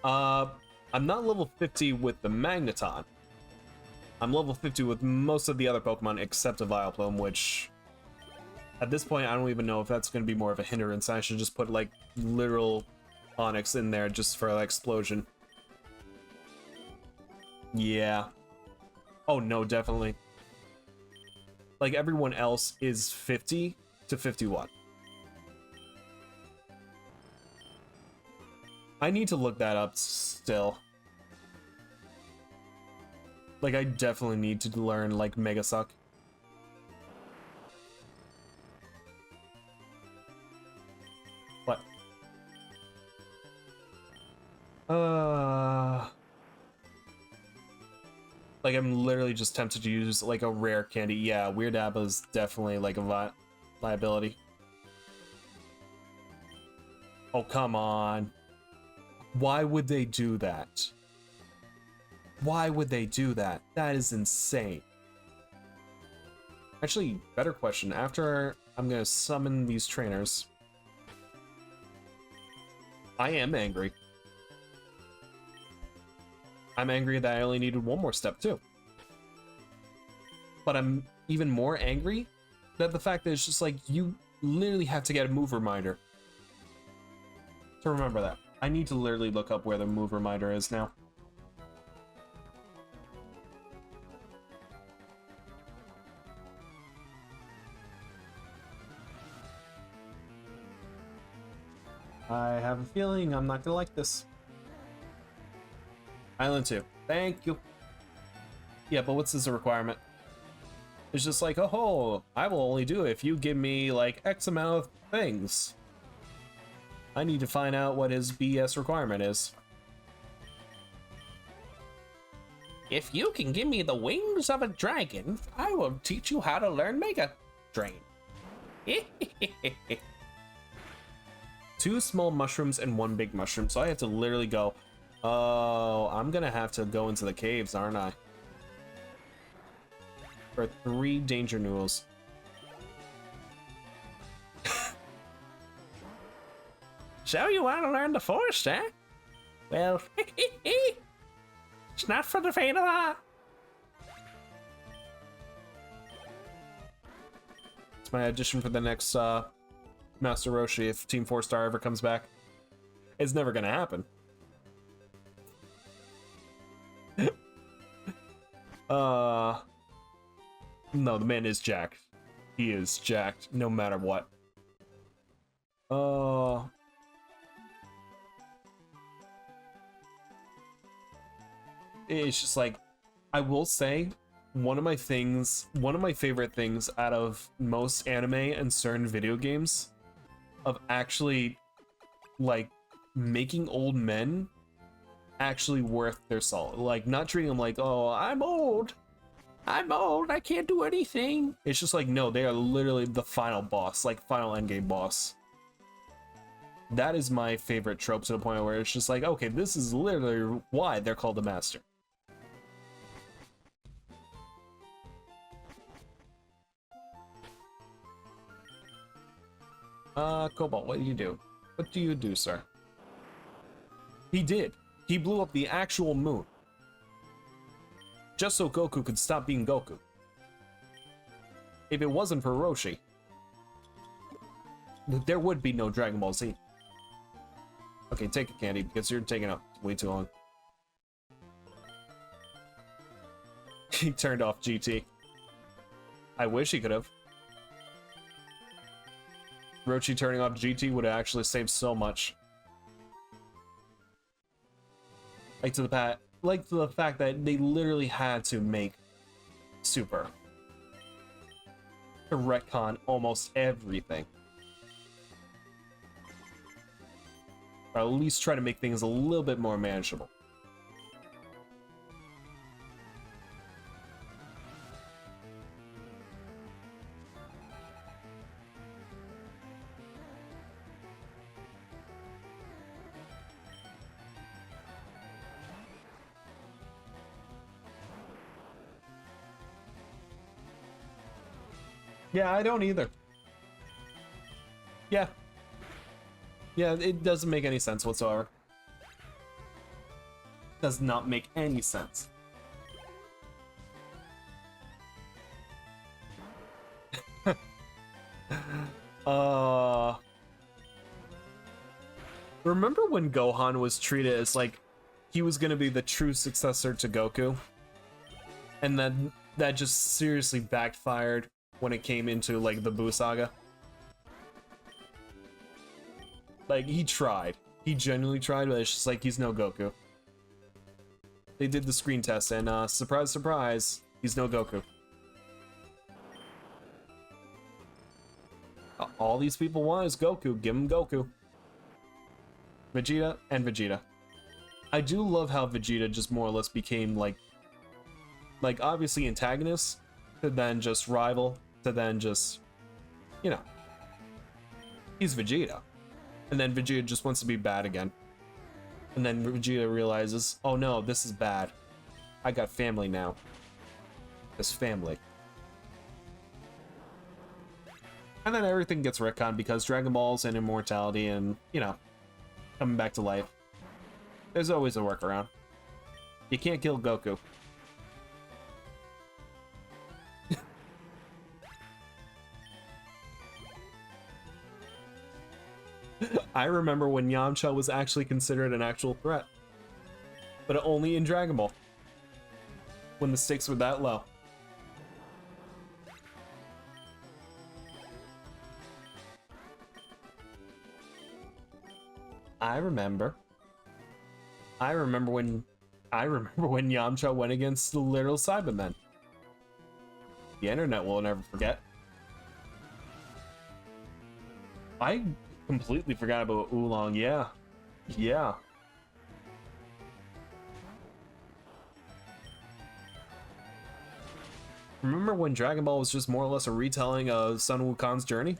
A: I'm not level 50 with the Magneton. I'm level 50 with most of the other Pokemon except a Vileplume, which at this point I don't even know if that's going to be more of a hindrance. I should just put like literal Onix in there just for like explosion. Yeah. Oh no, definitely. Like everyone else is 50 to 51. I need to look that up still. Like, I definitely need to learn, like, Mega Suck. What? Like, I'm literally just tempted to use, like, a rare candy. Yeah, Weird Abba's definitely, like, a liability. Oh, come on. Why would they do that? Why would they do that? That is insane. Actually, better question. After I'm gonna summon these trainers, I am angry. I'm angry that I only needed one more step too. But I'm even more angry that the fact that it's just like you literally have to get a move reminder to remember that. I need to literally look up where the move reminder is now. I have a feeling I'm not gonna like this. Island 2. Thank you. Yeah, but what's this a requirement? It's just like, oh, I will only do it if you give me like X amount of things. I need to find out what his BS requirement is. If you can give me the wings of a dragon, I will teach you how to learn Mega Drain. 2 small mushrooms and 1 big mushroom, so I have to literally go, oh, I'm gonna have to go into the caves, aren't I? For 3 danger noodles. So you want to learn the forest, eh? Well, it's not for the faint of heart. It's my audition for the next Master Roshi if Team 4-Star ever comes back. It's never gonna happen. No, the man is jacked. He is jacked no matter what. It's just like, I will say, one of my favorite things out of most anime and certain video games of actually like making old men actually worth their salt. Like not treating them like, oh, I'm old, I can't do anything. It's just like, no, they are literally the final boss, like final endgame boss. That is my favorite trope, to the point where it's just like, okay, this is literally why they're called the master. Cobalt, what do you do? What do you do, sir? He did. He blew up the actual moon. Just so Goku could stop being Goku. If it wasn't for Roshi, there would be no Dragon Ball Z. Okay, take a candy, because you're taking up way too long. he turned off GT. I wish he could have. Rochi turning off GT would have actually saved so much. Like to the fact that they literally had to make Super to retcon almost everything. Or at least try to make things a little bit more manageable. Yeah, I don't either. Yeah. Yeah, it doesn't make any sense whatsoever. Does not make any sense. Remember when Gohan was treated as like he was gonna be the true successor to Goku? And then that just seriously backfired when it came into like the Buu saga. Like he tried. He genuinely tried, but it's just like he's no Goku. They did the screen test and surprise surprise, he's no Goku. All these people want is Goku. Give him Goku. Vegeta and Vegeta. I do love how Vegeta just more or less became like obviously antagonist, to then just rival, to then just, you know, he's Vegeta. And then Vegeta just wants to be bad again. And then Vegeta realizes, oh no, this is bad. I got family now. This family. And then everything gets retconned because Dragon Balls and immortality and, you know, coming back to life. There's always a workaround. You can't kill Goku. I remember when Yamcha was actually considered an actual threat. But only in Dragon Ball. When the stakes were that low. I remember when Yamcha went against the literal Cybermen. The internet will never forget. I completely forgot about Oolong, yeah. Yeah. Remember when Dragon Ball was just more or less a retelling of Sun Wukong's journey?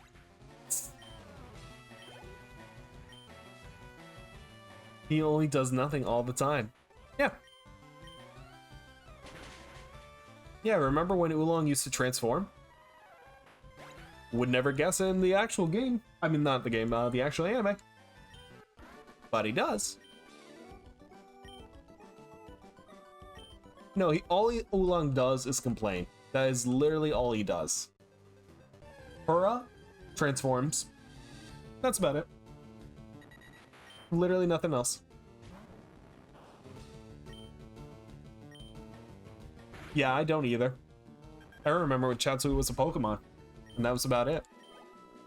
A: He only does nothing all the time. Yeah. Yeah, remember when Oolong used to transform? Would never guess in the actual game. I mean, not the game, the actual anime. But he does. No, Oolong does is complain. That is literally all he does. Purah transforms. That's about it. Literally nothing else. Yeah, I don't either. I remember when Chansui was a Pokemon, and that was about it.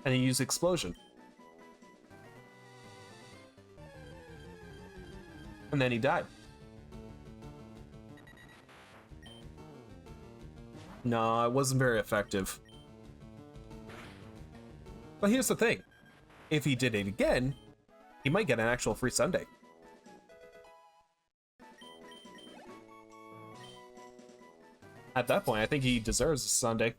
A: And he used Explosion. And then he died. No, it wasn't very effective. But here's the thing. If he did it again, he might get an actual free Sunday. At that point, I think he deserves a Sunday.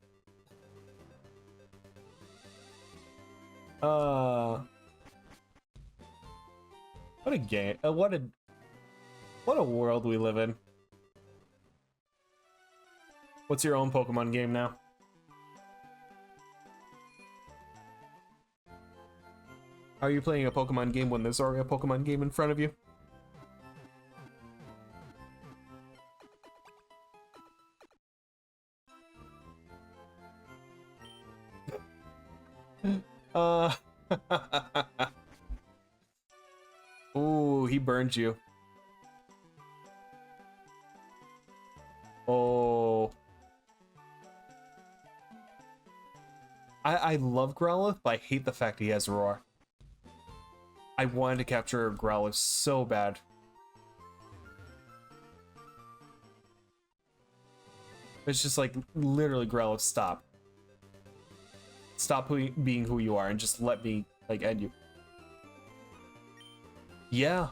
A: What a game. What a world we live in. What's your own Pokemon game now? Are you playing a Pokemon game when there's already a Pokemon game in front of you? Ooh, he burned you. Oh. I love Growlithe, but I hate the fact he has Roar. I wanted to capture Growlithe so bad. It's just like, literally, Growlithe, stop. Stop being who you are and just let me, like, end you. Yeah.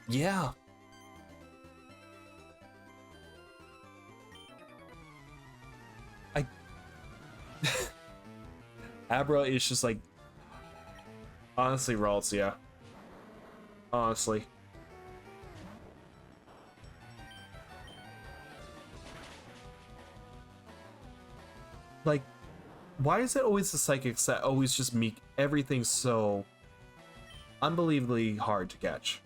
A: Yeah. Abra is just like, honestly, Ralts, yeah. Honestly. Like, why is it always the psychics that always just make everything so unbelievably hard to catch?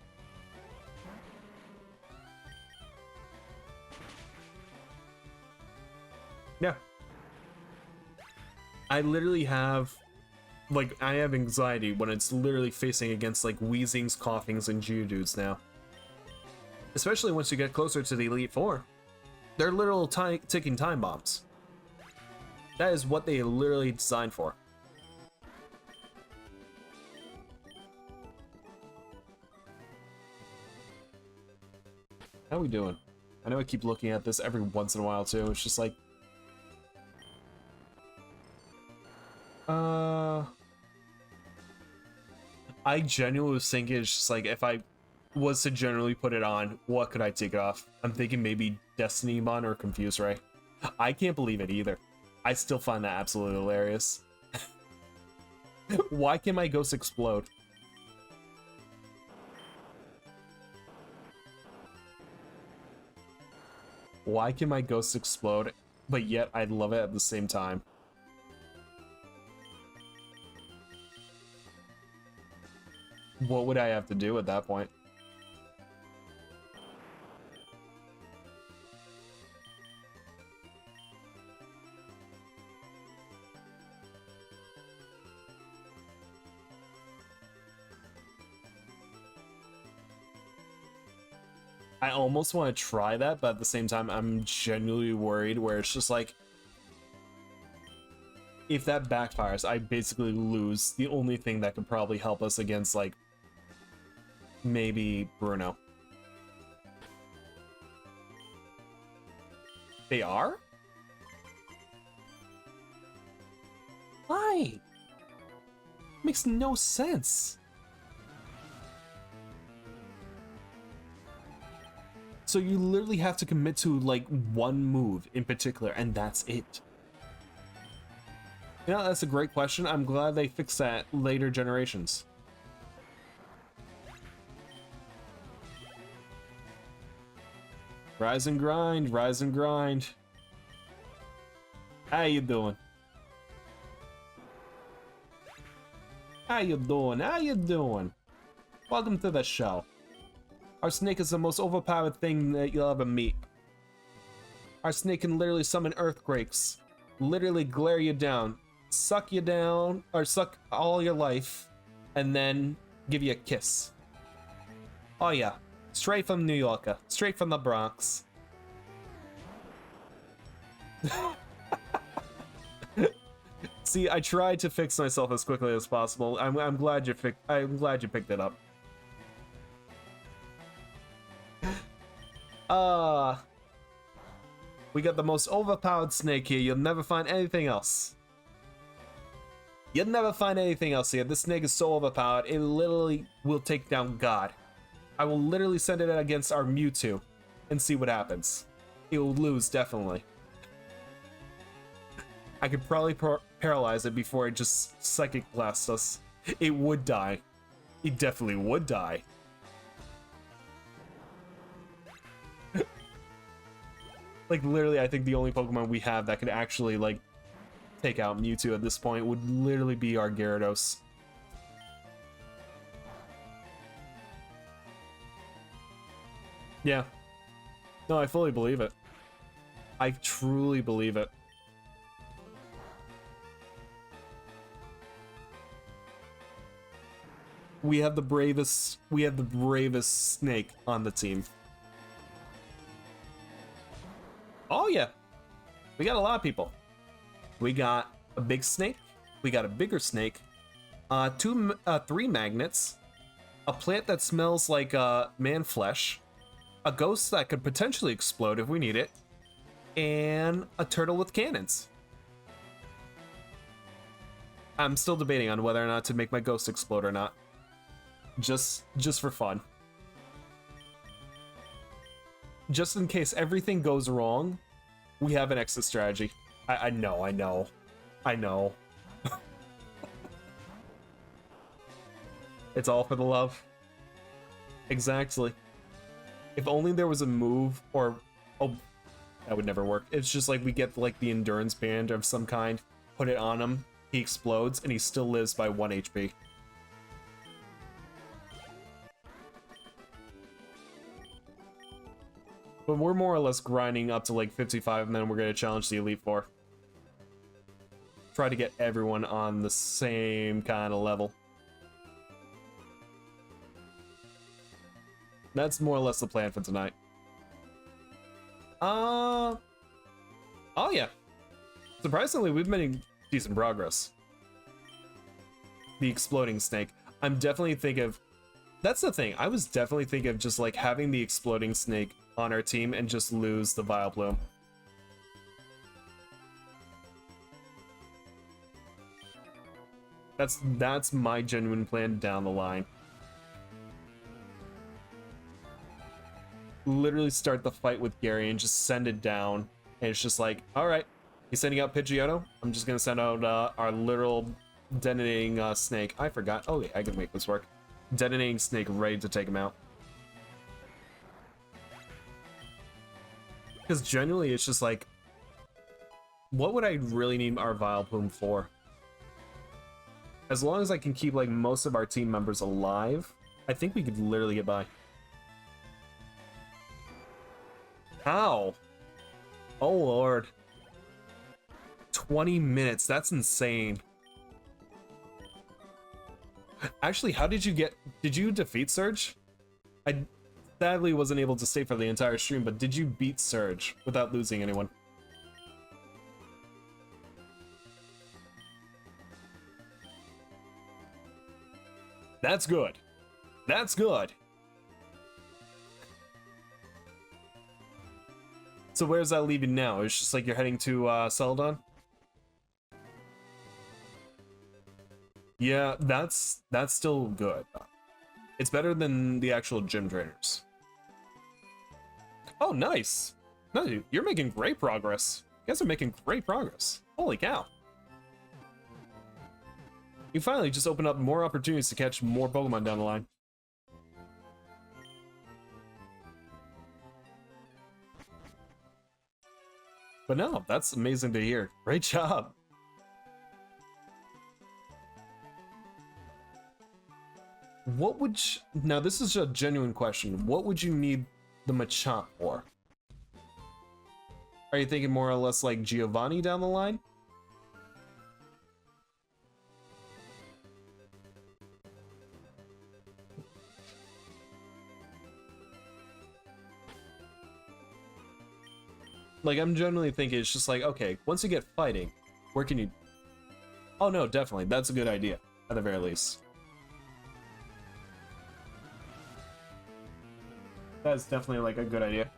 A: Yeah. I literally have, like, I have anxiety when it's literally facing against, like, Weezings, Coughings, and Geodudes now. Especially once you get closer to the Elite Four. They're literal ticking time bombs. That is what they literally designed for. How are we doing? I know I keep looking at this every once in a while too. It's just like, I genuinely was thinking it's just like, if I was to generally put it on, what could I take it off? I'm thinking maybe Destinymon or Confuse Ray. I can't believe it either. I still find that absolutely hilarious. Why can my ghost explode? Why can my ghost explode, but yet I love it at the same time? What would I have to do at that point? I almost want to try that, but at the same time, I'm genuinely worried where it's just like, if that backfires, I basically lose the only thing that could probably help us against, like, maybe Bruno. They are? Why? Makes no sense. So you literally have to commit to, like, one move in particular, and that's it. You know, that's a great question. I'm glad they fixed that later generations. Rise and grind, rise and grind. How you doing? How you doing? How you doing? Welcome to the show. Our snake is the most overpowered thing that you'll ever meet. Our snake can literally summon earthquakes, literally glare you down, suck you down, or suck all your life, and then give you a kiss. Oh yeah, straight from New Yorker, straight from the Bronx. See, I tried to fix myself as quickly as possible. I'm glad you picked it up. We got the most overpowered snake here. You'll never find anything else. You'll never find anything else here. This snake is so overpowered, it literally will take down God. I will literally send it against our Mewtwo and see what happens. It will lose, definitely. I could probably paralyze it before it just Psychic Blasts us. It would die. It definitely would die. Like, literally, I think the only Pokemon we have that could actually, like, take out Mewtwo at this point would literally be our Gyarados. Yeah. No, I fully believe it. I truly believe it. We have the bravest snake on the team. Oh yeah. We got a lot of people. We got a big snake. We got a bigger snake. Three magnets. A plant that smells like man flesh. A ghost that could potentially explode if we need it. And a turtle with cannons. I'm still debating on whether or not to make my ghost explode or not. Just for fun. Just in case everything goes wrong, we have an exit strategy. I know. It's all for the love. Exactly. If only there was a move or... Oh, that would never work. It's just like we get like the endurance band of some kind, put it on him, he explodes, and he still lives by 1 HP. But we're more or less grinding up to like 55, and then we're going to challenge the Elite Four. Try to get everyone on the same kind of level. That's more or less the plan for tonight. Oh yeah. Surprisingly, we've been making decent progress. The exploding snake. I'm definitely thinking of... That's the thing. I was definitely thinking of just like having the exploding snake on our team and just lose the Vileplume. That's my genuine plan down the line. Literally start the fight with Gary and just send it down, and it's just like, all right, he's sending out Pidgeotto. I'm just gonna send out our literal detonating snake. I forgot. Oh yeah, I can make this work. Detonating snake ready to take him out. Because genuinely, it's just like, what would I really need our Vileplume for? As long as I can keep like most of our team members alive, I think we could literally get by. How? Oh lord. 20 minutes, that's insane. Actually, how did you defeat Surge? I sadly wasn't able to stay for the entire stream, but did you beat Surge without losing anyone? That's good. That's good. So where's that leaving now? It's just like you're heading to Celadon? Yeah, that's still good. It's better than the actual gym trainers. Oh, nice. No, you're making great progress. You guys are making great progress. Holy cow. You finally just opened up more opportunities to catch more Pokemon down the line. But no, that's amazing to hear. Great job. What would you... Now, this is a genuine question. What would you need the Machamp for? Are you thinking more or less like Giovanni down the line? Like, I'm generally thinking it's just like, okay, once you get fighting, where can you... Oh no, definitely. That's a good idea, at the very least. That's definitely like a good idea.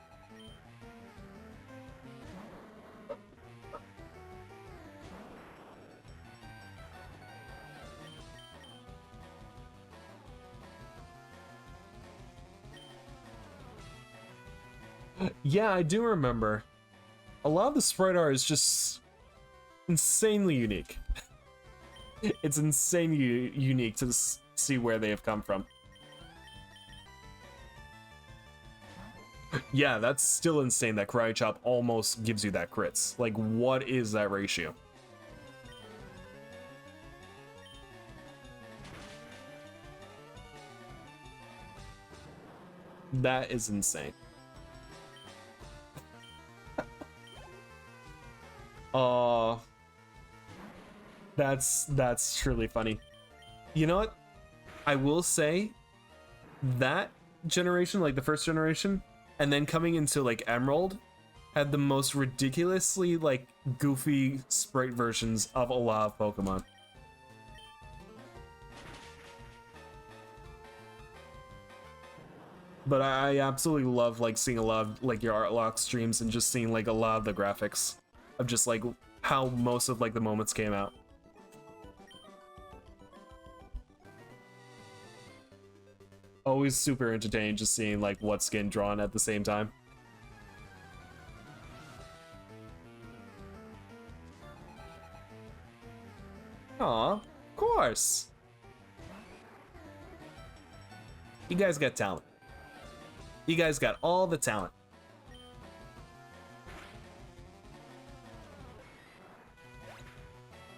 A: Yeah, I do remember. A lot of the sprite art is just insanely unique. It's insanely unique to see where they have come from. Yeah, that's still insane that Karate Chop almost gives you that crits. Like, what is that ratio? That is insane. That's truly funny. You know what? I will say that generation, like the first generation, and then coming into like Emerald, had the most ridiculously like goofy sprite versions of a lot of Pokemon. But I absolutely love like seeing a lot of like your art lock streams and just seeing like a lot of the graphics of just like how most of like the moments came out. Always super entertaining just seeing like what's getting drawn at the same time. Aw, of course. You guys got talent. You guys got all the talent.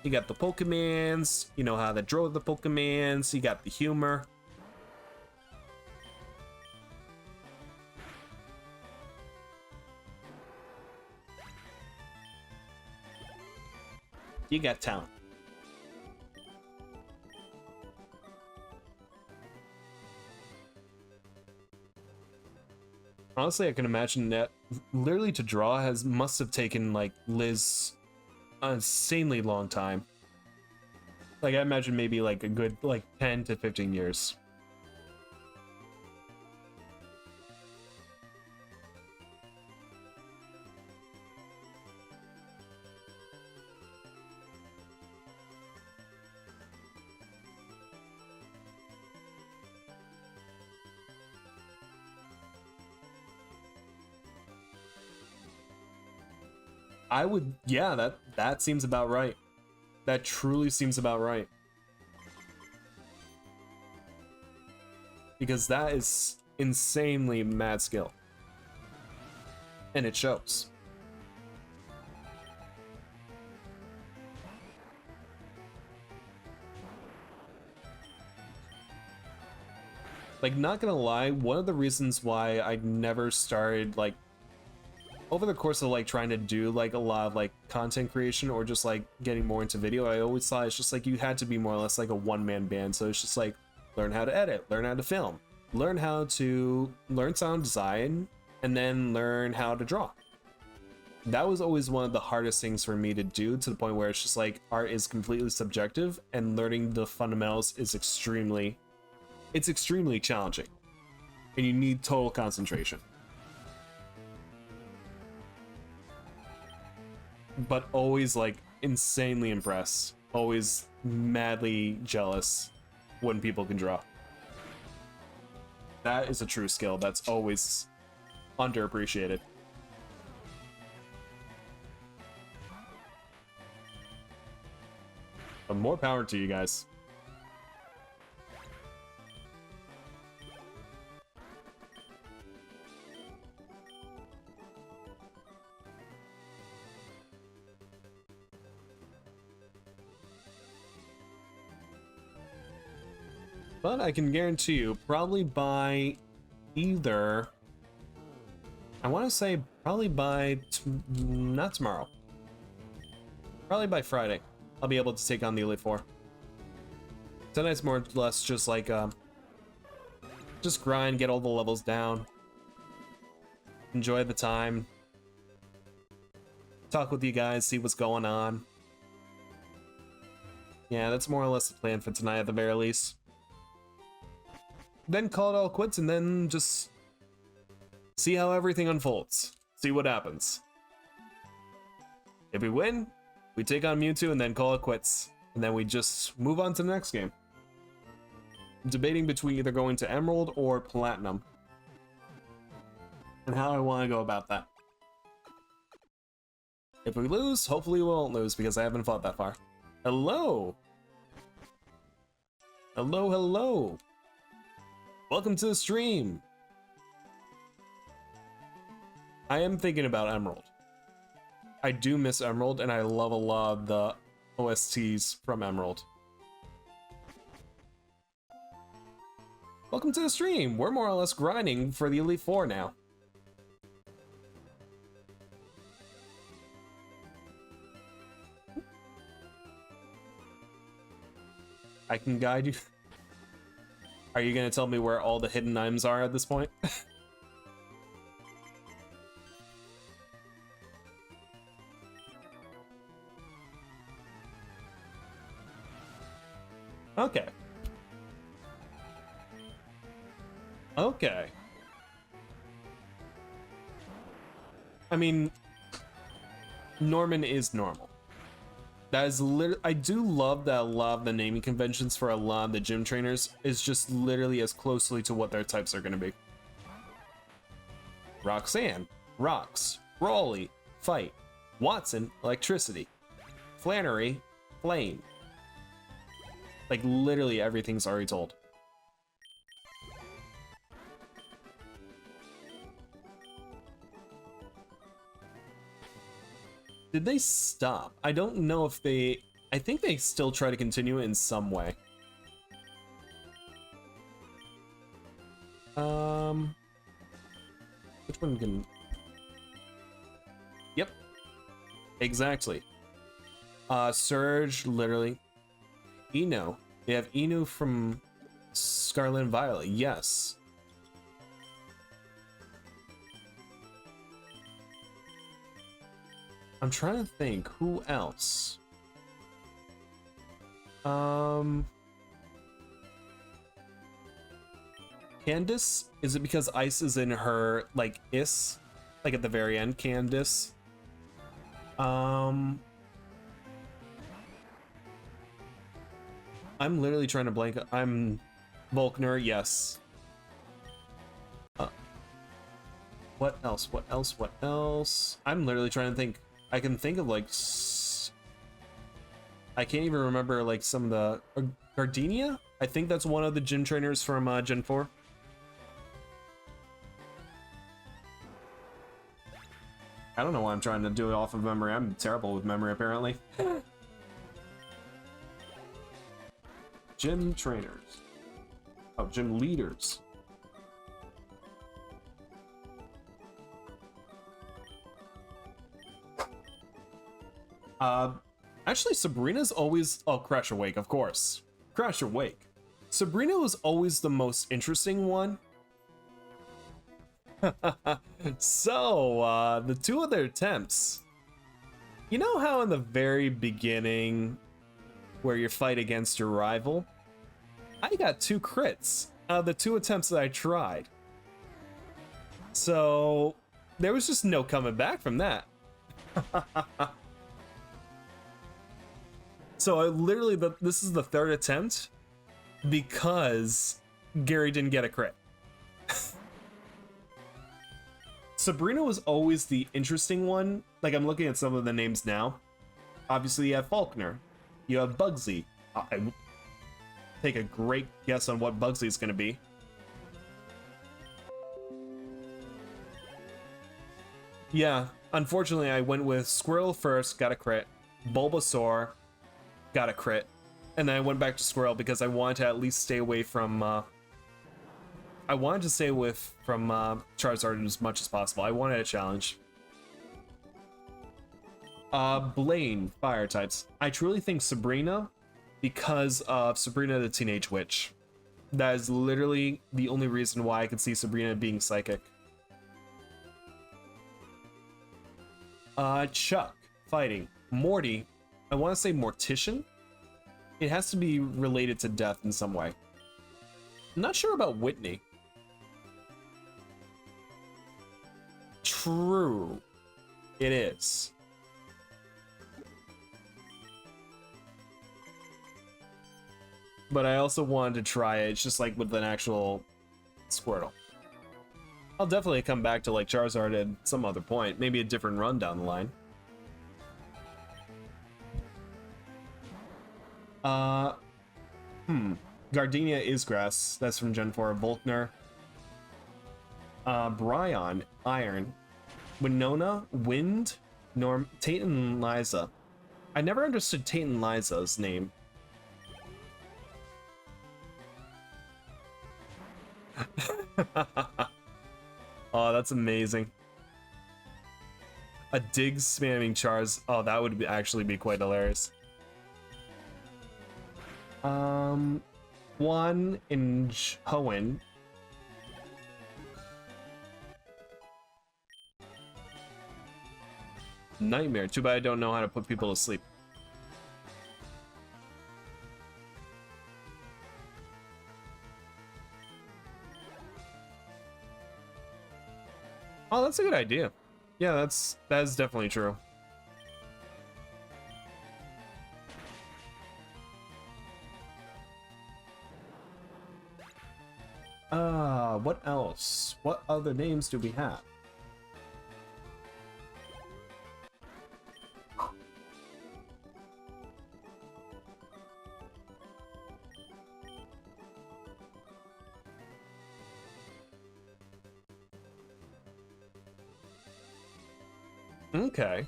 A: You got the Pokemans, you know how to draw the Pokemans, you got the humor. You got talent. Honestly, I can imagine that literally to draw must have taken like Liz an insanely long time. Like I imagine maybe like a good like 10 to 15 years. I would, yeah, that seems about right. That truly seems about right. Because that is insanely mad skill. And it shows. Like, not gonna lie, one of the reasons why I never started, like, over the course of like trying to do like a lot of like content creation or just like getting more into video, I always thought it's just like you had to be more or less like a one-man band. So it's just like learn how to edit, learn how to film, learn sound design, and then learn how to draw. That was always one of the hardest things for me to do, to the point where it's just like art is completely subjective and learning the fundamentals is extremely challenging and you need total concentration. But always like insanely impressed, always madly jealous when people can draw. That is a true skill that's always underappreciated. But more power to you guys. But I can guarantee you, probably by either, I want to say probably by, not tomorrow, probably by Friday, I'll be able to take on the Elite Four. Tonight's more or less just like, just grind, get all the levels down, enjoy the time, talk with you guys, see what's going on. Yeah, that's more or less the plan for tonight at the very least. Then call it all quits and then just see how everything unfolds. See what happens. If we win, we take on Mewtwo and then call it quits. And then we just move on to the next game. I'm debating between either going to Emerald or Platinum. And how I want to go about that. If we lose, hopefully we won't lose because I haven't fought that far. Hello! Hello, hello! Welcome to the stream! I am thinking about Emerald. I do miss Emerald, and I love a lot of the OSTs from Emerald. Welcome to the stream! We're more or less grinding for the Elite Four now. I can guide you. Are you gonna tell me where all the hidden items are at this point? Okay. Okay. I mean, Norman is normal. That is literally, I do love that a lot of the naming conventions for a lot of the gym trainers is just literally as closely to what their types are going to be. Roxanne, rocks. Raleigh, fight. Watson, electricity. Flannery, flame. Like literally everything's already told. Did they stop? I don't know if they... I think they still try to continue it in some way. Which one can... Yep. Exactly. Surge, literally. Eno. They have Eno from Scarlet and Violet. Yes. I'm trying to think, who else? Candace? Is it because ice is in her, like, is? Like at the very end, Candace? I'm literally trying to blank. I'm Volkner, yes. What else? What else? What else? I'm literally trying to think. I can think of like I can't even remember like some of the Gardenia. I think that's one of the gym trainers from Gen 4. I don't know why I'm trying to do it off of memory. I'm terrible with memory apparently. Gym trainers. Oh, gym leaders. Actually, Sabrina's always... Oh, Crash Awake, of course. Crash Awake. Sabrina was always the most interesting one. So, the two other attempts. You know how in the very beginning, where you fight against your rival, I got 2 crits out of the 2 attempts that I tried. So, there was just no coming back from that. So I literally, this is the 3rd attempt because Gary didn't get a crit. Sabrina was always the interesting one. Like, I'm looking at some of the names now. Obviously, you have Faulkner. You have Bugsy. I take a great guess on what Bugsy is going to be. Yeah, unfortunately, I went with Squirrel first, got a crit. Bulbasaur, got a crit, and then I went back to Squirrel because I wanted to at least stay away from I wanted to stay from Charizard as much as possible. I wanted a challenge. Blaine, fire types. I truly think Sabrina because of Sabrina the Teenage Witch. That is literally the only reason why I could see Sabrina being psychic. Chuck, fighting. Morty, I want to say Mortician. It has to be related to death in some way. I'm not sure about Whitney. True. It is. But I also wanted to try it. It's just like with an actual Squirtle. I'll definitely come back to like Charizard at some other point. Maybe a different run down the line. Gardenia is grass. That's from Gen 4. Volkner. Bryon, iron. Winona, wind. Tate and Liza. I never understood Tate and Liza's name. Oh, that's amazing. A dig spamming Chars. Oh, that would actually be quite hilarious. One in Hoenn. Nightmare. Too bad I don't know how to put people to sleep. Oh, that's a good idea. Yeah, that's definitely true. What else? What other names do we have? Okay.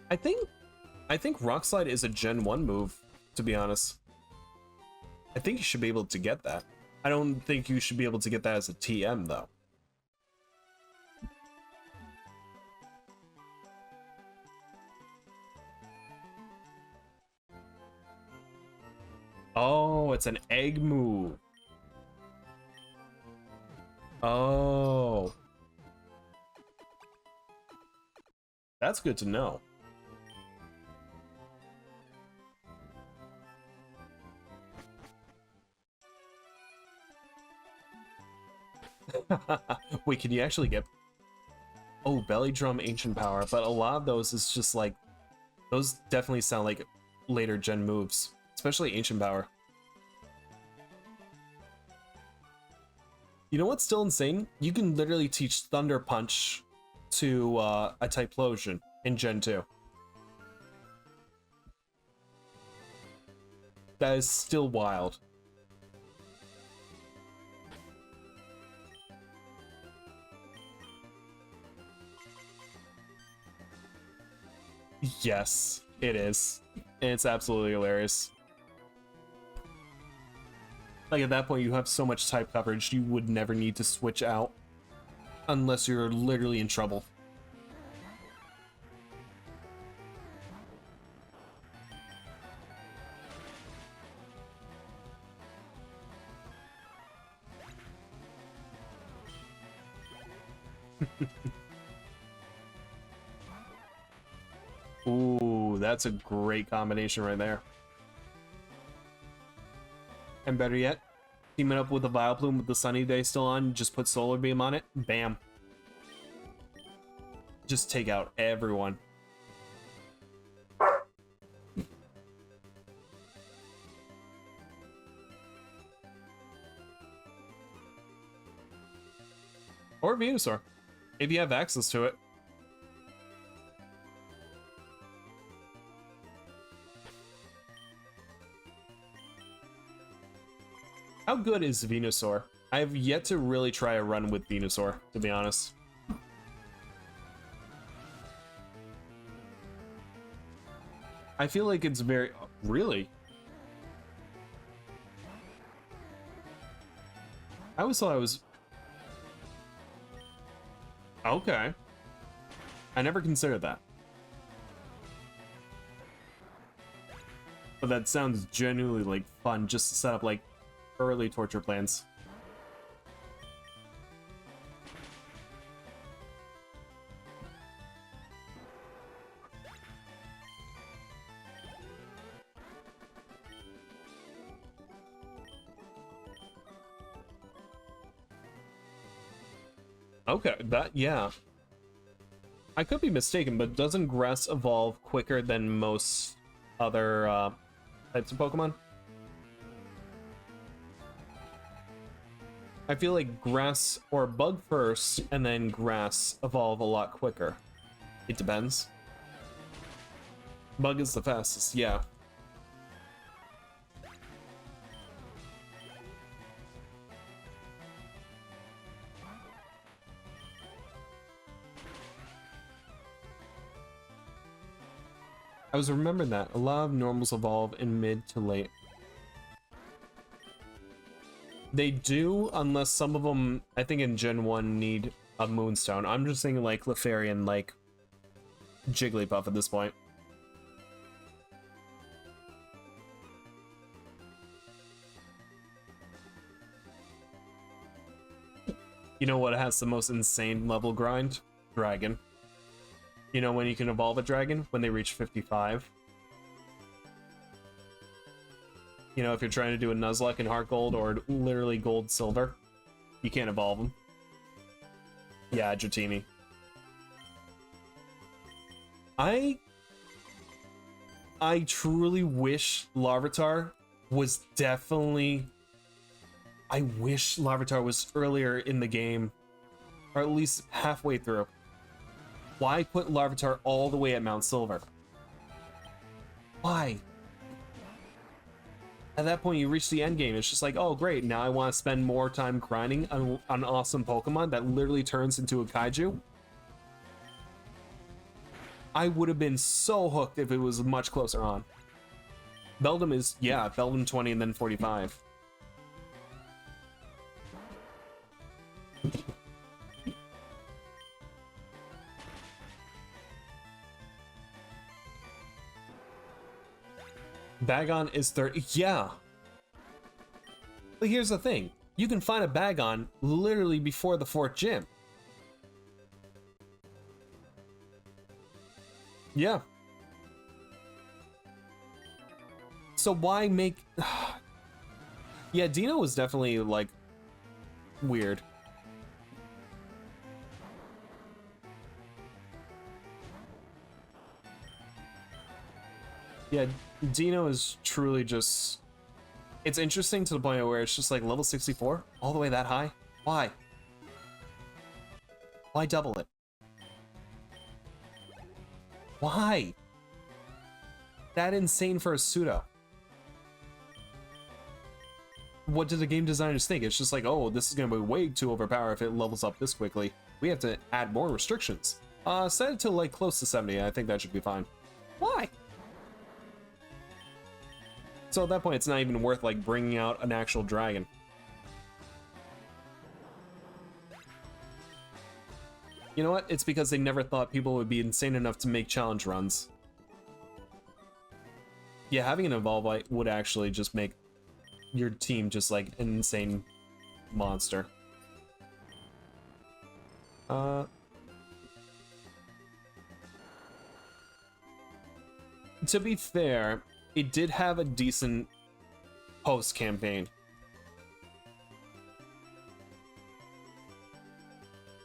A: I think Rock Slide is a Gen 1 move, to be honest. I think you should be able to get that. I don't think you should be able to get that as a TM, though. Oh, it's an egg move. Oh. That's good to know. Wait, can you actually get... Oh, Belly Drum, Ancient Power, but a lot of those is just like... Those definitely sound like later gen moves, especially Ancient Power. You know what's still insane? You can literally teach Thunder Punch to a Typhlosion in Gen 2. That is still wild. Yes, it is. And it's absolutely hilarious. Like, at that point, you have so much type coverage, you would never need to switch out. Unless you're literally in trouble. Ooh, that's a great combination right there. And better yet, teaming up with the Vileplume with the Sunny Day still on, just put Solar Beam on it, bam. Just take out everyone. Or Venusaur, if you have access to it. How good is Venusaur? I have yet to really try a run with Venusaur, to be honest. I feel like it's very... Really? I always thought I was... Okay. I never considered that. But that sounds genuinely, like, fun, just to set up, like, early torture plans. Okay, yeah. I could be mistaken, but doesn't Grass evolve quicker than most other types of Pokemon? I feel like Grass or Bug first, and then Grass evolve a lot quicker. It depends. Bug is the fastest, yeah. I was remembering that. A lot of normals evolve in mid to late. They do, unless some of them, I think in Gen 1, need a Moonstone. I'm just thinking like Clefairy and like Jigglypuff at this point. You know what has the most insane level grind? Dragon. You know when you can evolve a dragon? When they reach 55. You know, if you're trying to do a Nuzlocke in Heart Gold or literally Gold Silver, you can't evolve them. Yeah, Dratini. I truly wish Larvitar was definitely... I wish Larvitar was earlier in the game, or at least halfway through. Why put Larvitar all the way at Mount Silver? Why? At that point, you reach the end game. It's just like, oh, great. Now I want to spend more time grinding on an awesome Pokemon that literally turns into a Kaiju. I would have been so hooked if it was much closer on. Beldum is, yeah, Beldum 20 and then 45. Bagon is 30. Yeah. But here's the thing. You can find a Bagon literally before the 4th gym. Yeah. So why make... Yeah, Dino was definitely, like, weird. Yeah, Dino is truly just... It's interesting to the point where it's just like level 64, all the way that high. Why? Why double it? Why? That insane for a pseudo. What did the game designers think? It's just like, oh, this is gonna be way too overpowered if it levels up this quickly. We have to add more restrictions. Set it to like close to 70. I think that should be fine. Why? So at that point, it's not even worth like bringing out an actual dragon. You know what? It's because they never thought people would be insane enough to make challenge runs. Yeah, having an Evolvite would actually just make your team just like an insane monster. To be fair, it did have a decent post campaign.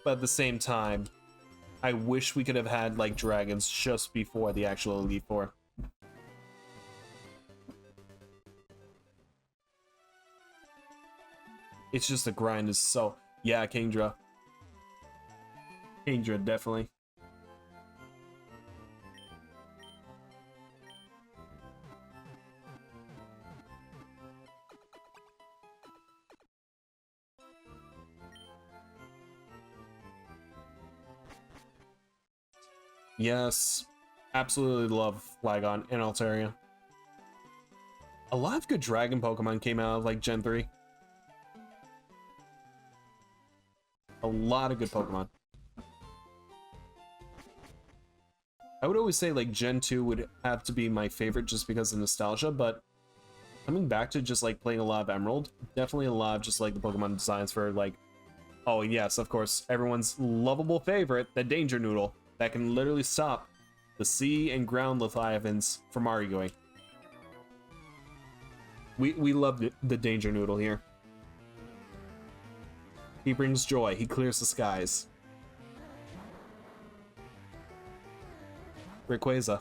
A: But at the same time, I wish we could have had like dragons just before the actual Elite Four. It's just the grind is so... Yeah, Kingdra. Kingdra, definitely. Yes, absolutely love Flygon and Altaria. A lot of good dragon Pokemon came out of like Gen 3. A lot of good Pokemon. I would always say like Gen 2 would have to be my favorite just because of nostalgia, but coming back to just like playing a lot of Emerald, definitely a lot of just like the Pokemon designs for like, oh yes, of course, everyone's lovable favorite, the Danger Noodle, that can literally stop the sea and ground Leviathans from arguing. We love the Danger Noodle here. He brings joy, he clears the skies. Rayquaza.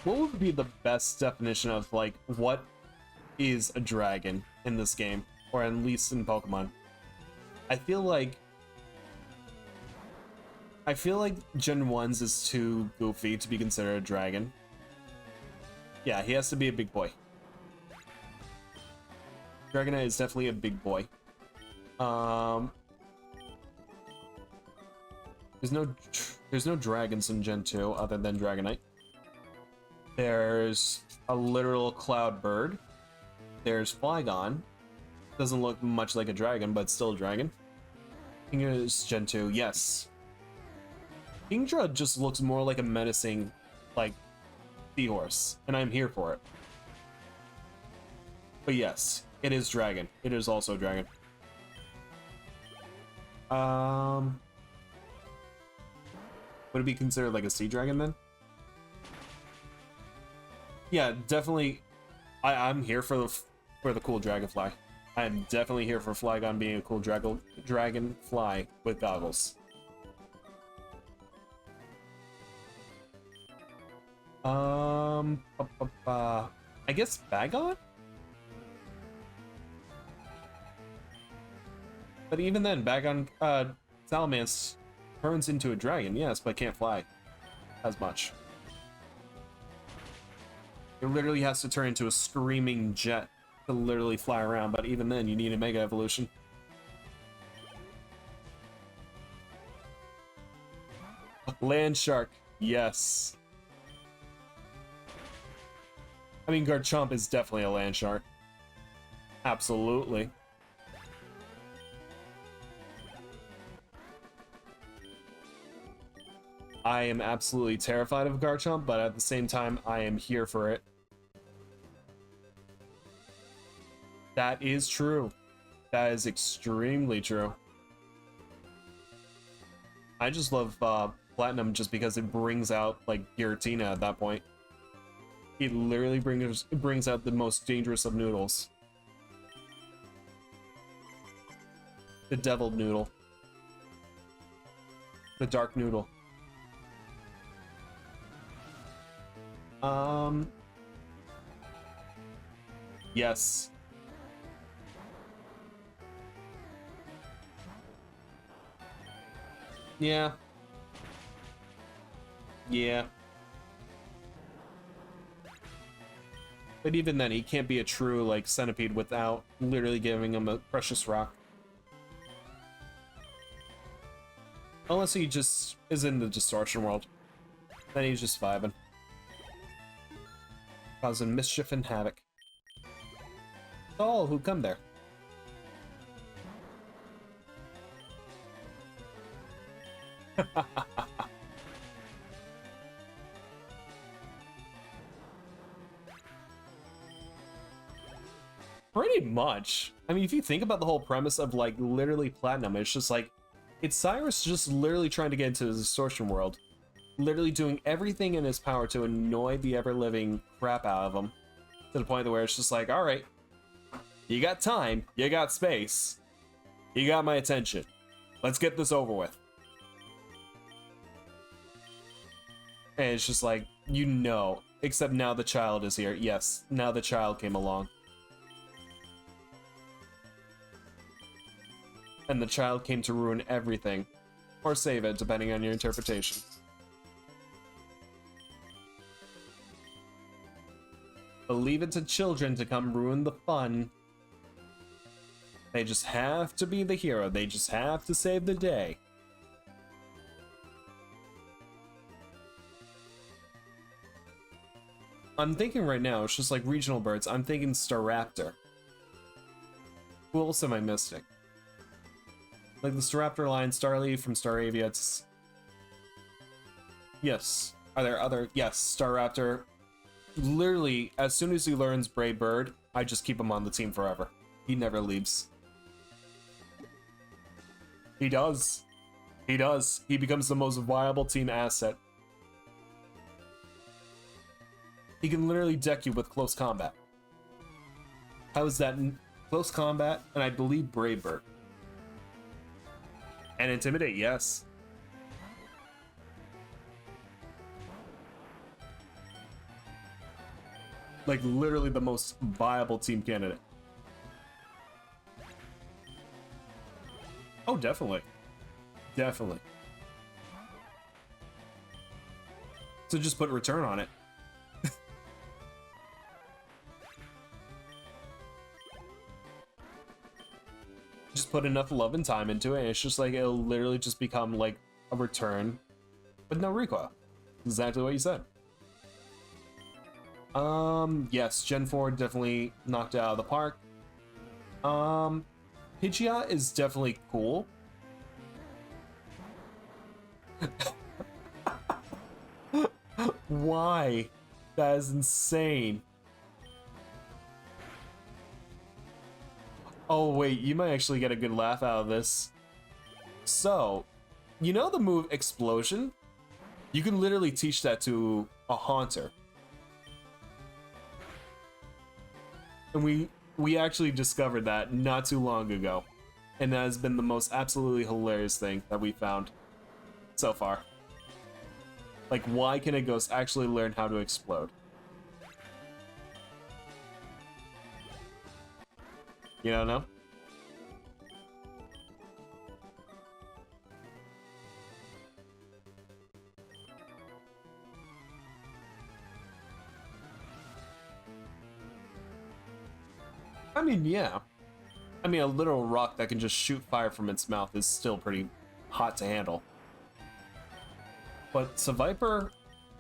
A: What would be the best definition of like what is a dragon in this game, or at least in Pokemon? I feel like Gen 1's is too goofy to be considered a dragon. Yeah, he has to be a big boy. Dragonite is definitely a big boy. There's no dragons in Gen 2 other than Dragonite. There's a literal cloud bird. There's Flygon. Doesn't look much like a dragon, but still a dragon. Kingdra is Gen 2, yes. Kingdra just looks more like a menacing, like, seahorse, and I'm here for it. But yes, it is dragon. It is also dragon. Would it be considered like a sea dragon then? Yeah, definitely. I'm here for the cool dragonfly. I'm definitely here for Flygon being a cool dragonfly with goggles. I guess Bagon? But even then, Bagon, Salamence turns into a dragon, yes, but can't fly as much. It literally has to turn into a screaming jet to literally fly around, but even then, you need a Mega Evolution. Land Shark, yes. I mean, Garchomp is definitely a land shark. Absolutely. I am absolutely terrified of Garchomp, but at the same time, I am here for it. That is true. That is extremely true. I just love Platinum just because it brings out, like, Giratina at that point. It literally brings out the most dangerous of noodles. The Devil Noodle. The Dark Noodle. Yes. Yeah. Yeah. But even then, he can't be a true, like, centipede without literally giving him a precious rock. Unless he just is in the distortion world. Then he's just vibing. Causing mischief and havoc. All who come there. Pretty much. I mean, if you think about the whole premise of, like, literally Platinum, it's just like, it's Cyrus just literally trying to get into the distortion world. Literally doing everything in his power to annoy the ever-living crap out of him. To the point where it's just like, alright, you got time, you got space, you got my attention. Let's get this over with. And it's just like, you know, except now the child is here. Yes, now the child came along. And the child came to ruin everything. Or save it, depending on your interpretation. But leave it to children to come ruin the fun. They just have to be the hero. They just have to save the day. I'm thinking right now, it's just like regional birds. I'm thinking Staraptor. Who else am I missing? Like the Staraptor line, Starly from Staravia, it's... Yes. Are there other... Yes, Staraptor. Literally, as soon as he learns Brave Bird, I just keep him on the team forever. He never leaves. He does. He does. He becomes the most viable team asset. He can literally deck you with close combat. How is that close combat? And I believe Brave Bird. And Intimidate, yes. Like, literally the most viable team candidate. Oh, definitely. Definitely. So just put return on it. Just put enough love and time into it, and it's just like, it'll literally just become like a return with no recoil. Exactly what you said. Yes, Gen 4 definitely knocked it out of the park. Pidgeot is definitely cool. Why? That is insane. Oh wait, you might actually get a good laugh out of this. So, you know the move Explosion? You can literally teach that to a Haunter. And we actually discovered that not too long ago. And that has been the most absolutely hilarious thing that we found so far. Like, why can a ghost actually learn how to explode? You don't know? I mean, yeah. I mean, a literal rock that can just shoot fire from its mouth is still pretty hot to handle. But Seviper,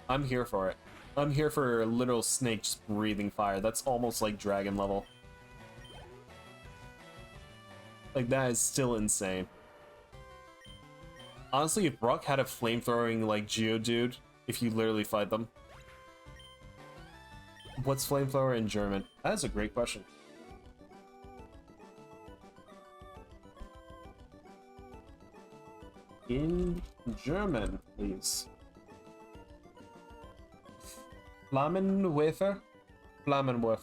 A: I'm here for it. I'm here for a literal snake just breathing fire. That's almost like dragon level. Like, that is still insane. Honestly, if Brock had a flamethrowing, like, Geodude, if you literally fight them. What's flamethrower in German? That is a great question. In German, please. Flammenwerfer? Flammenwerfer.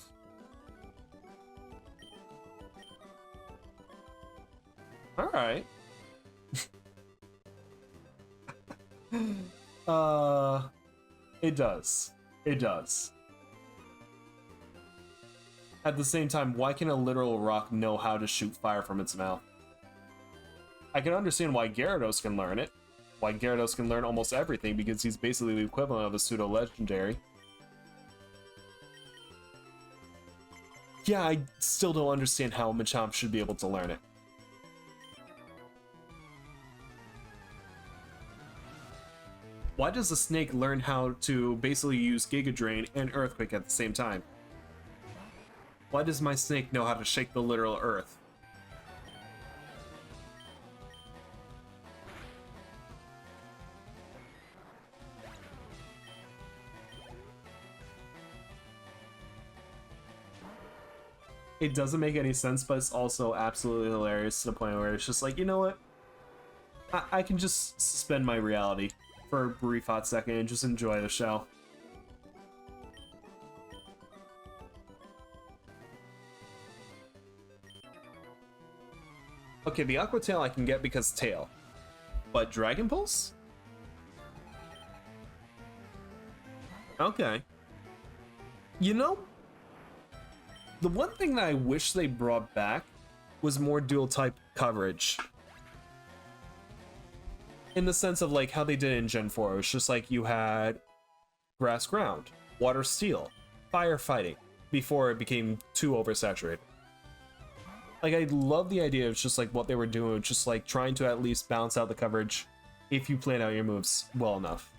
A: Alright. It does. It does. At the same time, why can a literal rock know how to shoot fire from its mouth? I can understand why Gyarados can learn it. Why Gyarados can learn almost everything, because he's basically the equivalent of a pseudo-legendary. Yeah, I still don't understand how Machamp should be able to learn it. Why does a snake learn how to basically use Giga Drain and Earthquake at the same time? Why does my snake know how to shake the literal earth? It doesn't make any sense, but it's also absolutely hilarious to the point where it's just like, you know what? I can just suspend my reality for a brief hot second and just enjoy the show. Okay, the Aqua Tail I can get because Tail. But Dragon Pulse? Okay. You know, the one thing that I wish they brought back was more dual type coverage. In the sense of like how they did in Gen 4, it was just like you had Grass Ground, Water Steel, Firefighting, before it became too oversaturated. Like, I love the idea of just like what they were doing, just like trying to at least balance out the coverage if you plan out your moves well enough.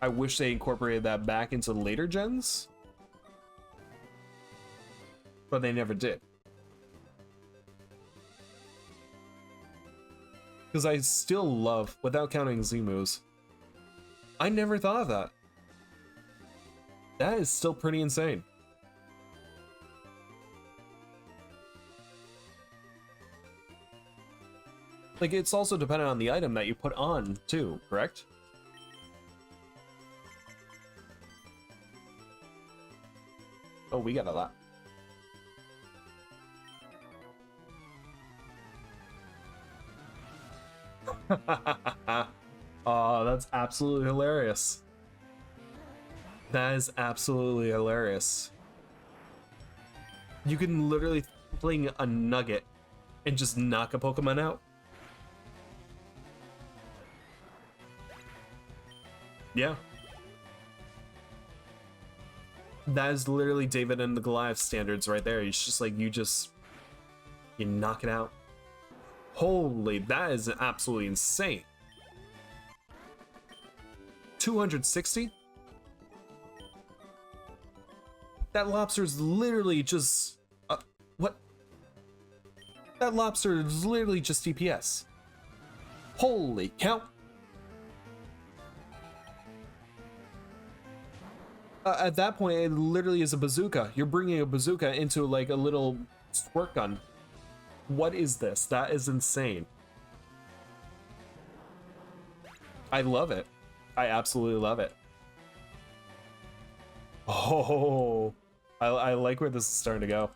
A: I wish they incorporated that back into later gens, but they never did. Because I still love, without counting Z moves, I never thought of that. That is still pretty insane. Like, it's also dependent on the item that you put on, too, correct? Oh, we got a lot. Oh, that's absolutely hilarious. That is absolutely hilarious. You can literally fling a nugget and just knock a Pokemon out. Yeah. That is literally David and the Goliath standards right there. It's just like, you knock it out. Holy, that is absolutely insane. 260? That lobster's literally just... what? That lobster is literally just DPS. Holy cow. At that point, it literally is a bazooka. You're bringing a bazooka into like a little squirt gun. What is this? That is insane. I love it. I absolutely love it. Oh, I like where this is starting to go.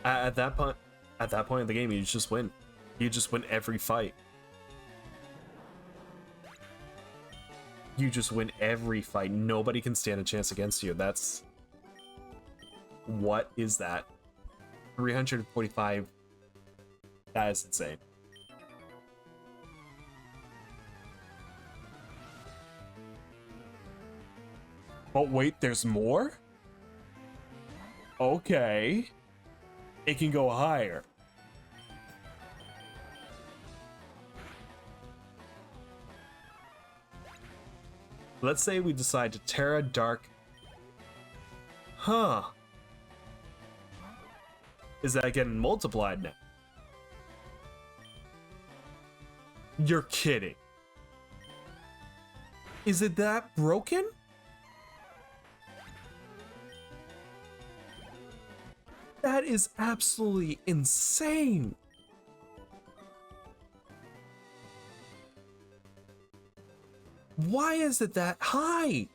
A: At that point in the game, you just win. You just win every fight. You just win every fight. Nobody can stand a chance against you. That's... What is that? 345. That is insane. But wait, there's more? Okay. It can go higher. Let's say we decide to Terra Dark. Huh. Is that getting multiplied now? You're kidding. Is it that broken? That is absolutely insane. Why is it that high?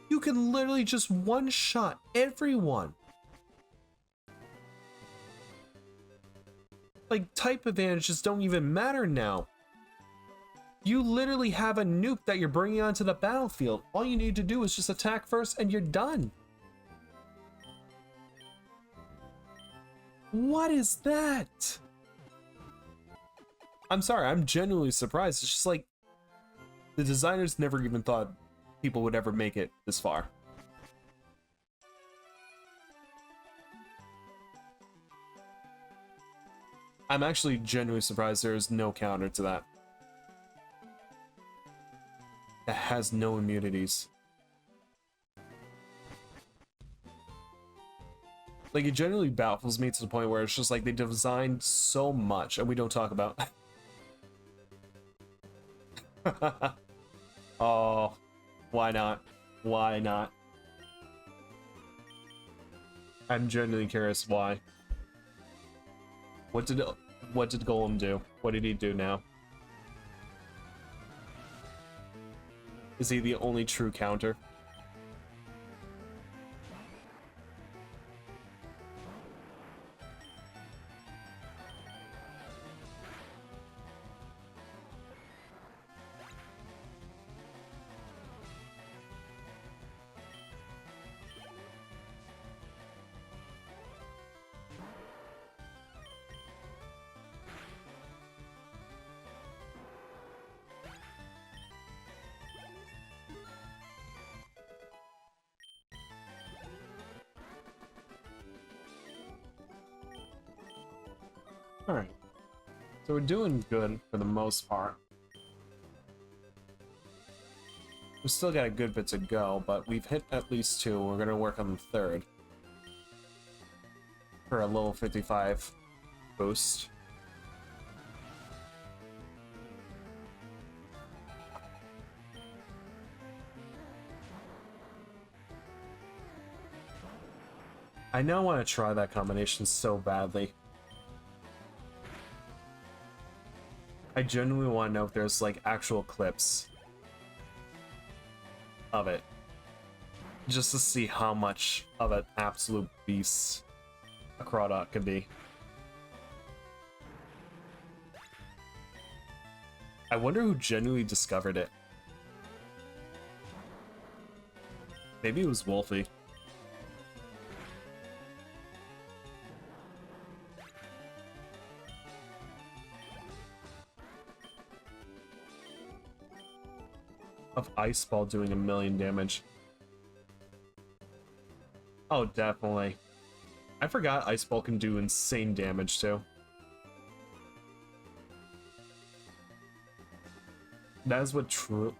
A: You can literally just one-shot everyone. Like, type advantages don't even matter now. You literally have a nuke that you're bringing onto the battlefield. All you need to do is just attack first and you're done. What is that? I'm sorry, I'm genuinely surprised. It's just like, the designers never even thought people would ever make it this far. I'm actually genuinely surprised there is no counter to that. That has no immunities. Like, it generally baffles me to the point where it's just like they designed so much and we don't talk about. Oh, why not? Why not? I'm genuinely curious why. What did Golem do? What did he do now? Is he the only true counter? Alright. So we're doing good for the most part. We've still got a good bit to go, but we've hit at least 2. We're gonna work on the 3rd. For a level 55 boost. I now want to try that combination so badly. I genuinely want to know if there's like actual clips of it, just to see how much of an absolute beast a Crawdot could be. I wonder who genuinely discovered it. Maybe it was Wolfie. Of Ice Ball doing 1,000,000 damage. Oh, definitely. I forgot Ice Ball can do insane damage too. That is what true.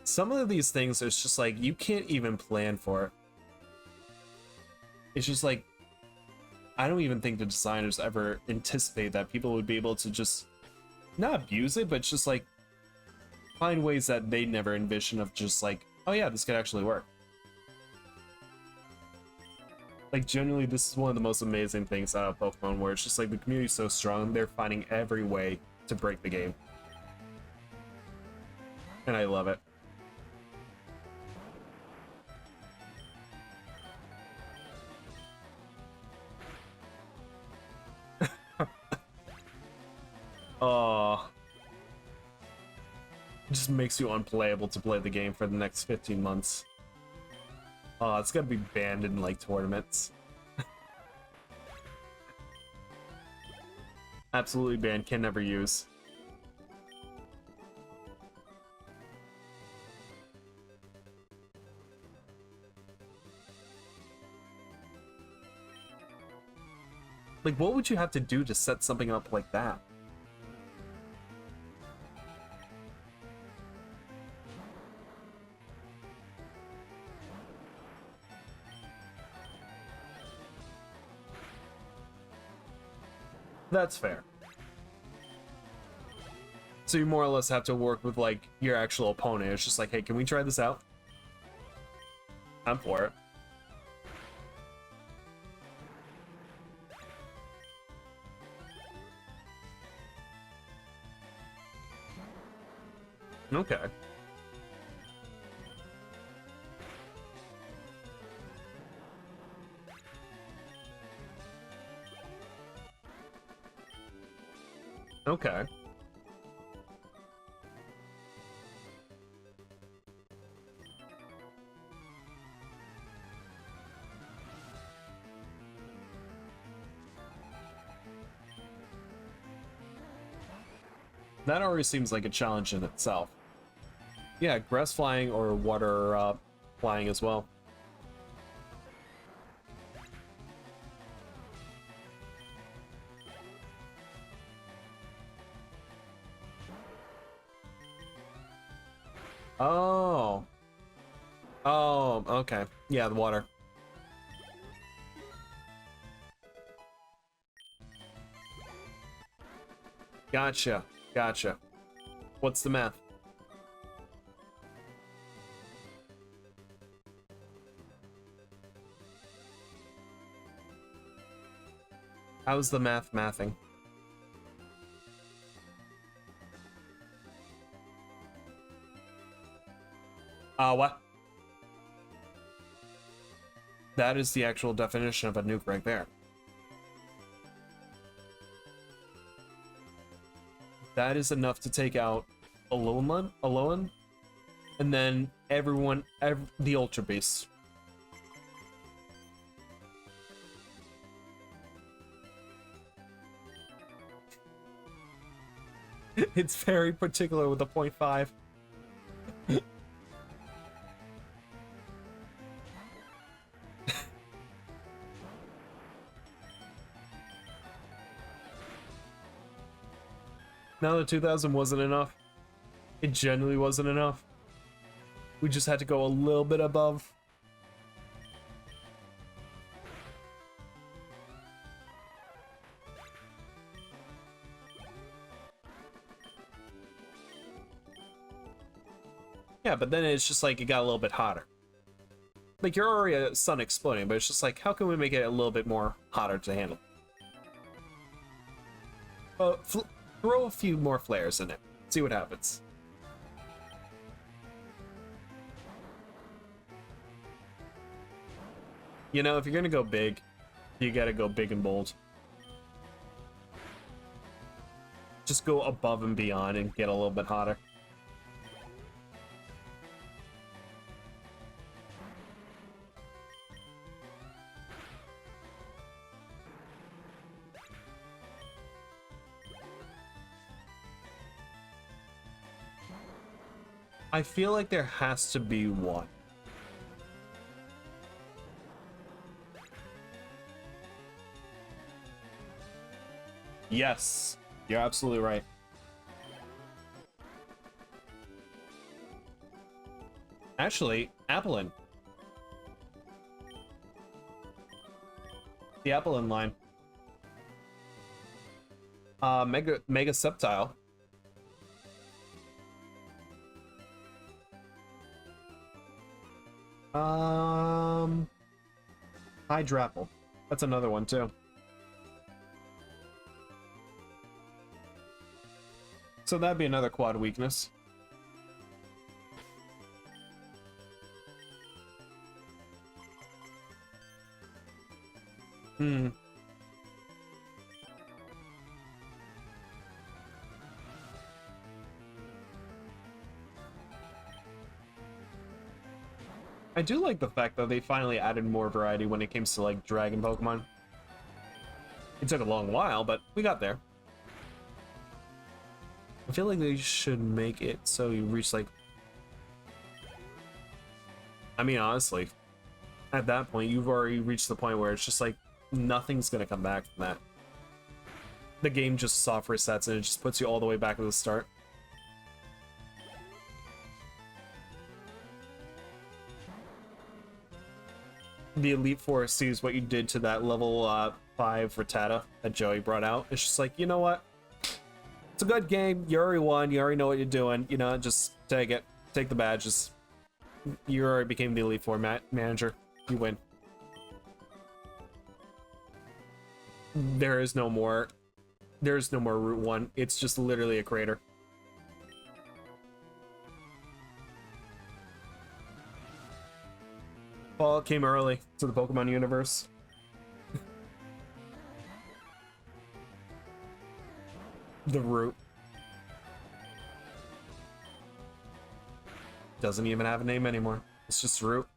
A: Some of these things, it's just like you can't even plan for it. It's just like I don't even think the designers ever anticipate that people would be able to just not abuse it, but just like find ways that they never envisioned of just like, oh yeah, this could actually work. Like, genuinely, this is one of the most amazing things out of Pokemon, where it's just like the community's so strong, they're finding every way to break the game. And I love it. Oh. It just makes you unplayable to play the game for the next 15 months. Oh, it's gonna be banned in like tournaments. Absolutely banned, can never use. Like, what would you have to do to set something up like that? That's fair. So you more or less have to work with like your actual opponent. It's just like, hey, can we try this out? I'm for it. Okay. Okay. That already seems like a challenge in itself. Yeah, grass flying or water flying as well. Oh. Oh, okay. Yeah, the water. Gotcha. Gotcha. What's the math? How's the math mathing? What? That is the actual definition of a nuke right there. That is enough to take out Alolan, and then the Ultra Beast. It's very particular with the 0.5. Now the 2000 wasn't enough. It genuinely wasn't enough. We just had to go a little bit above. Yeah, but then it's just like it got a little bit hotter. Like, you're already a sun exploding, but it's just like, how can we make it a little bit more hotter to handle? Throw a few more flares in it. See what happens. You know, if you're gonna go big, you gotta go big and bold. Just go above and beyond and get a little bit hotter. I feel like there has to be one. Yes, you're absolutely right. Actually, Applin. The Applin line. Mega Sceptile. Hydrapple. That's another one too. So that'd be another quad weakness. Hmm. I do like the fact that they finally added more variety when it comes to like dragon Pokemon. It took a long while, but we got there. I feel like they should make it so you reach like... I mean, honestly, at that point, you've already reached the point where it's just like, nothing's gonna come back from that. The game just soft resets and it just puts you all the way back to the start. The Elite Four sees what you did to that level 5 Rattata that Joey brought out. It's just like, you know what? It's a good game. You already won. You already know what you're doing. You know, just take it. Take the badges. You already became the Elite Four manager. You win. There's no more Route 1. It's just literally a crater. Fall came early to the Pokemon universe. The Route. Doesn't even have a name anymore. It's just Route.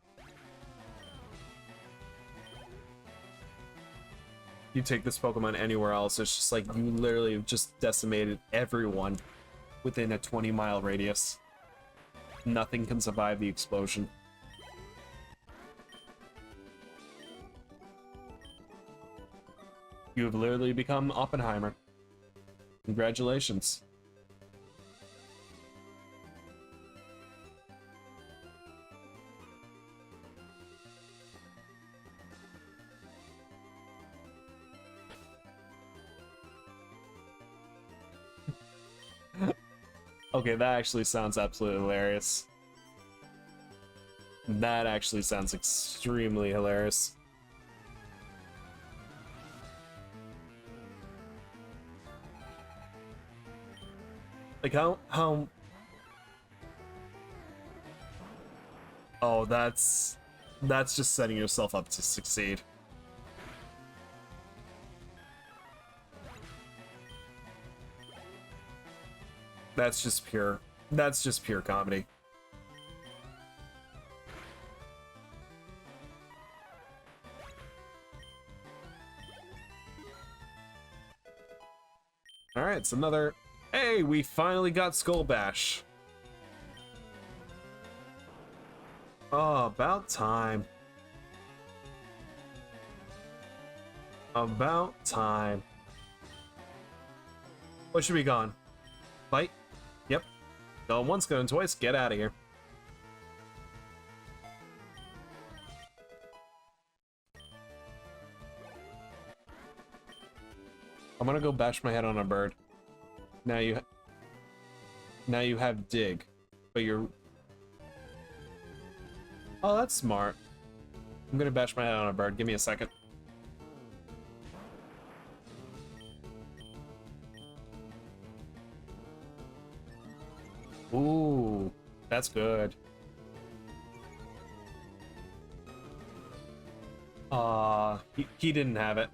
A: You take this Pokemon anywhere else, it's just like you literally have just decimated everyone within a 20-mile radius. Nothing can survive the explosion. You have literally become Oppenheimer. Congratulations. Okay, that actually sounds absolutely hilarious. That actually sounds extremely hilarious. Like how oh, that's just setting yourself up to succeed. That's just pure comedy. All right, it's another. Hey, we finally got Skull Bash. Oh, about time. About time. What should be gone? Fight? Yep. Going once, going twice. Get out of here. I'm gonna go bash my head on a bird. Now you have dig, but you're... Oh, that's smart. I'm gonna bash my head on a bird. Give me a second. Ooh, that's good. He didn't have it.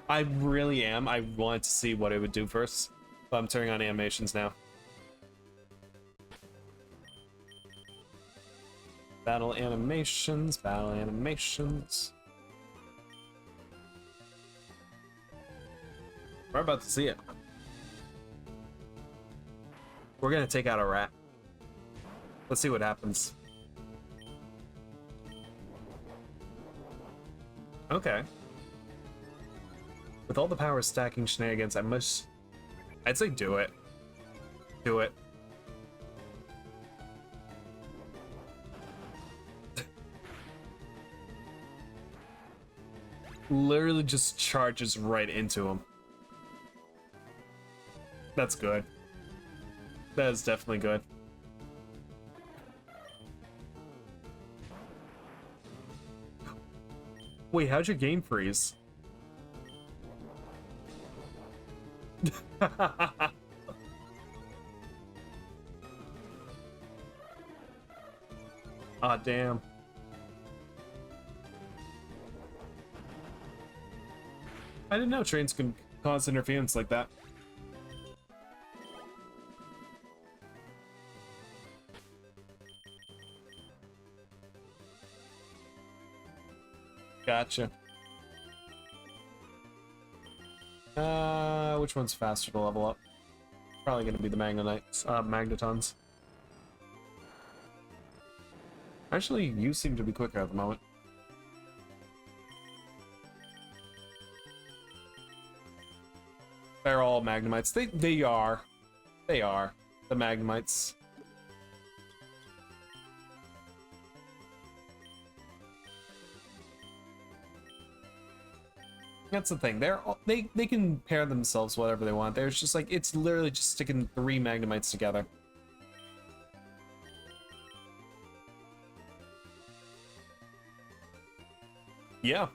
A: I really am. I wanted to see what it would do first, but I'm turning on animations now. Battle animations, battle animations. We're about to see it. We're gonna take out a rat. Let's see what happens. Okay. With all the power stacking shenanigans, I'd say do it. Do it. Literally just charges right into him. That's good. That is definitely good. Wait, how'd your game freeze? Ah, damn. I didn't know trains can cause interference like that. Gotcha. Which one's faster to level up? Probably gonna be the Magnetons. Actually, you seem to be quicker at the moment. They're all Magnemites. They are. They are. The Magnemites. That's the thing. They can pair themselves whatever they want. There's just like it's literally just sticking 3 Magnemites together. Yeah.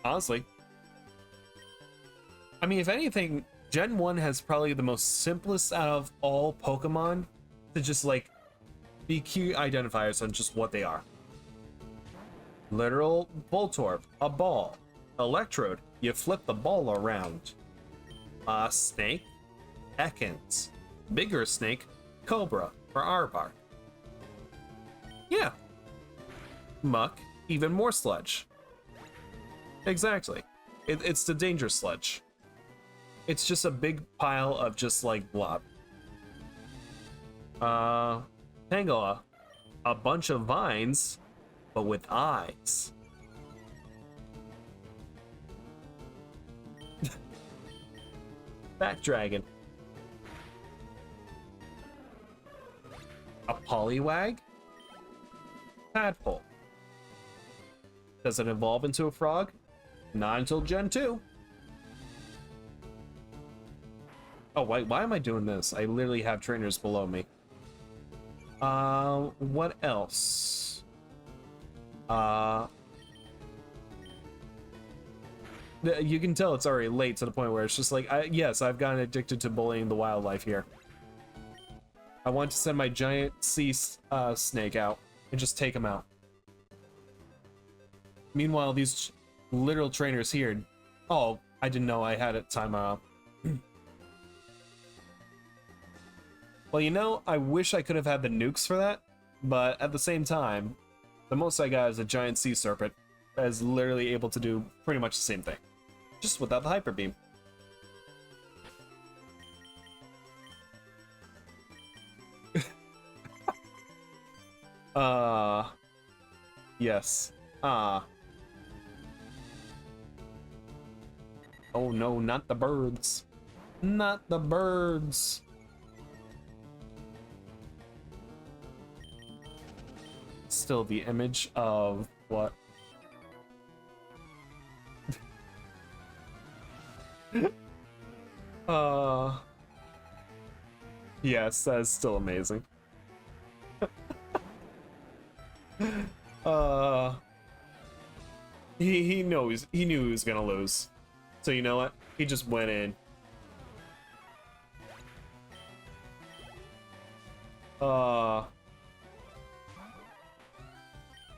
A: Honestly. I mean, if anything, Gen 1 has probably the most simplest out of all Pokemon to just like be key identifiers on just what they are. Literal Voltorb, a ball. Electrode, you flip the ball around. Snake, Ekans. Bigger snake, Cobra, or Arbok. Yeah. Muck, even more sludge. Exactly. It's the danger sludge. It's just a big pile of just like blob. Tangela, a bunch of vines, but with eyes. Back Dragon. A Poliwag? Tadpole. Does it evolve into a frog? Not until Gen 2. Oh, why am I doing this? I literally have trainers below me. What else? You can tell it's already late to the point where it's just like, yes, I've gotten addicted to bullying the wildlife here. I want to send my giant sea snake out and just take him out. Meanwhile, these literal trainers here... Oh, I didn't know I had it time out. Well, you know, I wish I could have had the nukes for that, but at the same time, the most I got is a giant sea serpent that is literally able to do pretty much the same thing, just without the hyper beam. Yes. Oh no, not the birds. Not the birds. Still the image of what? Yes, that's still amazing. He knew he was gonna lose. So you know what? He just went in.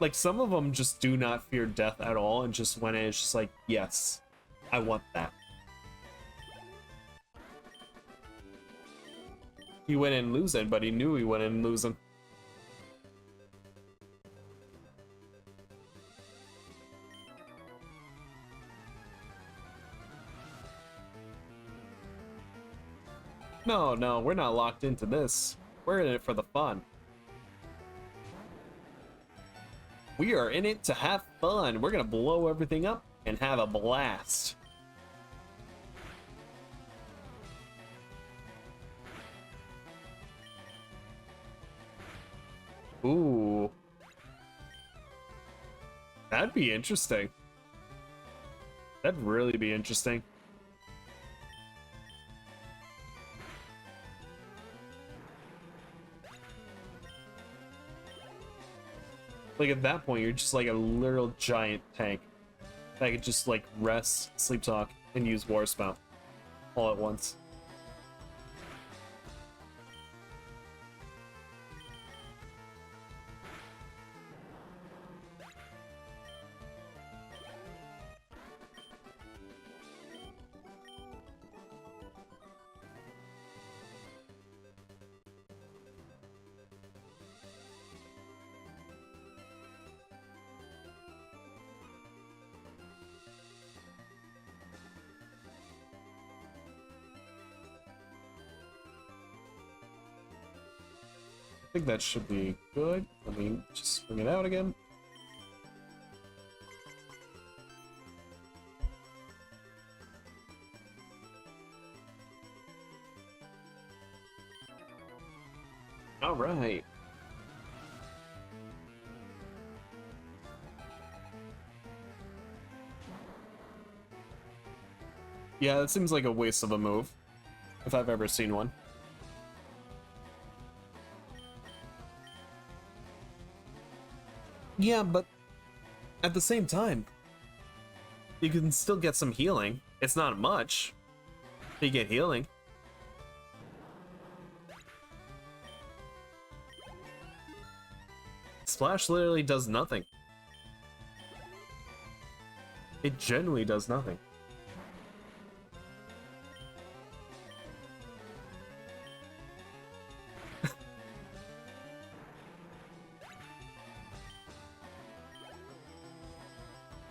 A: Like some of them just do not fear death at all and just went in. It's just like, yes, I want that. He went in losing, but he knew he went in losing. No, we're not locked into this. We're in it for the fun. We are in it to have fun. We're gonna blow everything up and have a blast. Ooh. That'd be interesting. That'd really be interesting. Like at that point, you're just like a literal giant tank. I could just like rest, sleep talk, and use War Spout all at once. I think that should be good. Let me just bring it out again. All right. Yeah, that seems like a waste of a move, if I've ever seen one. Yeah, but at the same time, you can still get some healing. It's not much, but you get healing. Splash literally does nothing. It genuinely does nothing.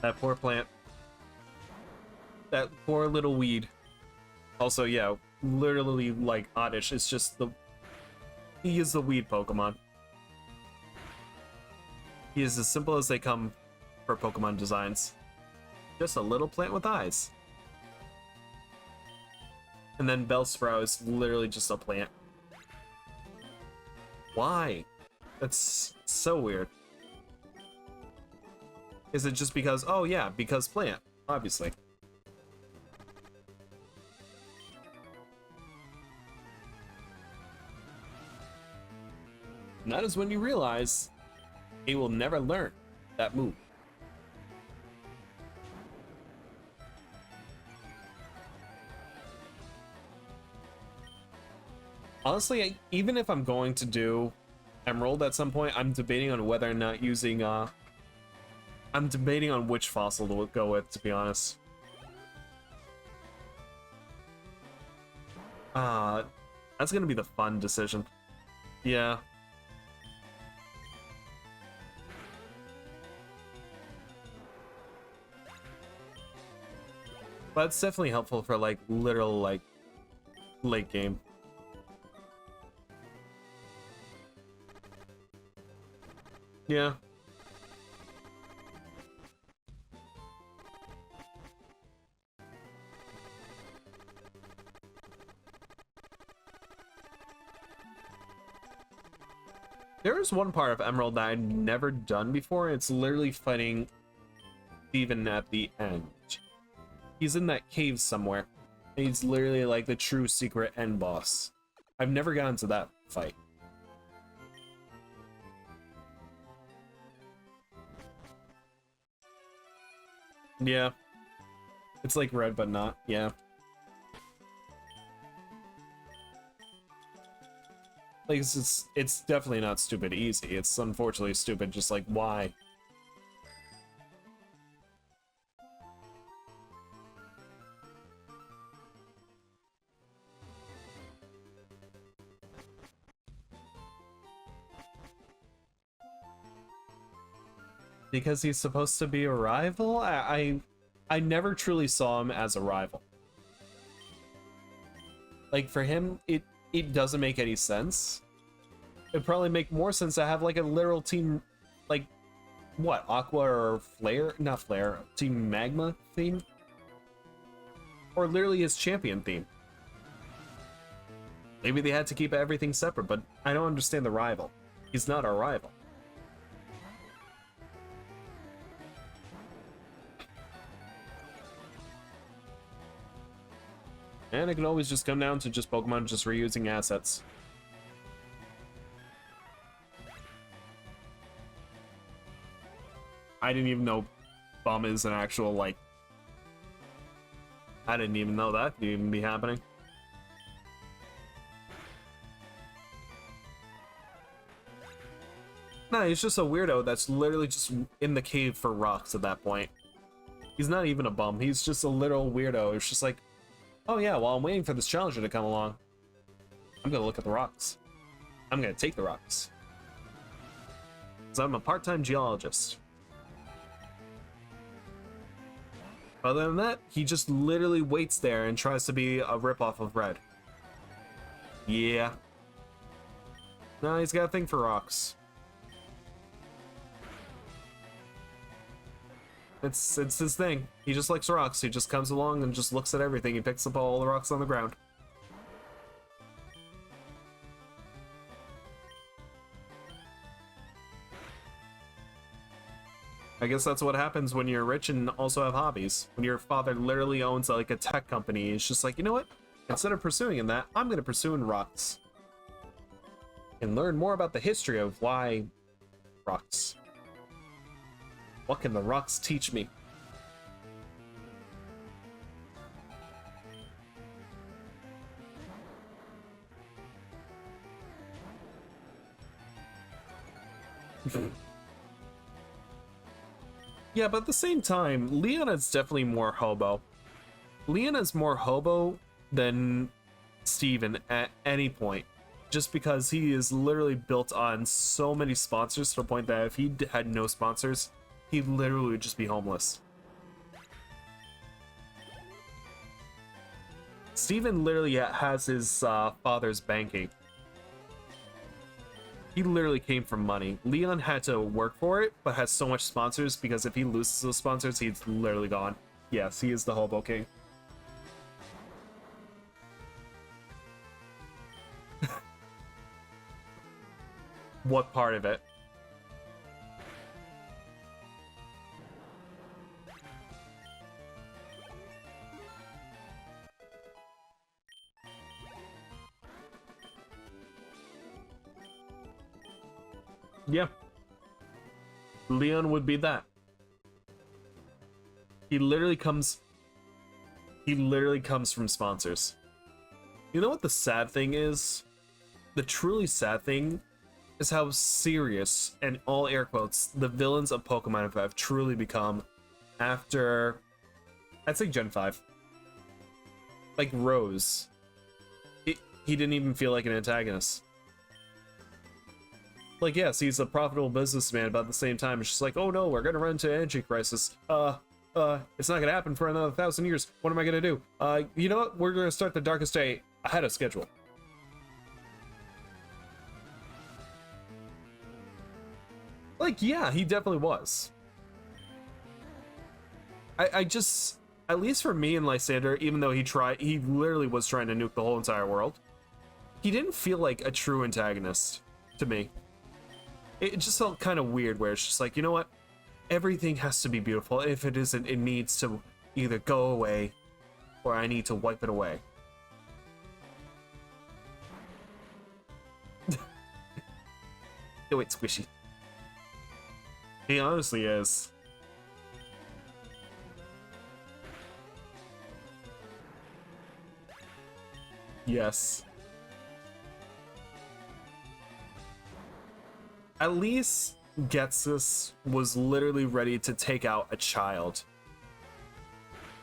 A: That poor plant. That poor little weed. Also, yeah, literally like Oddish. It's just the... He is the weed Pokemon. He is as simple as they come for Pokemon designs. Just a little plant with eyes. And then Bellsprout is literally just a plant. Why? That's so weird. Is it just because, oh yeah, because plant, obviously. And that is when you realize he will never learn that move. Honestly, even if I'm going to do Emerald at some point, I'm debating on whether or not using, I'm debating on which fossil to go with, to be honest. That's gonna be the fun decision. Yeah. But it's definitely helpful for, like, literal, like, late game. Yeah. There is one part of Emerald that I'd never done before. It's literally fighting Steven at the end. He's in that cave somewhere. And he's literally like the true secret end boss. I've never gotten to that fight. Yeah. It's like red, but not. Yeah. Like, it's definitely not stupid easy. It's unfortunately stupid, just like, why? Because he's supposed to be a rival? I never truly saw him as a rival. Like, for him, it doesn't make any sense. It'd probably make more sense to have like a literal team, like, what, Aqua or Flare? Not Flare, Team Magma theme? Or literally his champion theme. Maybe they had to keep everything separate, but I don't understand the rival. He's not our rival. And it can always just come down to just Pokemon just reusing assets. I didn't even know Bum is an actual, like... I didn't even know that could even be happening. No, he's just a weirdo that's literally just in the cave for rocks at that point. He's not even a bum, he's just a literal weirdo. It's just like, oh yeah, while I'm waiting for this challenger to come along, I'm gonna look at the rocks. I'm gonna take the rocks. Because I'm a part-time geologist. Other than that, he just literally waits there and tries to be a ripoff of Red. Yeah. No, he's got a thing for rocks. It's his thing. He just likes rocks. He just comes along and just looks at everything. He picks up all the rocks on the ground. I guess that's what happens when you're rich and also have hobbies. When your father literally owns like a tech company, it's just like, you know what? Instead of pursuing in that, I'm going to pursue in rocks. And learn more about the history of why rocks. What can the rocks teach me? Yeah, but at the same time, Leona's definitely more hobo. Leona's more hobo than Steven at any point. Just because he is literally built on so many sponsors to the point that if he had no sponsors, he literally would just be homeless. Steven literally has his father's banking. He literally came from money. Leon had to work for it, but has so much sponsors because if he loses those sponsors, he's literally gone. Yes, he is the hobo king. What part of it? Yeah. Leon would be that. He literally comes from sponsors. You know what the sad thing is? The truly sad thing is how serious, and all air quotes, the villains of Pokemon have truly become after, I'd say Gen 5. Like Rose. He didn't even feel like an antagonist. Like, yes, he's a profitable businessman, but at the same time, it's just like, oh no, we're gonna run into an energy crisis. It's not gonna happen for another 1,000 years. What am I gonna do? You know what? We're gonna start the Darkest Day ahead of schedule. Like, yeah, he definitely was. I just, at least for me and Lysander, even though he literally was trying to nuke the whole entire world, he didn't feel like a true antagonist to me. It just felt kind of weird where it's just like, you know what? Everything has to be beautiful. If it isn't, it needs to either go away or I need to wipe it away. Do it, Squishy. He honestly is. Yes. At least Ghetsis was literally ready to take out a child.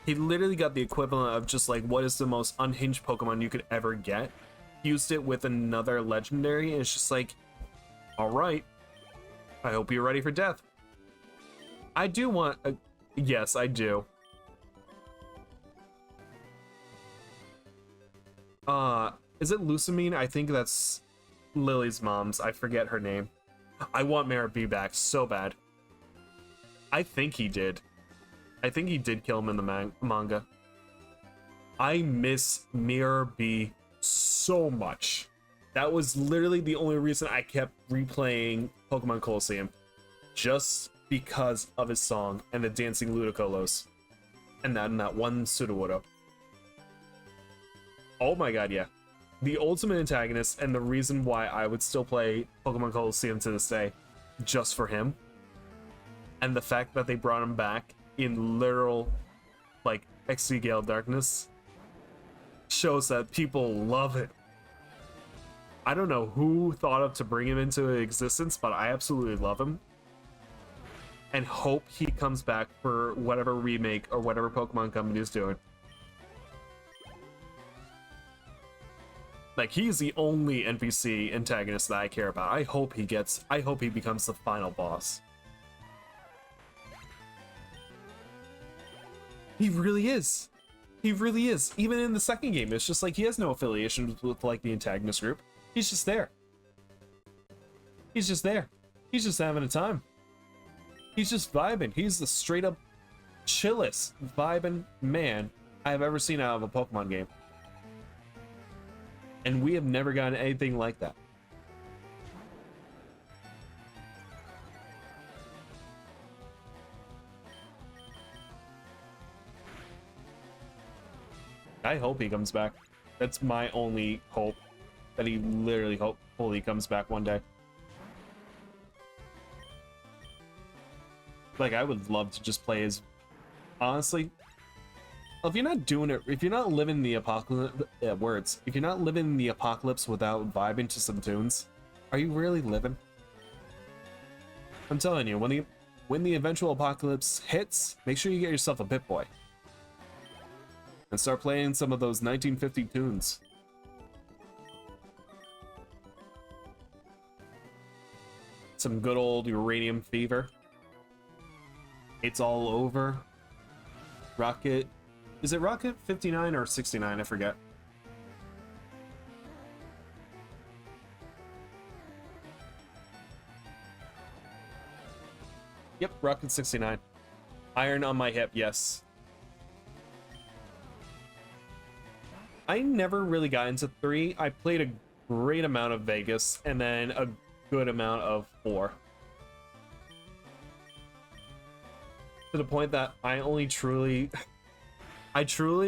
A: He literally got the equivalent of just like, what is the most unhinged Pokemon you could ever get? Used it with another legendary, and it's just like, alright, I hope you're ready for death. I do want a... Yes, I do. Is it Lusamine? I think that's Lily's mom's. I forget her name. I want Mara B back so bad. I think he did. I think he did kill him in the manga. I miss Mira B so much. That was literally the only reason I kept replaying Pokemon Colosseum. Just because of his song and the dancing Ludicolo. And that one Sudowoodo. Oh my god, yeah. The ultimate antagonist, and the reason why I would still play Pokemon Colosseum to this day, just for him. And the fact that they brought him back in literal, like, XD Gale Darkness shows that people love it. I don't know who thought of to bring him into existence, but I absolutely love him. And hope he comes back for whatever remake or whatever Pokemon Company is doing. Like, he's the only NPC antagonist that I care about. I hope he becomes the final boss. He really is. He really is. Even in the second game, it's just like he has no affiliation with like the antagonist group. He's just there. He's just there. He's just having a time. He's just vibing. He's the straight up chillest vibing man I've ever seen out of a Pokemon game. And we have never gotten anything like that. I hope he comes back. That's my only hope. That he literally hopefully comes back one day. Like, I would love to just play as... Honestly, if you're not doing it, if you're not living the apocalypse... if you're not living the apocalypse without vibing to some tunes, are you really living? I'm telling you, when the eventual apocalypse hits, make sure you get yourself a Pip-Boy. And start playing some of those 1950 tunes. Some good old Uranium Fever. It's All Over. Rocket. Is it Rocket 59 or 69? I forget. Yep, Rocket 69. Iron on My Hip, yes. I never really got into 3. I played a great amount of Vegas and then a good amount of 4. To the point that I truly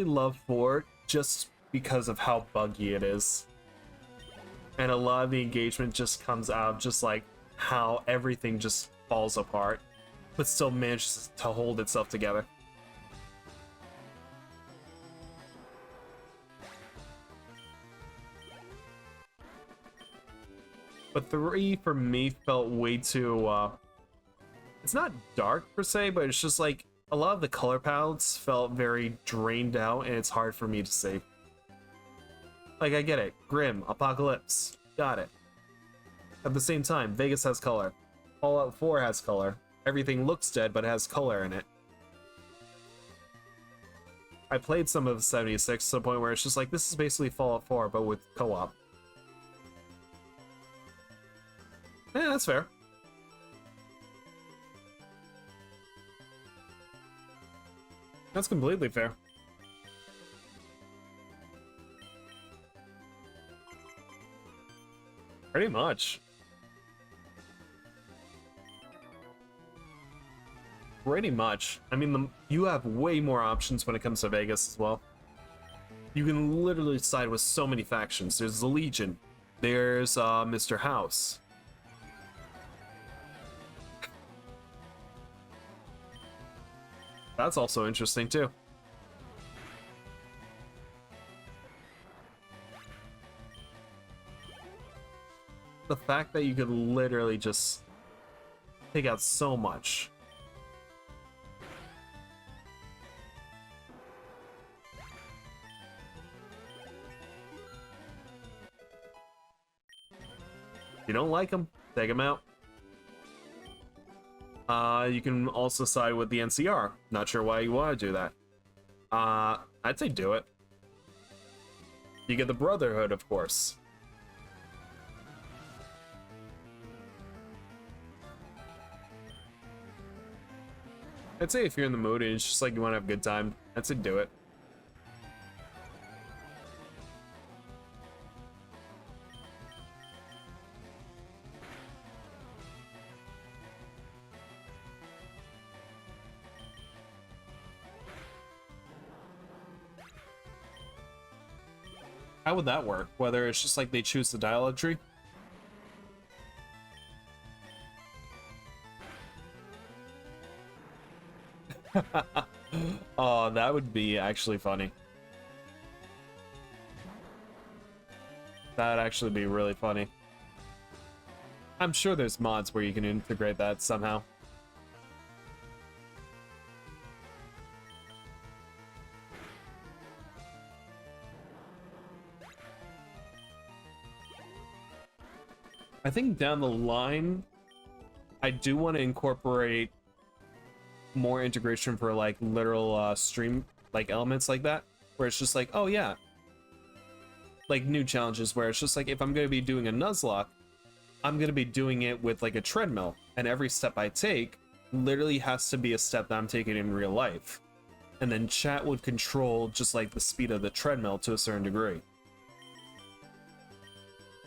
A: love 4 just because of how buggy it is. And a lot of the engagement just comes out of just like how everything just falls apart, but still manages to hold itself together. But 3 for me felt way too, it's not dark per se, but it's just like a lot of the color palettes felt very drained out and it's hard for me to see. Like, I get it. Grim, Apocalypse, got it. At the same time, Vegas has color. Fallout 4 has color. Everything looks dead but has color in it. I played some of the 76 to the point where it's just like, this is basically Fallout 4 but with co-op. Yeah, that's fair. That's completely fair. Pretty much. Pretty much. I mean, you have way more options when it comes to Vegas as well. You can literally side with so many factions. There's the Legion. There's Mr. House. That's also interesting too. The fact that you could literally just take out so much. If you don't like them, take them out. You can also side with the NCR. Not sure why you want to do that. I'd say do it. You get the Brotherhood, of course. I'd say if you're in the mood and it's just like you want to have a good time, I'd say do it. How would that work? Whether it's just like they choose the dialogue tree? Oh, that would be actually funny. That'd actually be really funny. I'm sure there's mods where you can integrate that somehow. I think down the line, I do want to incorporate more integration for like literal stream like elements like that, where it's just like, oh yeah, like new challenges where it's just like, if I'm going to be doing a Nuzlocke, I'm going to be doing it with like a treadmill, and every step I take literally has to be a step that I'm taking in real life, and then chat would control just like the speed of the treadmill to a certain degree.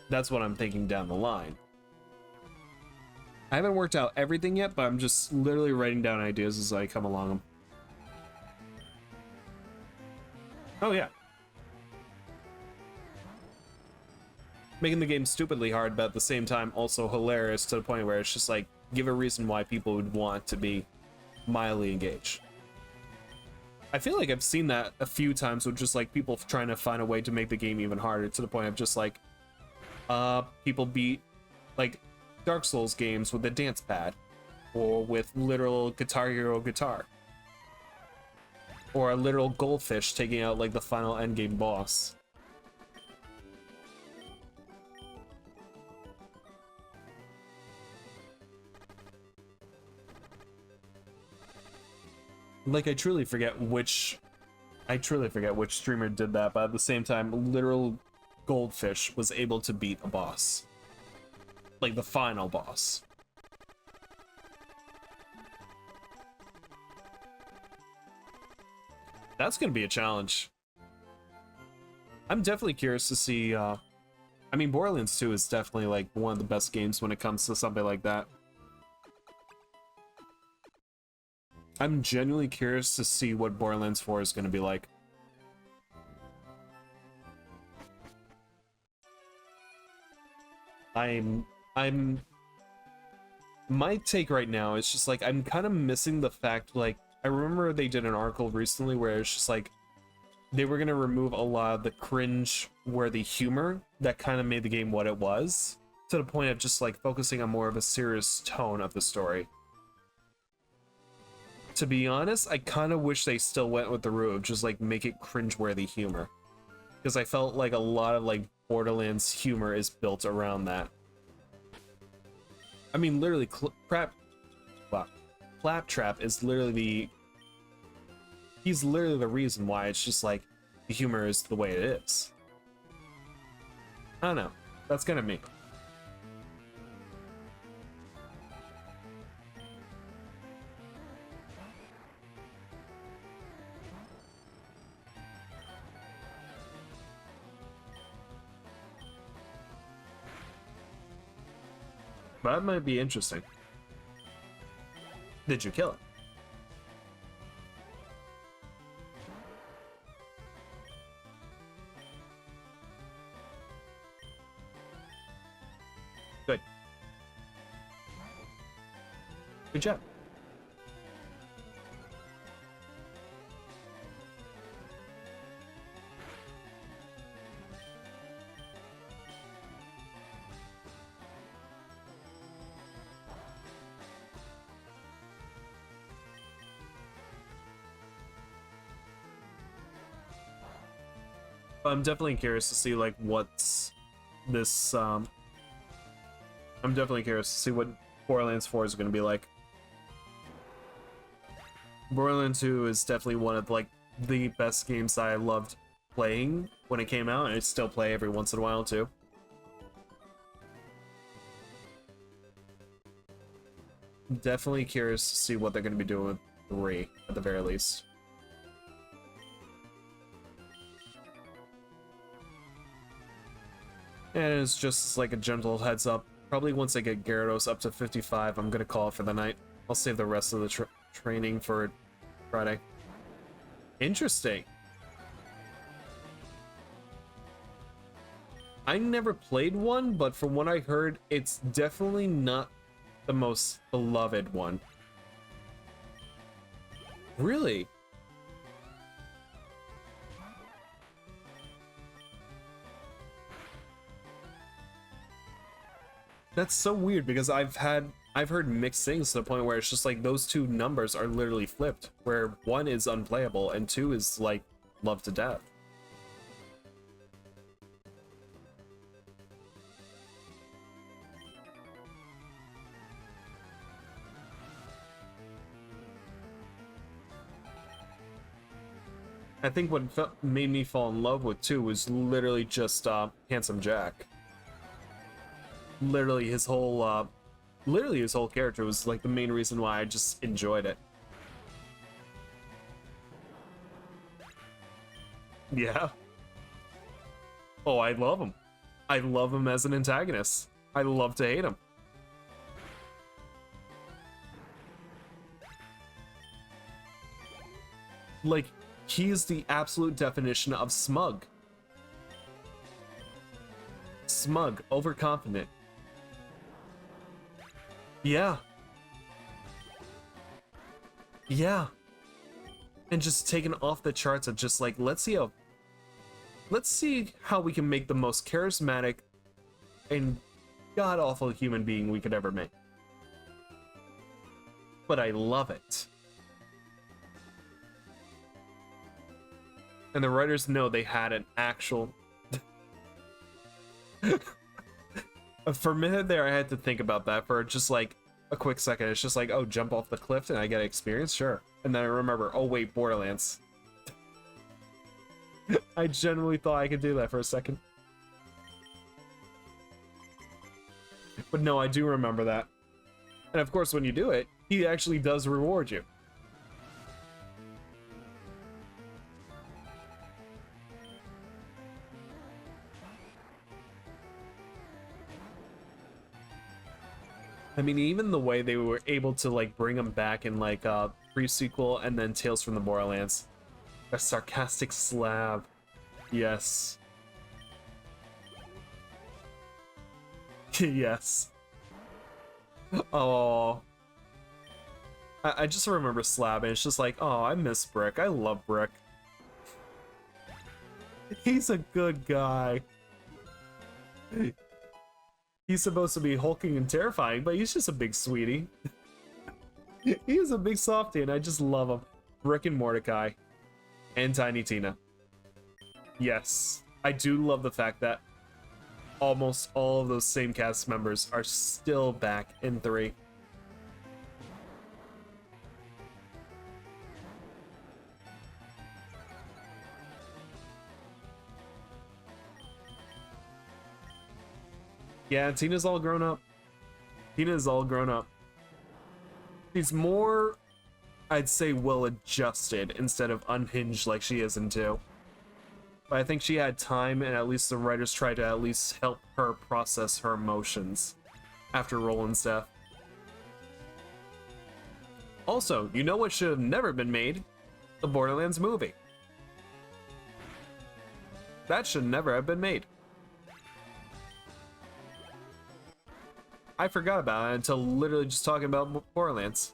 A: That's what I'm thinking down the line. I haven't worked out everything yet, but I'm just literally writing down ideas as I come along them. Oh yeah. Making the game stupidly hard, but at the same time also hilarious to the point where it's just like, give a reason why people would want to be mildly engaged. I feel like I've seen that a few times with just like people trying to find a way to make the game even harder, to the point of just like, people beat like Dark Souls games with a dance pad, or with literal Guitar Hero guitar, or a literal goldfish taking out like the final endgame boss. Like, I truly forget which streamer did that, but at the same time, literal goldfish was able to beat a boss. Like the final boss. That's gonna be a challenge. I'm definitely curious to see, I mean, Borderlands 2 is definitely like one of the best games when it comes to something like that. I'm genuinely curious to see what Borderlands 4 is gonna be like. My take right now is just like, I'm kind of missing the fact, like, I remember they did an article recently where it's just like, they were gonna remove a lot of the cringe-worthy humor that kind of made the game what it was, to the point of just like focusing on more of a serious tone of the story. To be honest, I kind of wish they still went with the route of just like make it cringe-worthy humor, because I felt like a lot of like Borderlands humor is built around that. I mean, literally, Claptrap is literally he's literally the reason why it's just like the humor is the way it is. I don't know. That's kind of me. But that might be interesting. Did you kill it? Good. Good job. I'm definitely curious to see like what's this I'm definitely curious to see what Borderlands 4 is going to be like. Borderlands 2 is definitely one of like the best games I loved playing when it came out, and I still play every once in a while too. Definitely curious to see what they're going to be doing with 3 at the very least. And it's just like a gentle heads up. Probably once I get Gyarados up to 55, I'm gonna call it for the night. I'll save the rest of the training for Friday. Interesting. I never played one, but from what I heard, it's definitely not the most beloved one. Really? That's so weird because I've heard mixed things to the point where it's just like those two numbers are literally flipped, where one is unplayable and two is like love to death. I think what made me fall in love with two was literally just Handsome Jack. Literally his whole character was like the main reason why I just enjoyed it. Yeah. Oh, I love him. I love him as an antagonist. I love to hate him. Like, he is the absolute definition of smug. Smug, overconfident. Yeah. Yeah. And just taken off the charts of just like, let's see how we can make the most charismatic and god-awful human being we could ever make. But I love it. And the writers know they had an actual... For a minute there, I had to think about that for just like a quick second. It's just like, oh, jump off the cliff and I get experience? Sure. And then I remember, oh wait, Borderlands. I genuinely thought I could do that for a second. But no, I do remember that. And of course, when you do it, he actually does reward you. I mean, even the way they were able to like bring him back in like pre-sequel and then Tales from the Borderlands. A sarcastic slab. Yes. Yes. Oh. I just remember Slab and it's just like, oh, I miss Brick. I love Brick. He's a good guy. He's supposed to be hulking and terrifying, but he's just a big sweetie. He's a big softie, and I just love him. Brick and Mordecai. And Tiny Tina. Yes. I do love the fact that almost all of those same cast members are still back in 3. Yeah, Tina's all grown up. Tina's all grown up. She's more, I'd say, well-adjusted instead of unhinged like she is in 2. But I think she had time, and at least the writers tried to at least help her process her emotions after Roland's death. Also, you know what should have never been made? The Borderlands movie. That should never have been made. I forgot about it until literally just talking about Borderlands.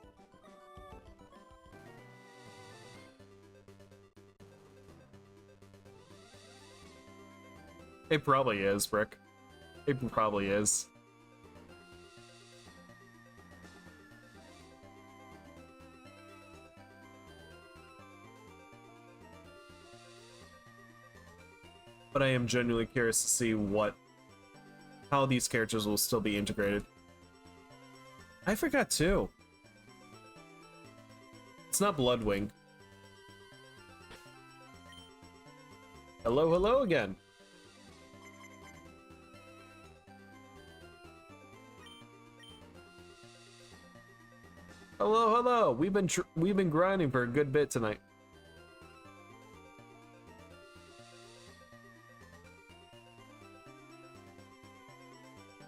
A: It probably is, Brick. It probably is. But I am genuinely curious to see how these characters will still be integrated. I forgot too. It's not Bloodwing. Hello, hello again. Hello, hello. We've been grinding for a good bit tonight.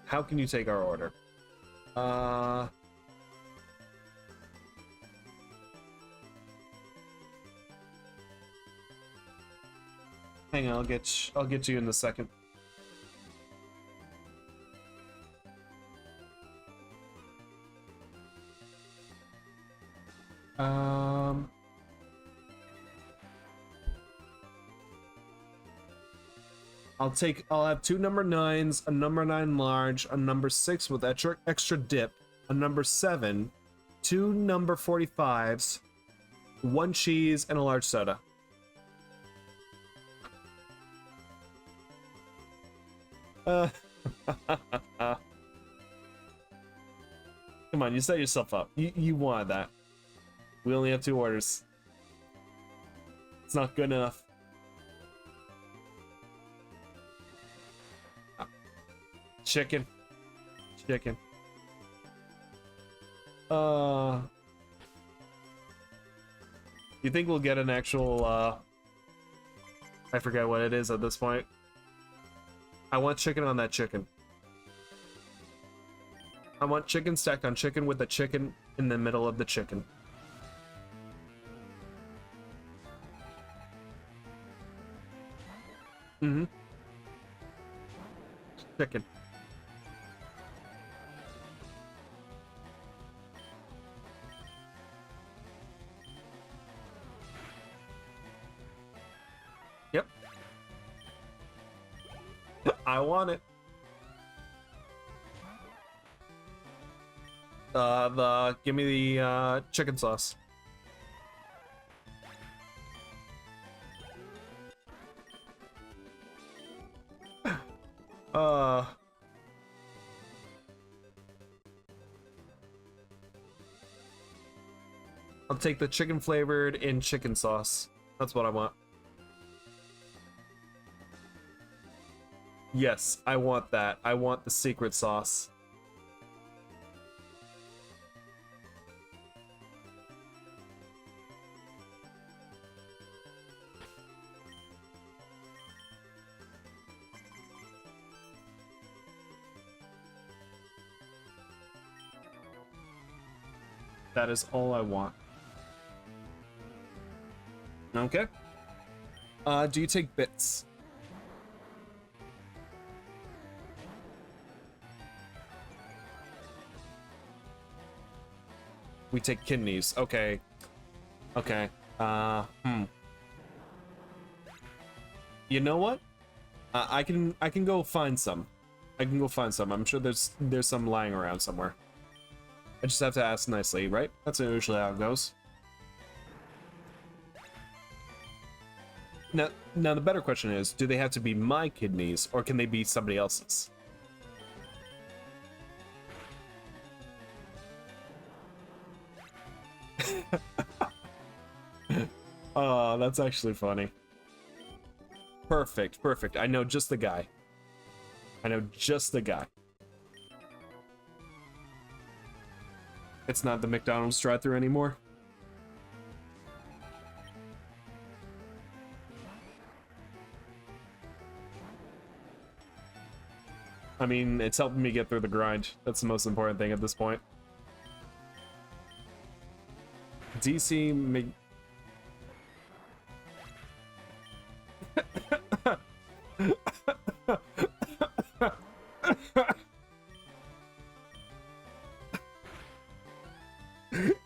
A: How can you take our order? Hang on, I'll get you in a second. I'll have two number 9s, a number 9 large, a number 6 with extra dip, a number 7, two number 45s, one cheese, and a large soda. Come on, you set yourself up. You wanted that. We only have 2 orders. It's not good enough. Chicken. Chicken. You think we'll get an actual, I forget what it is at this point. I want chicken on that chicken. I want chicken stacked on chicken with the chicken in the middle of the chicken. Mm-hmm. Chicken. Yep. I want it. Give me the chicken sauce. I'll take the chicken flavored in chicken sauce. That's what I want. Yes, I want that. I want the secret sauce. That is all I want. Okay. Do you take bits? We take kidneys. Okay. Okay. You know what? I can go find some. I can go find some. I'm sure there's some lying around somewhere. I just have to ask nicely, right? That's usually how it goes. Now the better question is, do they have to be my kidneys, or can they be somebody else's? Oh, that's actually funny. Perfect, perfect. I know just the guy. I know just the guy. It's not the McDonald's drive-thru anymore. I mean, it's helping me get through the grind. That's the most important thing at this point. DC Mc...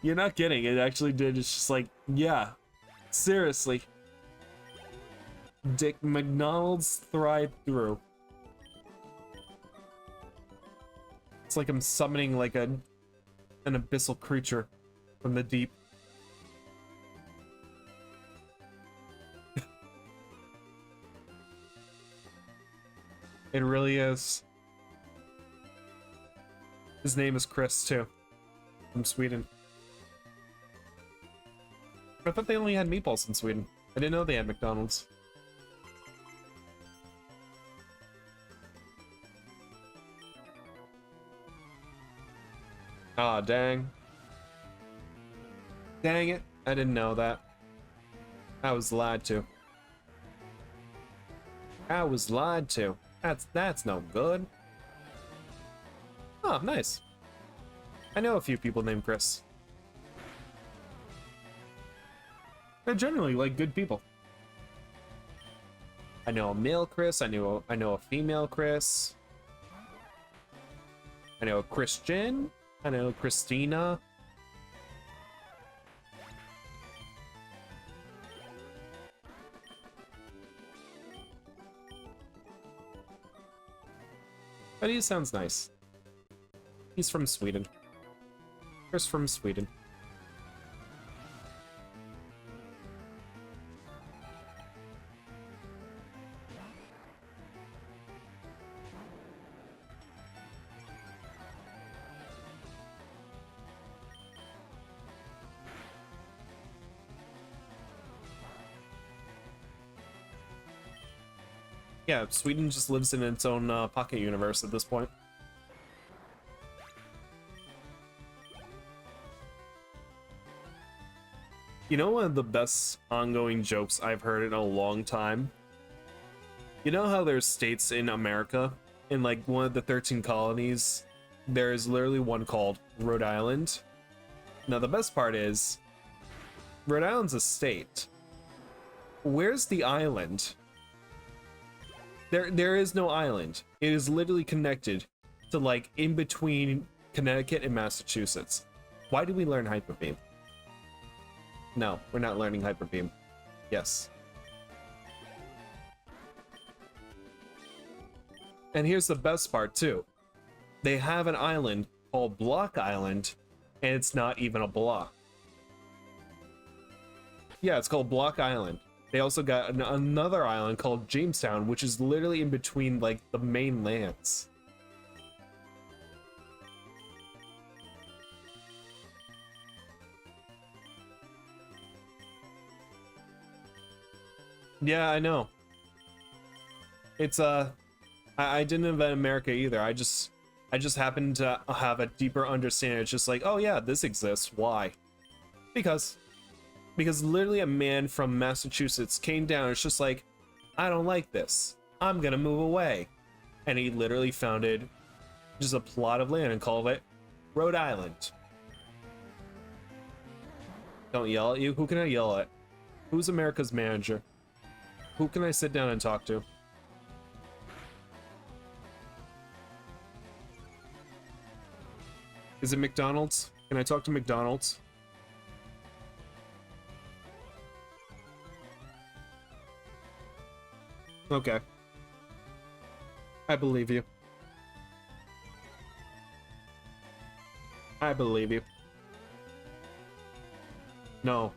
A: You're not kidding. It actually did. It's just like, yeah. Seriously. Dick McDonald's thrive through. It's like I'm summoning like an abyssal creature from the deep. It really is. His name is Chris too. From Sweden. I thought they only had meatballs in Sweden. I didn't know they had McDonald's. Ah, dang. Dang it. I didn't know that. I was lied to. I was lied to. That's no good. Oh, nice. I know a few people named Chris. They're generally like good people. I know a male Chris. I know a female Chris. I know a Christian. I know Christina. But he sounds nice. He's from Sweden. Chris from Sweden. Yeah, Sweden just lives in its own pocket universe at this point. You know, one of the best ongoing jokes I've heard in a long time? You know how there's states in America, in like one of the 13 colonies, there is literally one called Rhode Island? Now the best part is, Rhode Island's a state. Where's the island? There is no island. It is literally connected to like in between Connecticut and Massachusetts. Why do we learn Hyper Beam? No, we're not learning Hyper Beam. Yes. And here's the best part too. They have an island called Block Island, and it's not even a block. Yeah, it's called Block Island. They also got another island called Jamestown, which is literally in between like the main lands. Yeah, I know. It's I didn't invent America either. I just happened to have a deeper understanding. It's just like, oh yeah, this exists. Why? Because literally a man from Massachusetts came down. It's just like, I don't like this. I'm gonna move away. And he literally founded just a plot of land and called it Rhode Island. Don't yell at you. Who can I yell at? Who's America's manager? Who can I sit down and talk to? Is it McDonald's? Can I talk to McDonald's? Okay. I believe you. I believe you. No.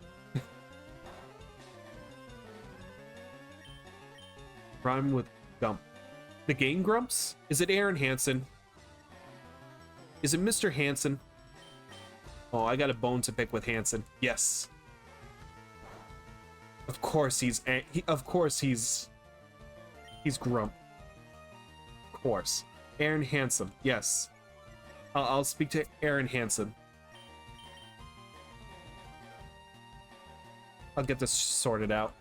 A: Rhyme with Gump. The Game Grumps? Is it Aaron Hansen? Is it Mr. Hansen? Oh, I got a bone to pick with Hansen. Yes. Of course he's Grump. Of course. Aaron Hansen. Yes. I'll speak to Aaron Hansen. I'll get this sorted out.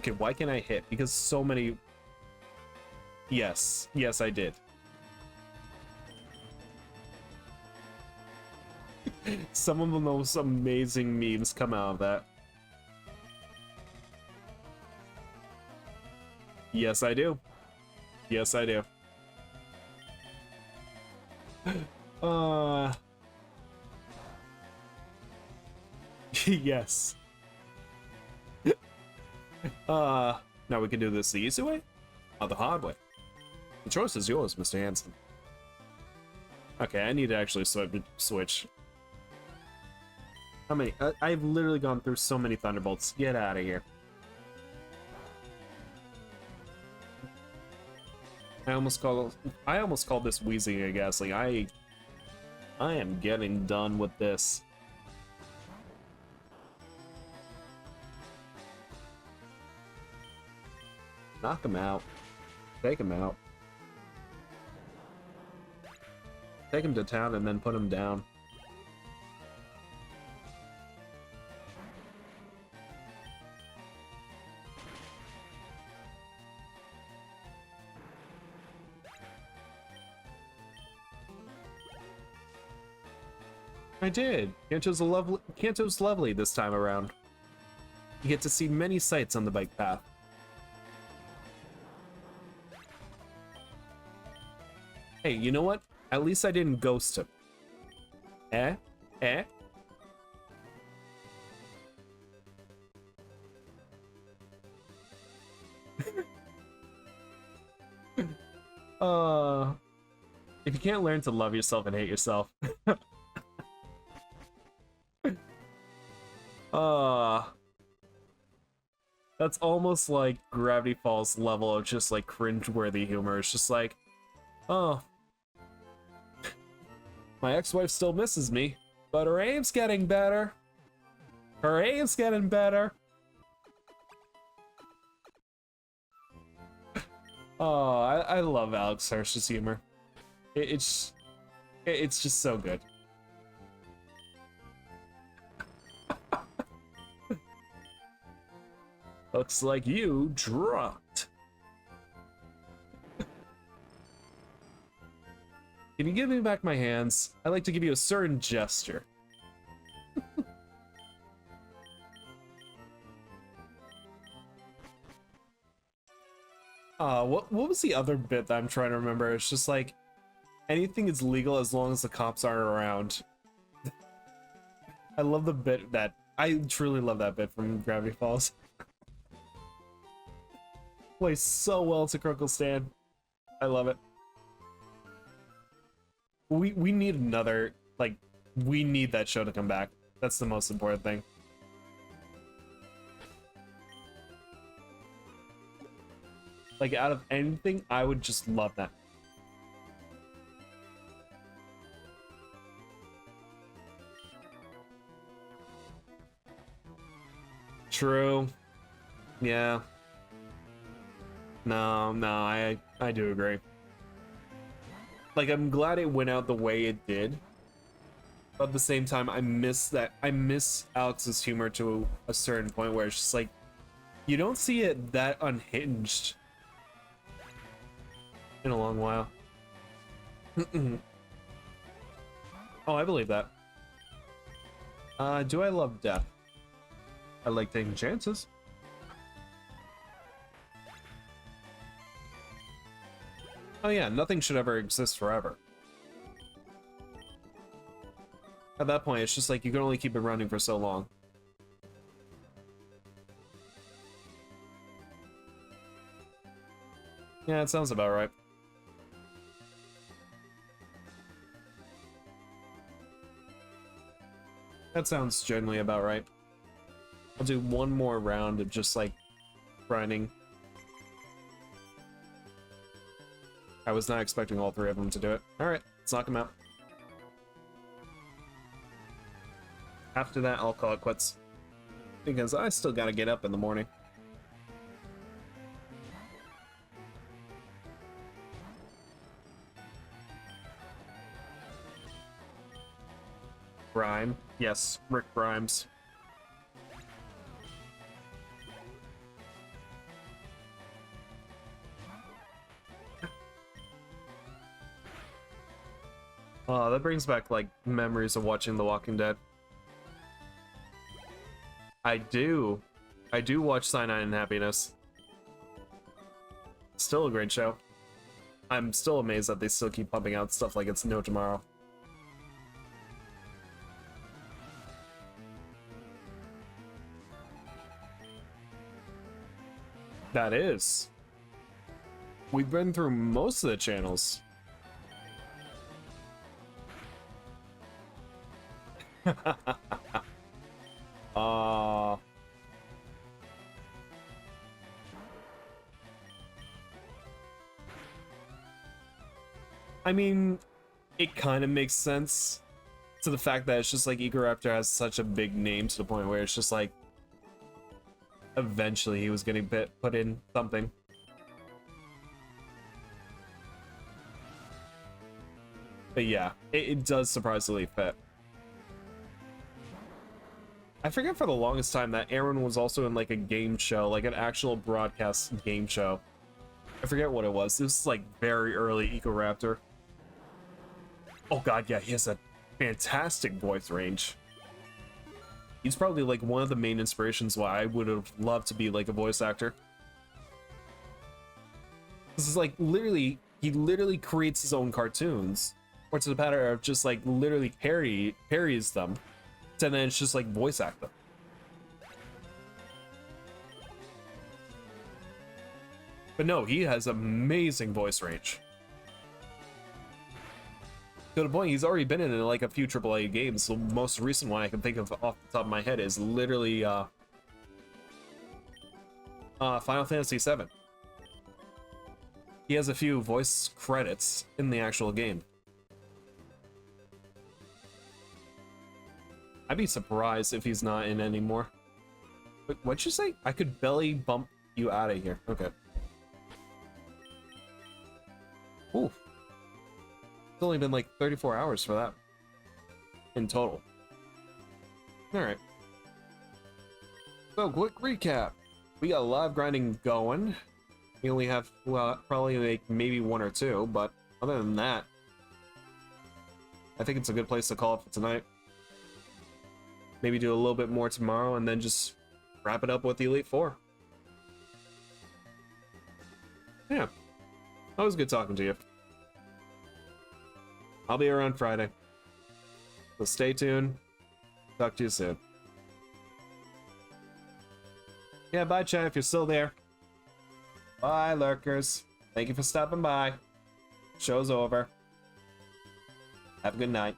A: Okay, why can't I hit? Because so many... Yes. Yes, I did. Some of the most amazing memes come out of that. Yes, I do. Yes, I do. Yes. Now we can do this the easy way or the hard way. The choice is yours, Mr. Hansen. Okay, I need to actually switch. How many? I've literally gone through so many Thunderbolts. Get out of here. I almost called this wheezing a Ghastly. I am getting done with this. Knock him out. Take him out. Take him to town and then put him down. I did. Kanto's lovely this time around. You get to see many sights on the bike path. Hey, you know what? At least I didn't ghost him. Eh? Eh? Uh, if you can't learn to love yourself and hate yourself. uh, that's almost like Gravity Falls level of just like cringeworthy humor. It's just like, oh, my ex-wife still misses me, but her aim's getting better. Her aim's getting better. Oh, I love Alex Hirsch's humor. It's just so good. Looks like you dropped. Can you give me back my hands? I'd like to give you a certain gesture. What was the other bit that I'm trying to remember? It's just like, anything is legal as long as the cops aren't around. I love the bit that, I truly love that bit from Gravity Falls. Plays so well to Crunkle Stan. I love it. We need another, like, we need that show to come back. That's the most important thing. Like, out of anything, I would just love that. True. Yeah. No, I do agree. Like, I'm glad it went out the way it did. But at the same time, I miss Alex's humor to a certain point where it's just like, you don't see it that unhinged in a long while. Oh, I believe that. Do I love death? I like taking chances. Oh yeah, nothing should ever exist forever. At that point, it's just like you can only keep it running for so long. Yeah, it sounds about right. That sounds generally about right. I'll do one more round of just like grinding. I was not expecting all three of them to do it. Alright, let's knock them out. After that, I'll call it quits. Because I still gotta get up in the morning. Rhyme. Yes, Rick Grimes. Oh, that brings back, like, memories of watching The Walking Dead. I do watch Cyanide and Happiness. Still a great show. I'm still amazed that they still keep pumping out stuff like it's no tomorrow. That is. We've been through most of the channels. I mean, it kind of makes sense to the fact that it's just like Ecoraptor has such a big name to the point where it's just like eventually he was getting put in something. But yeah, it does surprisingly fit. I forget for the longest time that Aaron was also in like a game show, like an actual broadcast game show. I forget what it was. This was like very early Ecoraptor. Oh god, yeah, he has a fantastic voice range. He's probably like one of the main inspirations why I would have loved to be like a voice actor. This is like literally, he literally creates his own cartoons. Or to the pattern of just like literally parries them. And then it's just like voice act them. But no, he has amazing voice range. To the point, he's already been in like a few AAA games. The most recent one I can think of off the top of my head is literally Final Fantasy VII. He has a few voice credits in the actual game. I'd be surprised if he's not in anymore. Wait, what'd you say? I could belly bump you out of here. Okay. Ooh. It's only been like 34 hours for that. In total. Alright. So, quick recap. We got live grinding going. We only have, well, probably like maybe one or two, but other than that, I think it's a good place to call it for tonight. Maybe do a little bit more tomorrow and then just wrap it up with the Elite Four. Yeah. Always good talking to you. I'll be around Friday. So stay tuned. Talk to you soon. Yeah, bye, chat, if you're still there. Bye, lurkers. Thank you for stopping by. Show's over. Have a good night.